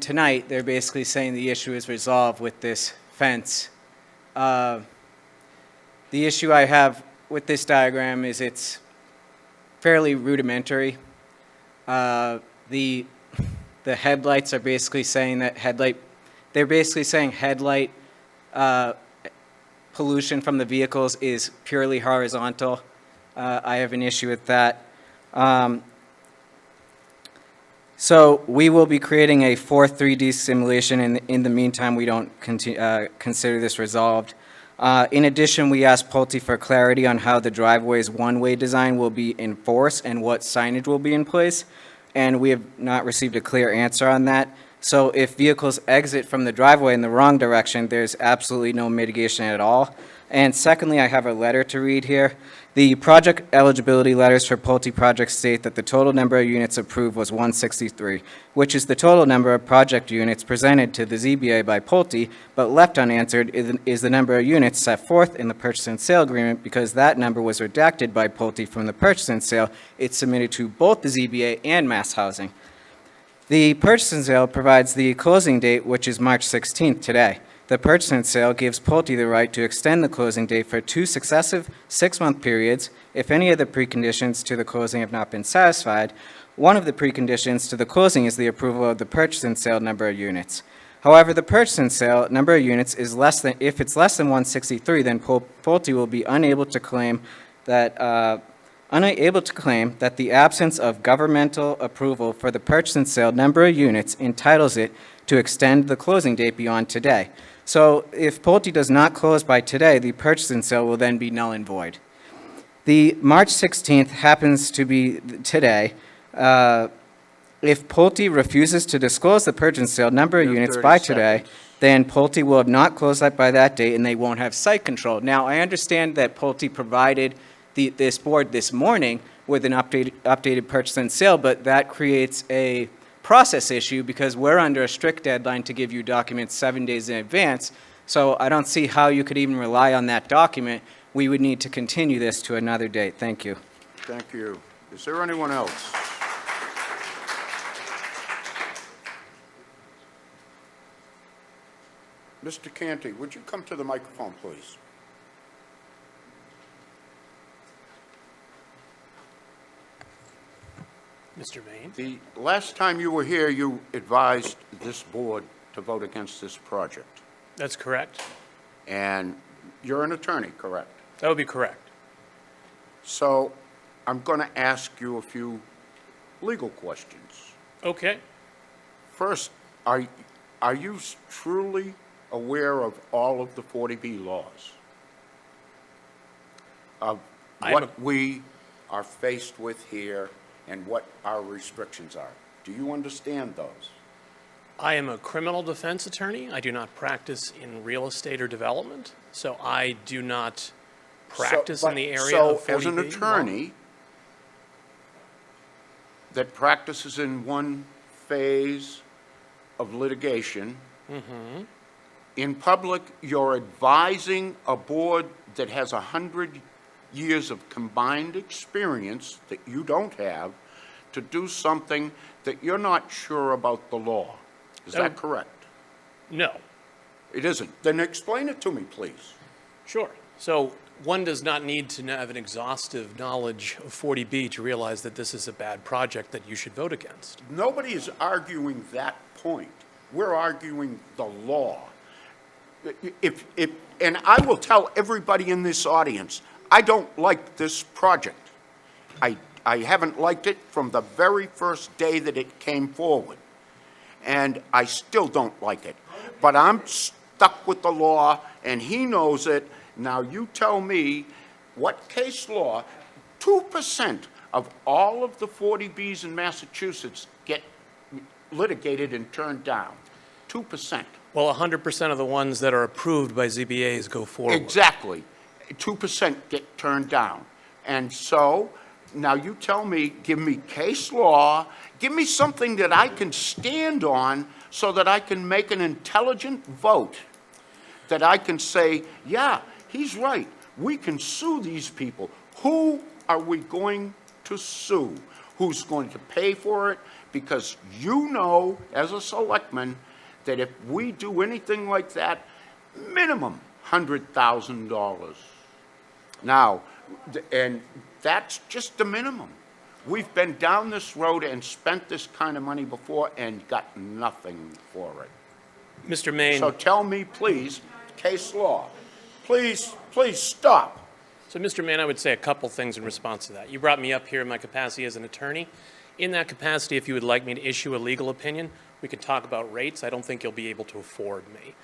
tonight, they're basically saying the issue is resolved with this fence. The issue I have with this diagram is it's fairly rudimentary. The headlights are basically saying that headlight pollution from the vehicles is purely horizontal. I have an issue with that. So we will be creating a fourth 3D simulation. In the meantime, we don't consider this resolved. In addition, we asked Pulte for clarity on how the driveway's one-way design will be enforced and what signage will be in place, and we have not received a clear answer on that. So if vehicles exit from the driveway in the wrong direction, there's absolutely no mitigation at all. And secondly, I have a letter to read here. The project eligibility letters for Pulte projects state that the total number of units approved was 163, which is the total number of project units presented to the ZBA by Pulte, but left unanswered is the number of units set forth in the purchase and sale agreement, because that number was redacted by Pulte from the purchase and sale it submitted to both the ZBA and Mass Housing. The purchase and sale provides the closing date, which is March 16th today. The purchase and sale gives Pulte the right to extend the closing date for 2 successive 6-month periods if any of the preconditions to the closing have not been satisfied. One of the preconditions to the closing is the approval of the purchase and sale number of units. However, the purchase and sale number of units is less than, if it's less than 163, then Pulte will be unable to claim that the absence of governmental approval for the purchase and sale number of units entitles it to extend the closing date beyond today. So if Pulte does not close by today, the purchase and sale will then be null and void. The March 16th happens to be today. If Pulte refuses to disclose the purchase and sale number of units by today, then Pulte will have not closed that by that date, and they won't have site control. Now, I understand that Pulte provided this board this morning with an updated purchase and sale, but that creates a process issue because we're under a strict deadline to give you documents 7 days in advance. So I don't see how you could even rely on that document. We would need to continue this to another date. Thank you. Thank you. Is there anyone else? Mr. Canty, would you come to the microphone, please? Mr. Maine? The last time you were here, you advised this board to vote against this project. That's correct. And you're an attorney, correct? That would be correct. So I'm going to ask you a few legal questions. Okay. First, are you truly aware of all of the 40B laws? Of what we are faced with here and what our restrictions are? Do you understand those? I am a criminal defense attorney. I do not practice in real estate or development, so I do not practice in the area of 40B. So as an attorney that practices in one phase of litigation, in public, you're advising a board that has 100 years of combined experience that you don't have to do something that you're not sure about the law. Is that correct? No. It isn't. Then explain it to me, please. Sure. So one does not need to have an exhaustive knowledge of 40B to realize that this is a bad project that you should vote against. Nobody is arguing that point. We're arguing the law. And I will tell everybody in this audience, I don't like this project. I haven't liked it from the very first day that it came forward. And I still don't like it. But I'm stuck with the law, and he knows it. Now you tell me what case law, 2% of all of the 40Bs in Massachusetts get litigated and turned down. 2%. Well, 100% of the ones that are approved by ZBAs go forward. Exactly. 2% get turned down. And so, now you tell me, give me case law, give me something that I can stand on so that I can make an intelligent vote, that I can say, yeah, he's right, we can sue these people. Who are we going to sue? Who's going to pay for it? Because you know, as a selectman, that if we do anything like that, minimum $100,000. Now, and that's just the minimum. We've been down this road and spent this kind of money before and got nothing for it. Mr. Maine. So tell me, please, case law. Please stop. So, Mr. Maine, I would say a couple things in response to that. You brought me up here in my capacity as an attorney. In that capacity, if you would like me to issue a legal opinion, we could talk about rates. I don't think you'll be able to afford me.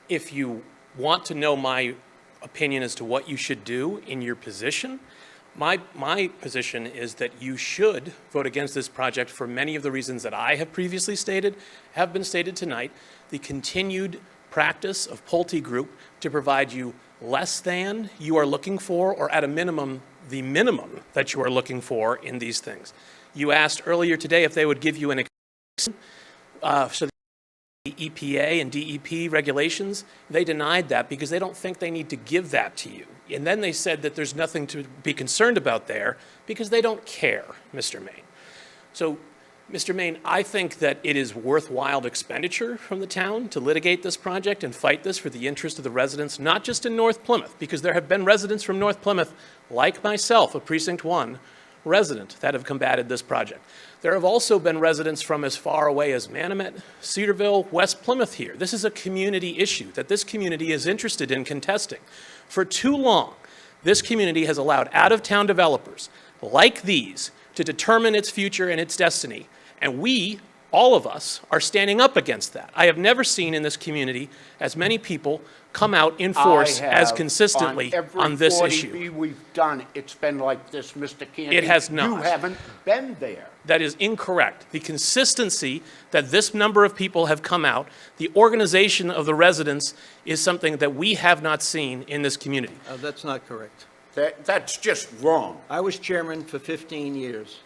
If you want to know my opinion as to what you should do in your position. My position is that you should vote against this project for many of the reasons that I have previously stated, have been stated tonight. The continued practice of Pulte Group to provide you less than you are looking for, or at a minimum, the minimum that you are looking for in these things. You asked earlier today if they would give you an extension, so the EPA and DEP regulations, they denied that because they don't think they need to give that to you. And then they said that there's nothing to be concerned about there because they don't care, Mr. Maine. So, Mr. Maine, I think that it is worthwhile expenditure from the town to litigate this project and fight this for the interest of the residents, not just in North Plymouth, because there have been residents from North Plymouth, like myself, a Precinct 1 resident, that have combated this project. There have also been residents from as far away as Manomet, Cedarville, West Plymouth here. This is a community issue that this community is interested in contesting. For too long, this community has allowed out-of-town developers like these to determine its future and its destiny. And we, all of us, are standing up against that. I have never seen in this community as many people come out in force as consistently on this issue. On every 40B we've done, it's been like this, Mr. Canty. It has not. You haven't been there. That is incorrect. The consistency that this number of people have come out, the organization of the residents, is something that we have not seen in this community. That's not correct. That's just wrong. I was chairman for 15 years.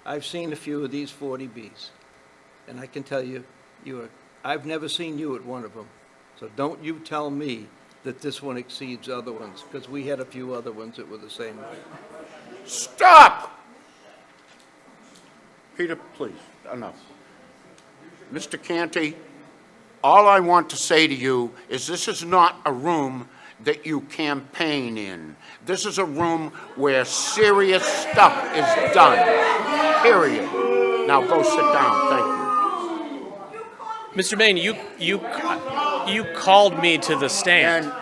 I've seen a few of these 40Bs, and I can tell you, I've never seen you at one of them. So don't you tell me that this one exceeds other ones, because we had a few other ones that were the same way. Stop! Peter, please, enough. Mr. Canty, all I want to say to you is this is not a room that you campaign in. This is a room where serious stuff is done, period. Now go sit down, thank you. Mr. Maine, you called me to the stand. And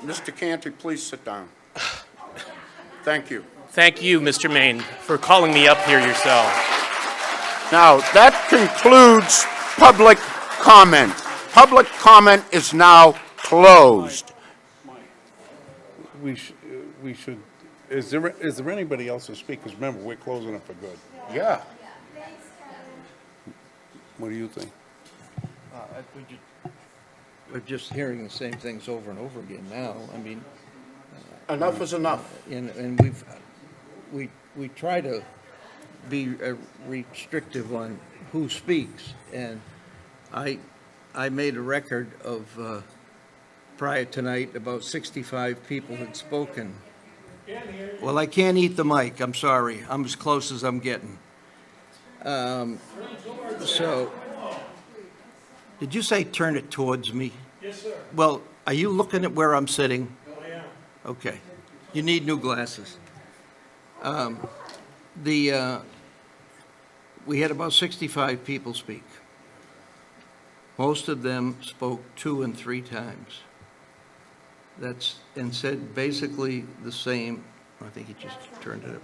Mr. Canty, please sit down. Thank you. Thank you, Mr. Maine, for calling me up here yourself. Now, that concludes public comment. Public comment is now closed. We should, is there anybody else to speak? Because remember, we're closing it for good. Yeah. What do you think? We're just hearing the same things over and over again now. I mean, enough is enough. And we try to be restrictive on who speaks. And I made a record of prior tonight about 65 people had spoken. Well, I can't eat the mic. I'm sorry. I'm as close as I'm getting. So, did you say turn it towards me? Yes, sir. Well, are you looking at where I'm sitting? Oh, yeah. Okay. You need new glasses. We had about 65 people speak. Most of them spoke 2 and 3 times. And said basically the same. I think he just turned it up.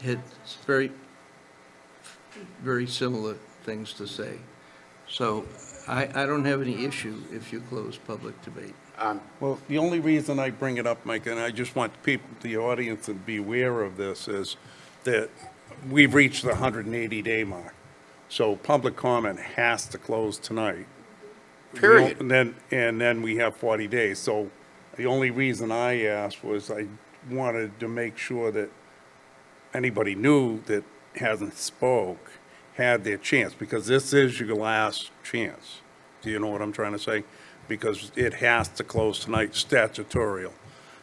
It's very, very similar things to say. So I don't have any issue if you close public debate. Well, the only reason I bring it up, Mike, and I just want people, the audience to be aware of this, is that we've reached the 180-day mark. So public comment has to close tonight. Period. And then we have 40 days. So the only reason I asked was I wanted to make sure that anybody new that hasn't spoke had their chance, because this is your last chance. Do you know what I'm trying to say? Because it has to close tonight, statutorial.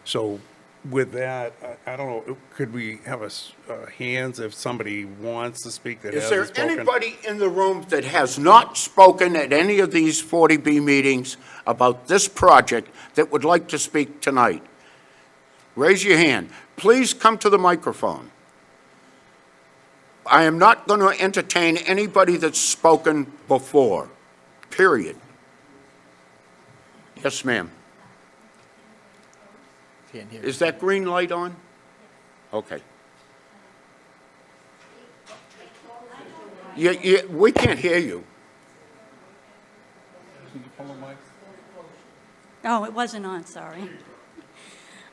So with that, I don't know, could we have hands if somebody wants to speak that hasn't spoken? Is there anybody in the room that has not spoken at any of these 40B meetings about this project that would like to speak tonight? Raise your hand. Please come to the microphone. I am not going to entertain anybody that's spoken before, period. Yes, ma'am. Can't hear. Is that green light on? Okay. We can't hear you. Could you pull the mic? Oh, it wasn't on, sorry.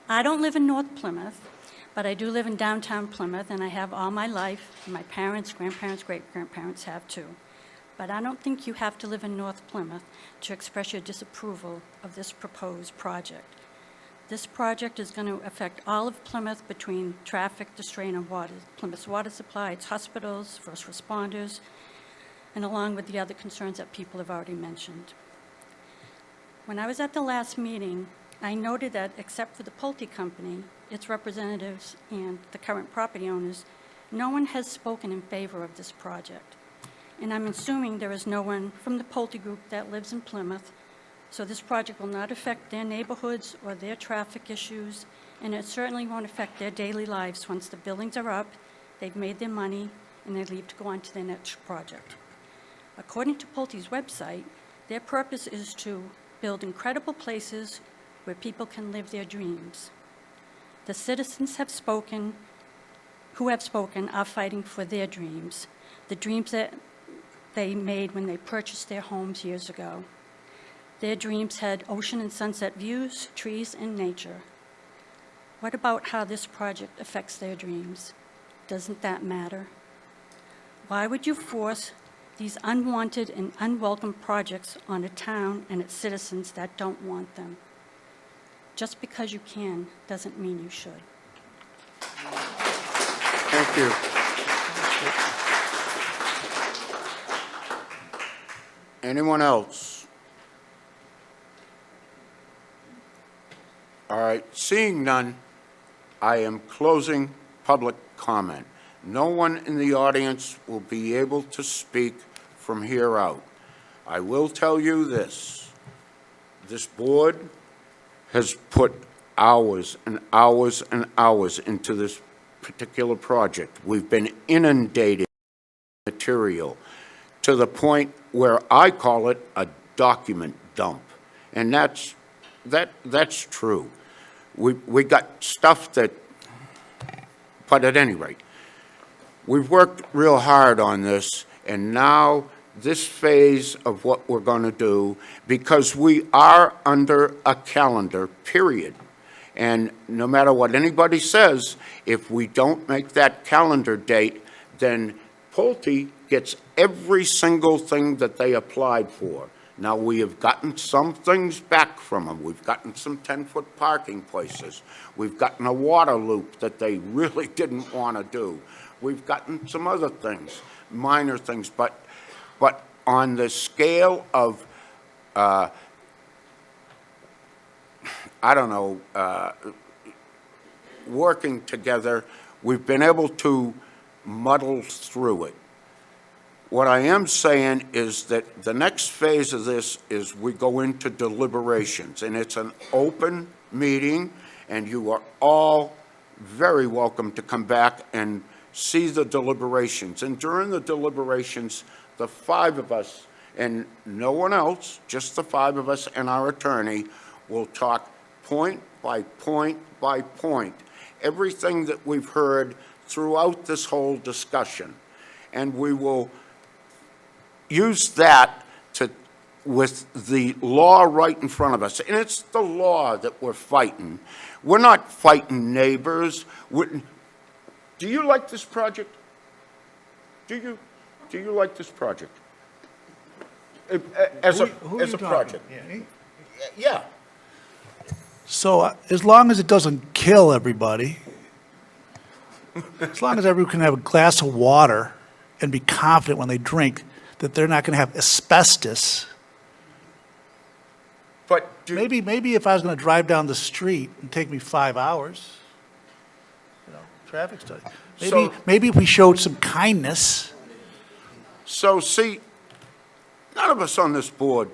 I don't live in North Plymouth, but I do live in downtown Plymouth, and I have all my life. My parents, grandparents, great-grandparents have too. But I don't think you have to live in North Plymouth to express your disapproval of this proposed project. This project is going to affect all of Plymouth between traffic, the strain on water, Plymouth's water supply, its hospitals, first responders, and along with the other concerns that people have already mentioned. When I was at the last meeting, I noted that except for the Pulte Company, its representatives, and the current property owners, no one has spoken in favor of this project. And I'm assuming there is no one from the Pulte Group that lives in Plymouth, so this project will not affect their neighborhoods or their traffic issues, and it certainly won't affect their daily lives once the buildings are up, they've made their money, and they leave to go on to their next project. According to Pulte's website, their purpose is to build incredible places where people can live their dreams. The citizens who have spoken are fighting for their dreams, the dreams that they made when they purchased their homes years ago. Their dreams had ocean and sunset views, trees, and nature. What about how this project affects their dreams? Doesn't that matter? Why would you force these unwanted and unwelcome projects on a town and its citizens that don't want them? Just because you can doesn't mean you should. Thank you. Anyone else? All right, seeing none, I am closing public comment. No one in the audience will be able to speak from here out. I will tell you this. This board has put hours and hours and hours into this particular project. We've been inundated with material to the point where I call it a document dump. And that's true. We got stuff that, but at any rate, we've worked real hard on this, and now this phase of what we're going to do, because we are under a calendar, period. And no matter what anybody says, if we don't make that calendar date, then Pulte gets every single thing that they applied for. Now, we have gotten some things back from them. We've gotten some 10-foot parking places. We've gotten a water loop that they really didn't want to do. We've gotten some other things, minor things, but on the scale of, I don't know, working together, we've been able to muddle through it. What I am saying is that the next phase of this is we go into deliberations, and it's an open meeting, and you are all very welcome to come back and see the deliberations. And during the deliberations, the five of us, and no one else, just the five of us and our attorney, will talk point by point by point, everything that we've heard throughout this whole discussion. And we will use that with the law right in front of us. And it's the law that we're fighting. We're not fighting neighbors. Do you like this project? Do you like this project? As a project? Yeah. So as long as it doesn't kill everybody, as long as everyone can have a glass of water and be confident when they drink that they're not going to have asbestos. But maybe if I was going to drive down the street and take me 5 hours, traffic study. Maybe if we showed some kindness. So see, none of us on this board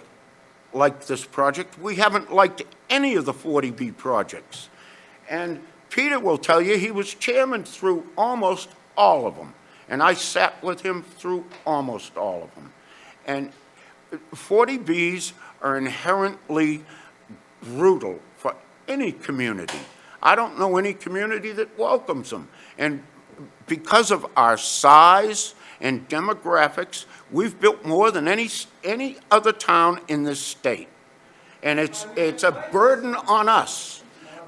like this project. We haven't liked any of the 40B projects. And Peter will tell you he was chairman through almost all of them. And I sat with him through almost all of them. And 40Bs are inherently brutal for any community. I don't know any community that welcomes them. And because of our size and demographics, we've built more than any other town in this state. And it's a burden on us.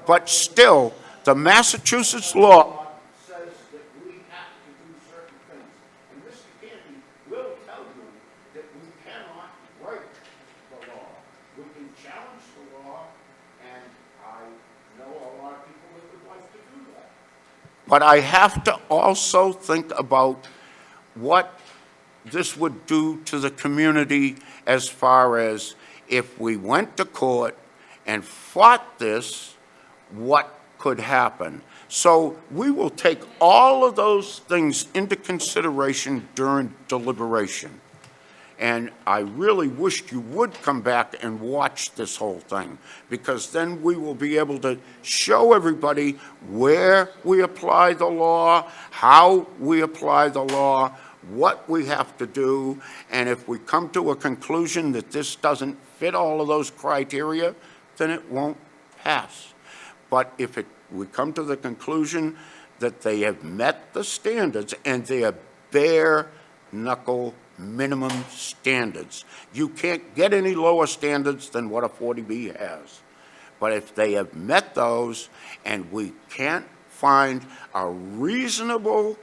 But still, the Massachusetts law says that we have to do certain things. And Mr. Canty will tell you that we cannot break the law. We can challenge the law, and I know a lot of people that would like to do that. But I have to also think about what this would do to the community as far as if we went to court and fought this, what could happen. So we will take all of those things into consideration during deliberation. And I really wished you would come back and watch this whole thing, because then we will be able to show everybody where we apply the law, how we apply the law, what we have to do, and if we come to a conclusion that this doesn't fit all of those criteria, then it won't pass. But if we come to the conclusion that they have met the standards, and they are bare knuckle minimum standards, you can't get any lower standards than what a 40B has. But if they have met those, and we can't find a reasonable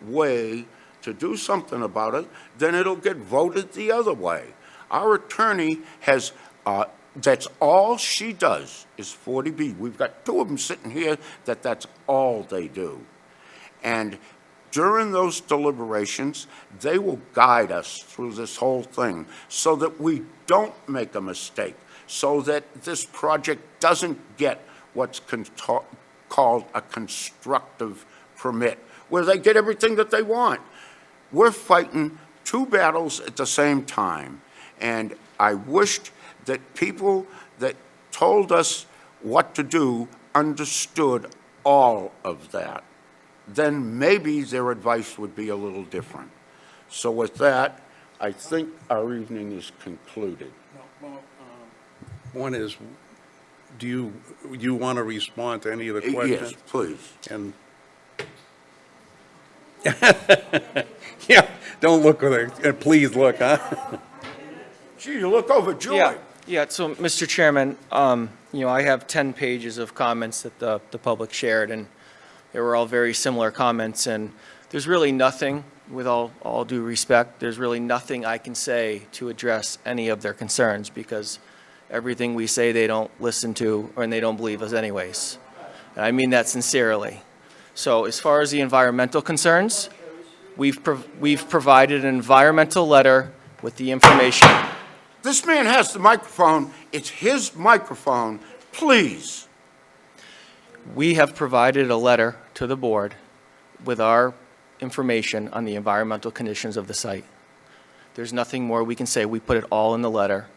way to do something about it, then it'll get voted the other way. Our attorney has, that's all she does is 40B. We've got two of them sitting here that's all they do. And during those deliberations, they will guide us through this whole thing so that we don't make a mistake, so that this project doesn't get what's called a constructive permit, where they get everything that they want. We're fighting two battles at the same time, and I wished that people that told us what to do understood all of that. Then maybe their advice would be a little different. So with that, I think our evening is concluded. One is, do you want to respond to any of the questions? Yes, please. And yeah, don't look with her. Please look, huh? Gee, you look overjoyed. Yeah, so, Mr. Chairman, I have 10 pages of comments that the public shared, and they were all very similar comments, and there's really nothing, with all due respect, there's really nothing I can say to address any of their concerns, because everything we say they don't listen to, and they don't believe us anyways. And I mean that sincerely. So as far as the environmental concerns, we've provided an environmental letter with the information. This man has the microphone. It's his microphone. Please. We have provided a letter to the board with our information on the environmental conditions of the site. There's nothing more we can say. We put it all in the letter.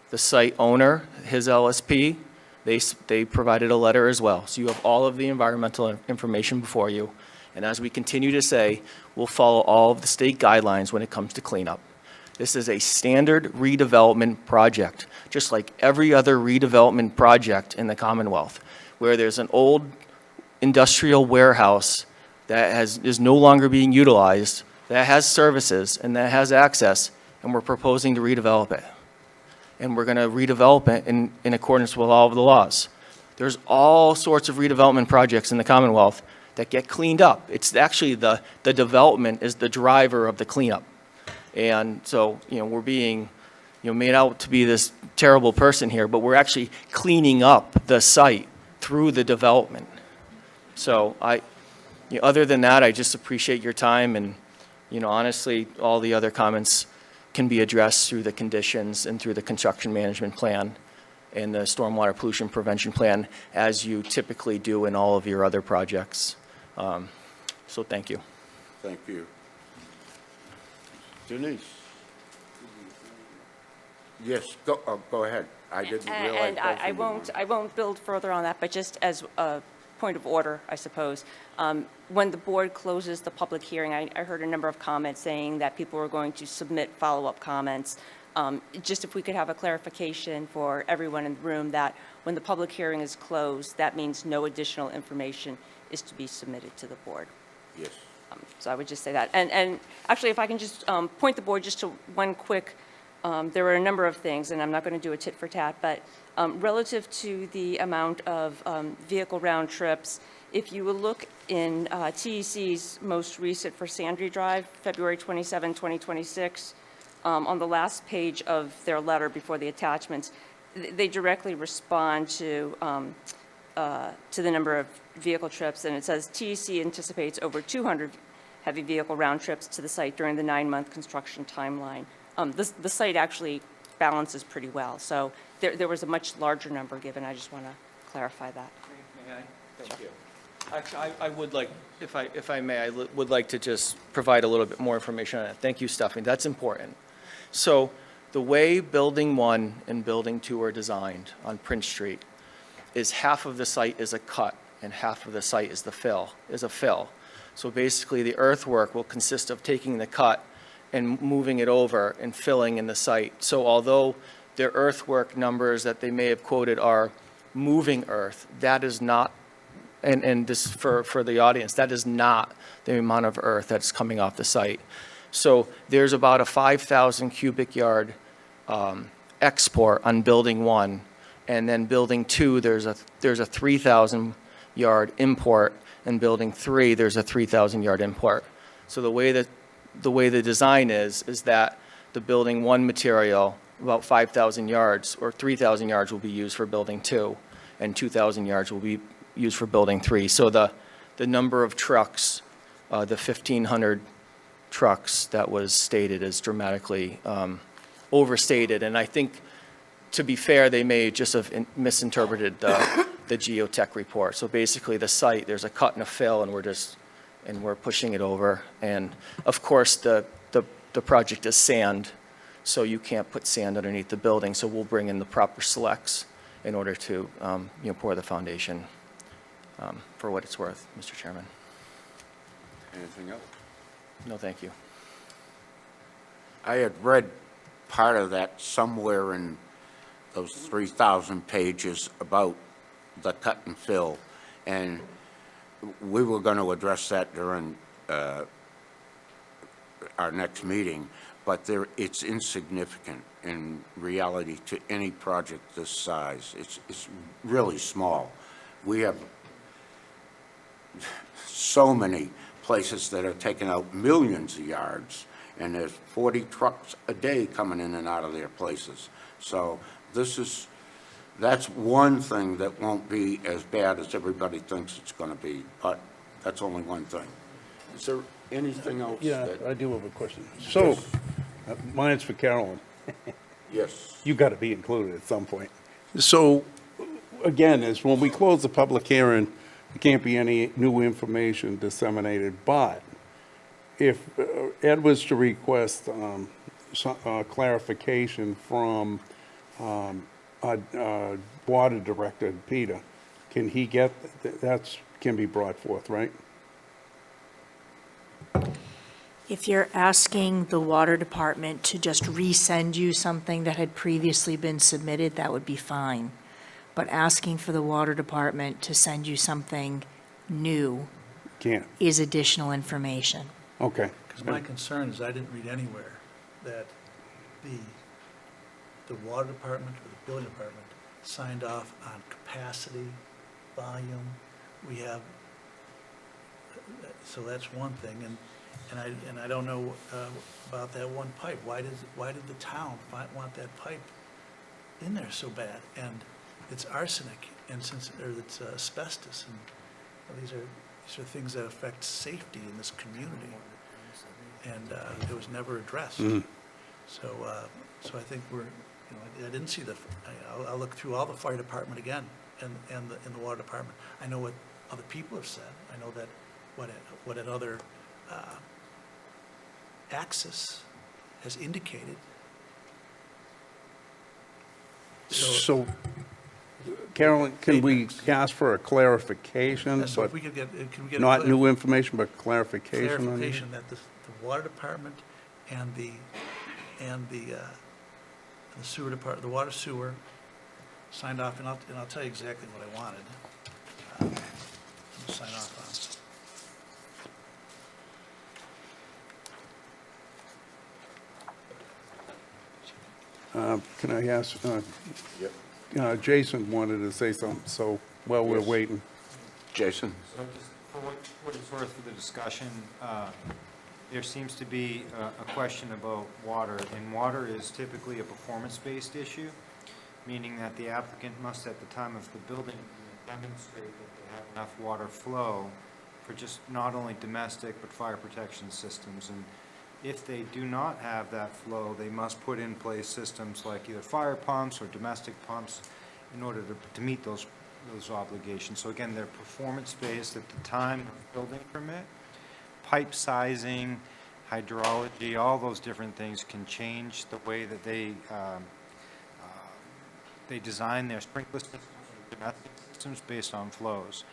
The site owner, his LSP, they provided a letter as well. So you have all of the environmental information before you. And as we continue to say, we'll follow all of the state guidelines when it comes to cleanup. This is a standard redevelopment project, just like every other redevelopment project in the Commonwealth, where there's an old industrial warehouse that is no longer being utilized, that has services and that has access, and we're proposing to redevelop it. And we're going to redevelop it in accordance with all of the laws. There's all sorts of redevelopment projects in the Commonwealth that get cleaned up. It's actually the development is the driver of the cleanup. And so, we're being, made out to be this terrible person here, but we're actually cleaning up the site through the development. So other than that, I just appreciate your time, and, honestly, all the other comments can be addressed through the conditions and through the construction management plan and the stormwater pollution prevention plan, as you typically do in all of your other projects. So thank you. Thank you. Denise? Yes, go ahead. I didn't realize. And I won't build further on that, but just as a point of order, I suppose. When the board closes the public hearing, I heard a number of comments saying that people were going to submit follow-up comments. Just if we could have a clarification for everyone in the room that when the public hearing is closed, that means no additional information is to be submitted to the board. Yes. So I would just say that. And actually, if I can just point the board just to one quick, there were a number of things, and I'm not going to do a tit for tat, but relative to the amount of vehicle round trips, if you will look in TEC's most recent for Sandry Drive, February 27, 2026, on the last page of their letter before the attachments, they directly respond to the number of vehicle trips, and it says TEC anticipates over 200 heavy vehicle round trips to the site during the 9-month construction timeline. The site actually balances pretty well, so there was a much larger number given. I just want to clarify that. May I? Thank you. Actually, I would like, if I may, would like to just provide a little bit more information on that. Thank you, Stephanie. That's important. So the way Building 1 and Building 2 are designed on Prince Street is half of the site is a cut and half of the site is a fill. So basically, the earthwork will consist of taking the cut and moving it over and filling in the site. So although their earthwork numbers that they may have quoted are moving earth, that is not, and this for the audience, that is not the amount of earth that's coming off the site. So there's about a 5,000 cubic yard export on Building 1, and then Building 2, there's a 3,000 yard import, and Building 3, there's a 3,000 yard import. So the way the design is that the Building 1 material, about 5,000 yards or 3,000 yards will be used for Building 2, and 2,000 yards will be used for Building 3. So the number of trucks, the 1,500 trucks that was stated is dramatically overstated. And I think, to be fair, they may just have misinterpreted the geotech report. So basically, the site, there's a cut and a fill, and we're pushing it over. And of course, the project is sand, so you can't put sand underneath the building. So we'll bring in the proper selects in order to pour the foundation, for what it's worth, Mr. Chairman. Anything else? No, thank you. I had read part of that somewhere in those 3,000 pages about the cut and fill, and we were going to address that during our next meeting, but it's insignificant in reality to any project this size. It's really small. We have so many places that are taking out millions of yards, and there's 40 trucks a day coming in and out of their places. So that's one thing that won't be as bad as everybody thinks it's going to be, but that's only one thing. Is there anything else? Yeah, I do have a question. So, mine's for Carolyn. Yes. You got to be included at some point. So, again, is when we close the public hearing, there can't be any new information disseminated, but if Ed was to request clarification from water director, Peter, can he get, that can be brought forth, right? If you're asking the water department to just resend you something that had previously been submitted, that would be fine. But asking for the water department to send you something new Can't. is additional information. Okay. Because my concern is I didn't read anywhere that the water department or the building department signed off on capacity, volume. We have, so that's one thing, and I don't know about that one pipe. Why did the town want that pipe in there so bad? And it's arsenic, and it's asbestos, and these are things that affect safety in this community, and it was never addressed. So I think I didn't see I'll look through all the fire department again, and the water department. I know what other people have said. I know that what another axis has indicated. So, Carolyn, can we ask for a clarification? So if but we could get not new information, but clarification on it? clarification that the water department and the sewer department, the water sewer, signed off, and I'll tell you exactly what I wanted. Sign off Can I ask, Jason wanted to say something, so while we're Yes. waiting. Jason? So just for what it's worth for the discussion, there seems to be a question about water, and water is typically a performance-based issue, meaning that the applicant must, at the time of the building, demonstrate that they have enough water flow for just not only domestic but fire protection systems. And if they do not have that flow, they must put in place systems like either fire pumps or domestic pumps in order to meet those obligations. So again, they're performance-based at the time of building permit. Pipe sizing, hydrology, all those different things can change the way that they design their sprinkler systems and domestic systems based on flows.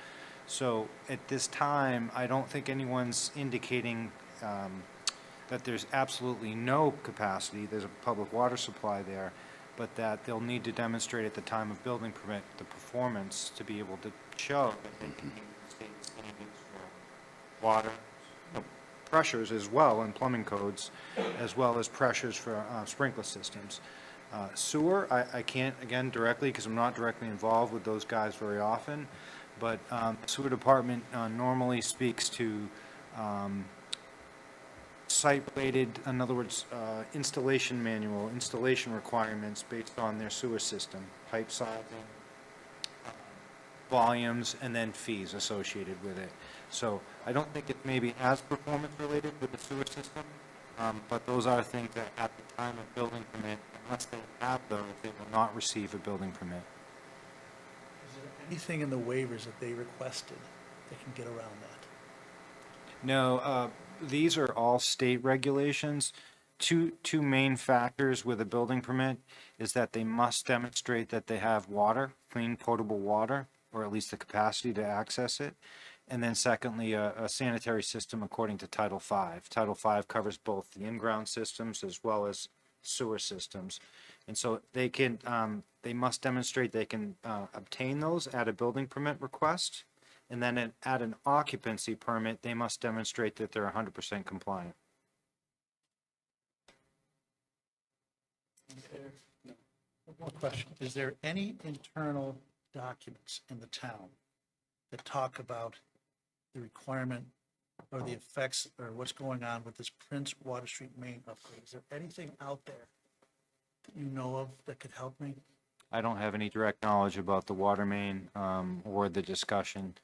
So at this time, I don't think anyone's indicating that there's absolutely no capacity, there's a public water supply there, but that they'll need to demonstrate at the time of building permit the performance to be able to show that they can meet the state standards for water, pressures as well, and plumbing codes, as well as pressures for sprinkler systems. Sewer, I can't, again, directly, because I'm not directly involved with those guys very often, but the sewer department normally speaks to site-related, in other words, installation manual, installation requirements based on their sewer system, pipe sizing, volumes, and then fees associated with it. So I don't think it maybe as performance-related with the sewer system, but those are things that at the time of building permit, unless they have those, they will not receive a building permit. Is there anything in the waivers that they requested that can get around that? No, these are all state regulations. Two main factors with a building permit is that they must demonstrate that they have water, clean potable water, or at least the capacity to access it. And then secondly, a sanitary system according to Title V. Title V covers both the in-ground systems as well as sewer systems. And so they must demonstrate they can obtain those at a building permit request. And then at an occupancy permit, they must demonstrate that they're 100% compliant. One more question. Is there any internal documents in the town that talk about the requirement or the effects or what's going on with this Prince Water Street main upgrade? Is there anything out there that you know of that could help me? I don't have any direct knowledge about the water main or the discussion.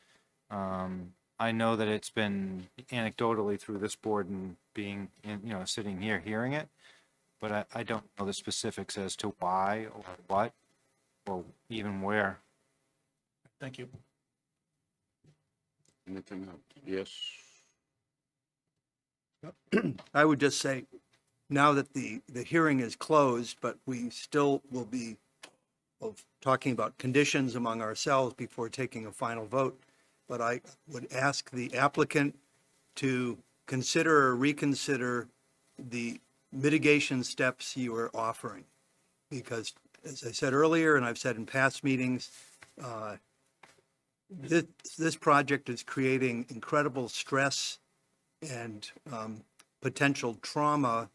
I know that it's been anecdotally through this board and being, sitting here hearing it, but I don't know the specifics as to why or what or even where. Thank you. Anything else? Yes? I would just say, now that the hearing is closed, but we still will be talking about conditions among ourselves before taking a final vote, but I would ask the applicant to consider or reconsider the mitigation steps you are offering. Because, as I said earlier, and I've said in past meetings, this project is creating incredible stress and potential trauma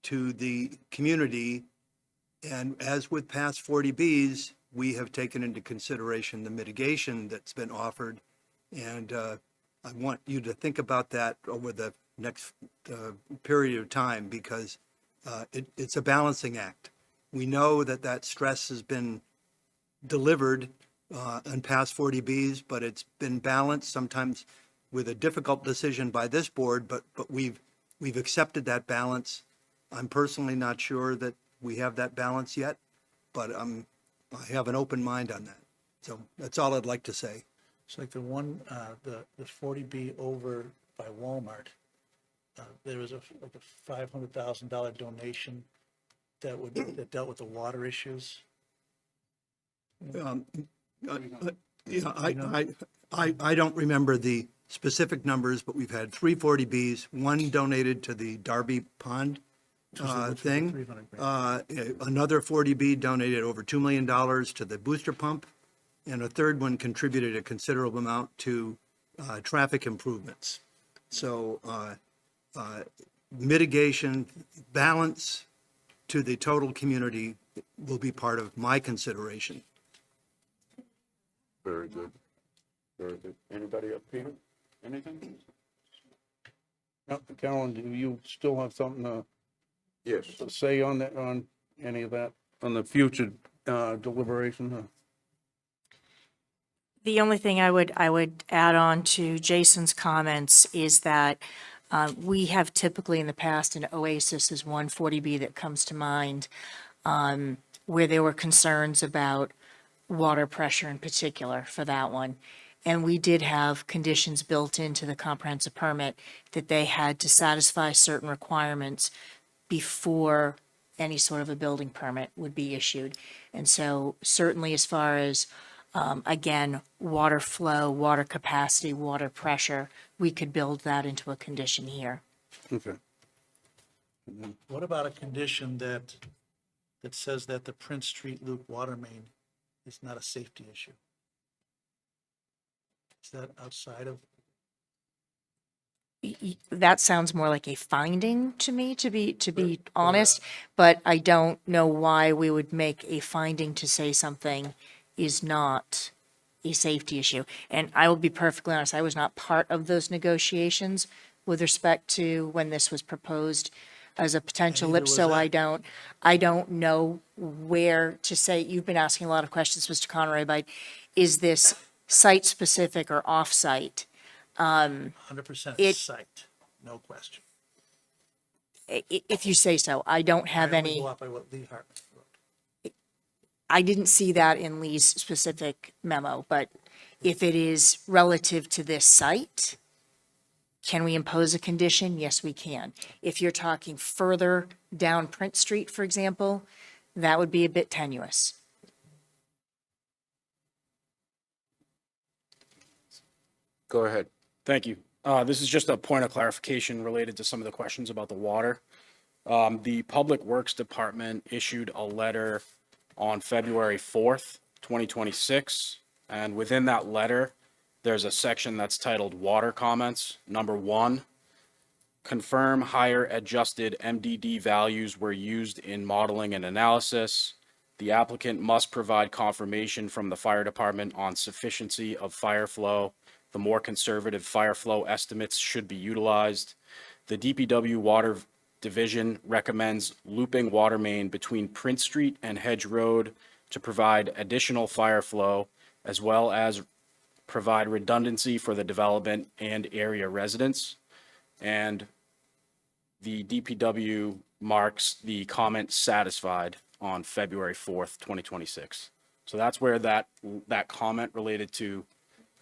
to the community. And as with past 40Bs, we have taken into consideration the mitigation that's been offered. And I want you to think about that over the next period of time, because it's a balancing act. We know that stress has been delivered in past 40Bs, but it's been balanced, sometimes with a difficult decision by this board, but we've accepted that balance. I'm personally not sure that we have that balance yet, but I have an open mind on that. So that's all I'd like to say. It's like the one, the 40B over by Walmart. There was like a $500,000 donation that dealt with the water issues. I don't remember the specific numbers, but we've had 3 40Bs, one donated to the Darby Pond thing. Another 40B donated over $2 million to the booster pump, and a third one contributed a considerable amount to traffic improvements. So mitigation, balance to the total community will be part of my consideration. Very good. Very good. Anybody up, Peter? Anything? Now, Carolyn, do you still have something Yes. to say on that, on any of that, on the future deliberation? The only thing I would add on to Jason's comments is that we have typically in the past, and Oasis is one 40B that comes to mind, where there were concerns about water pressure in particular for that one. And we did have conditions built into the comprehensive permit that they had to satisfy certain requirements before any sort of a building permit would be issued. And so certainly as far as, again, water flow, water capacity, water pressure, we could build that into a condition here. Okay. What about a condition that says that the Prince Street Loop water main is not a safety issue? Is that outside of? That sounds more like a finding to me, to be honest, but I don't know why we would make a finding to say something is not a safety issue. And I will be perfectly honest, I was not part of those negotiations with respect to when this was proposed as a potential And neither lip, was so I. I don't know where to say, you've been asking a lot of questions, Mr. Conroy, but is this site-specific or off-site? 100% It- site, no question. If you say so, I don't have I only any. go off by what Lee Hartman wrote. I didn't see that in Lee's specific memo, but if it is relative to this site, can we impose a condition? Yes, we can. If you're talking further down Prince Street, for example, that would be a bit tenuous. Go ahead. Thank you. This is just a point of clarification related to some of the questions about the water. The Public Works Department issued a letter on February 4th, 2026, and within that letter, there's a section that's titled Water Comments. Number 1, confirm higher adjusted MDD values were used in modeling and analysis. The applicant must provide confirmation from the fire department on sufficiency of fire flow. The more conservative fire flow estimates should be utilized. The DPW Water Division recommends looping water main between Prince Street and Hedge Road to provide additional fire flow, as well as provide redundancy for the development and area residents. And the DPW marks the comment satisfied on February 4th, 2026. So that's where that comment related to.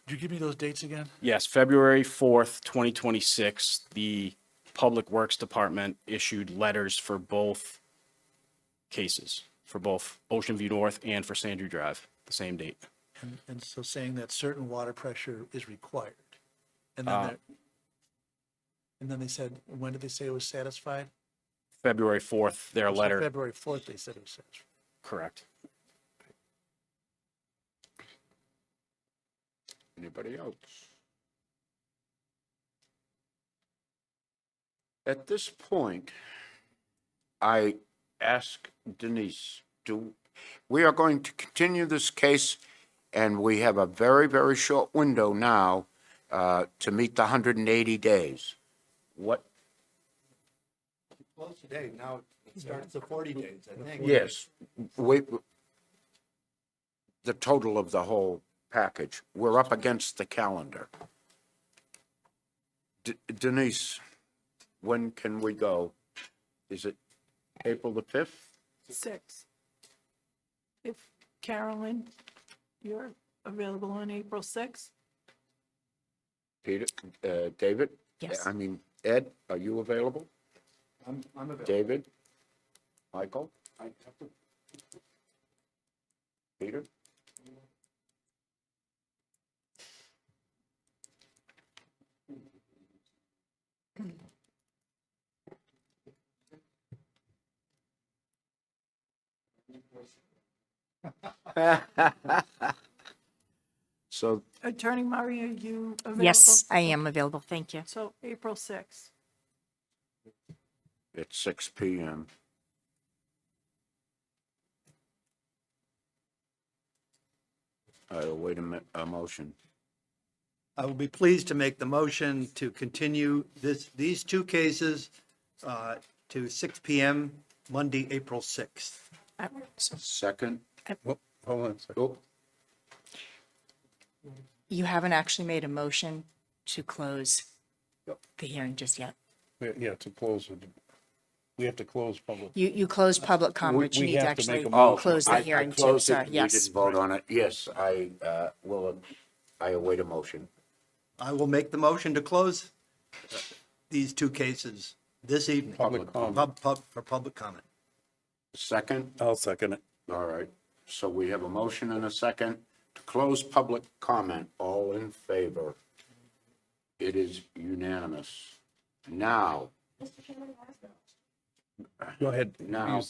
Could you give me those dates again? Yes, February 4th, 2026, the Public Works Department issued letters for both cases, for both Ocean View North and for Sandry Drive, the same date. And so saying that certain water pressure is required. And then they said, when did they say it was satisfied? February 4th, their So letter. February 4th, they said it was satisfied. Correct. Anybody else? At this point, I ask Denise, we are going to continue this case, and we have a very, very short window now to meet the 180 days. What? Close today, now it starts the 40 days, I think. Yes, the total of the whole package. We're up against the calendar. Denise, when can we go? Is it April the 5th? 6. If Carolyn, you're available on April 6th? Peter, David? Yes. I mean, Ed, are you available? I'm available. David? Michael? Peter? So Attorney Murray, are you available? Yes, I am available. Thank you. So April 6th. it's 6 PM. I'll wait a motion. I will be pleased to make the motion to continue these two cases to 6 PM, Monday, April 6th. Second? Hold on a second. Oh, You haven't actually made a motion to close the hearing just yet. Yeah, to close it. We have to close public. You closed public comment, but you we need to have to actually make a oh, close the I hearing too. closed it. Sorry, We yes. didn't vote on it. Yes, I await a motion. I will make the motion to close these two cases this evening. Public comment. For public comment. Second? I'll second it. All right. So we have a motion and a second to close public comment. All in favor? It is unanimous. Now, Go ahead. Now-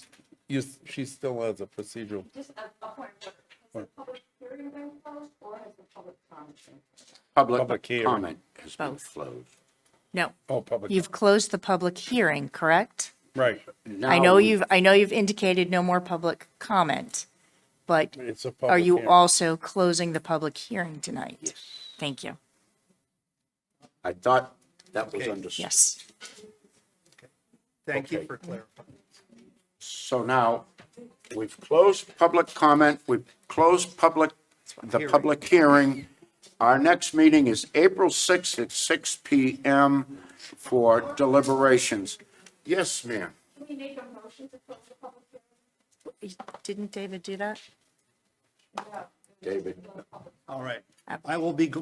She still has a procedural. public Public hearing. comment has been Both. closed. No, Oh, public. you've closed the public hearing, correct? Right. I know Now, I know you've indicated no more public comment, but It's a are public you hearing. also closing the public hearing tonight? Yes. Thank you. I thought that was Okay. understood. Yes. Thank you Okay. for clarifying. So now, we've closed public comment, we've closed the public hearing. Our next meeting is April 6th at 6 PM for deliberations. Yes, ma'am. Didn't David do that? David. All right. I will be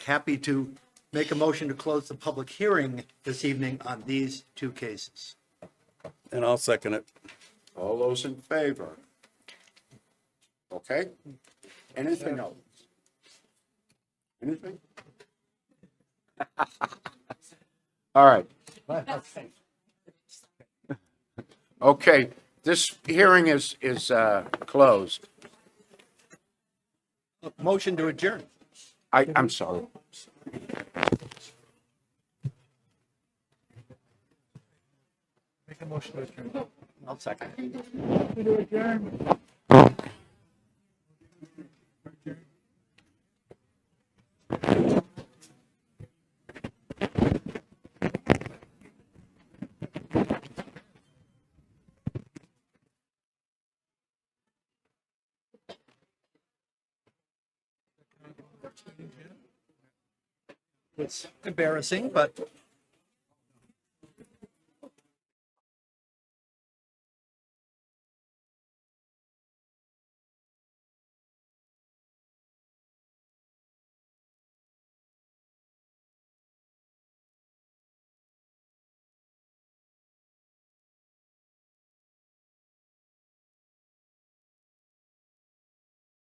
happy to make a motion to close the public hearing this evening on these two cases. And I'll second it. All those in favor? Okay? Anything else? Anything? All right. Okay, this hearing is closed. Motion to adjourn. I'm sorry. Make a motion to adjourn. I'll second. It's embarrassing, but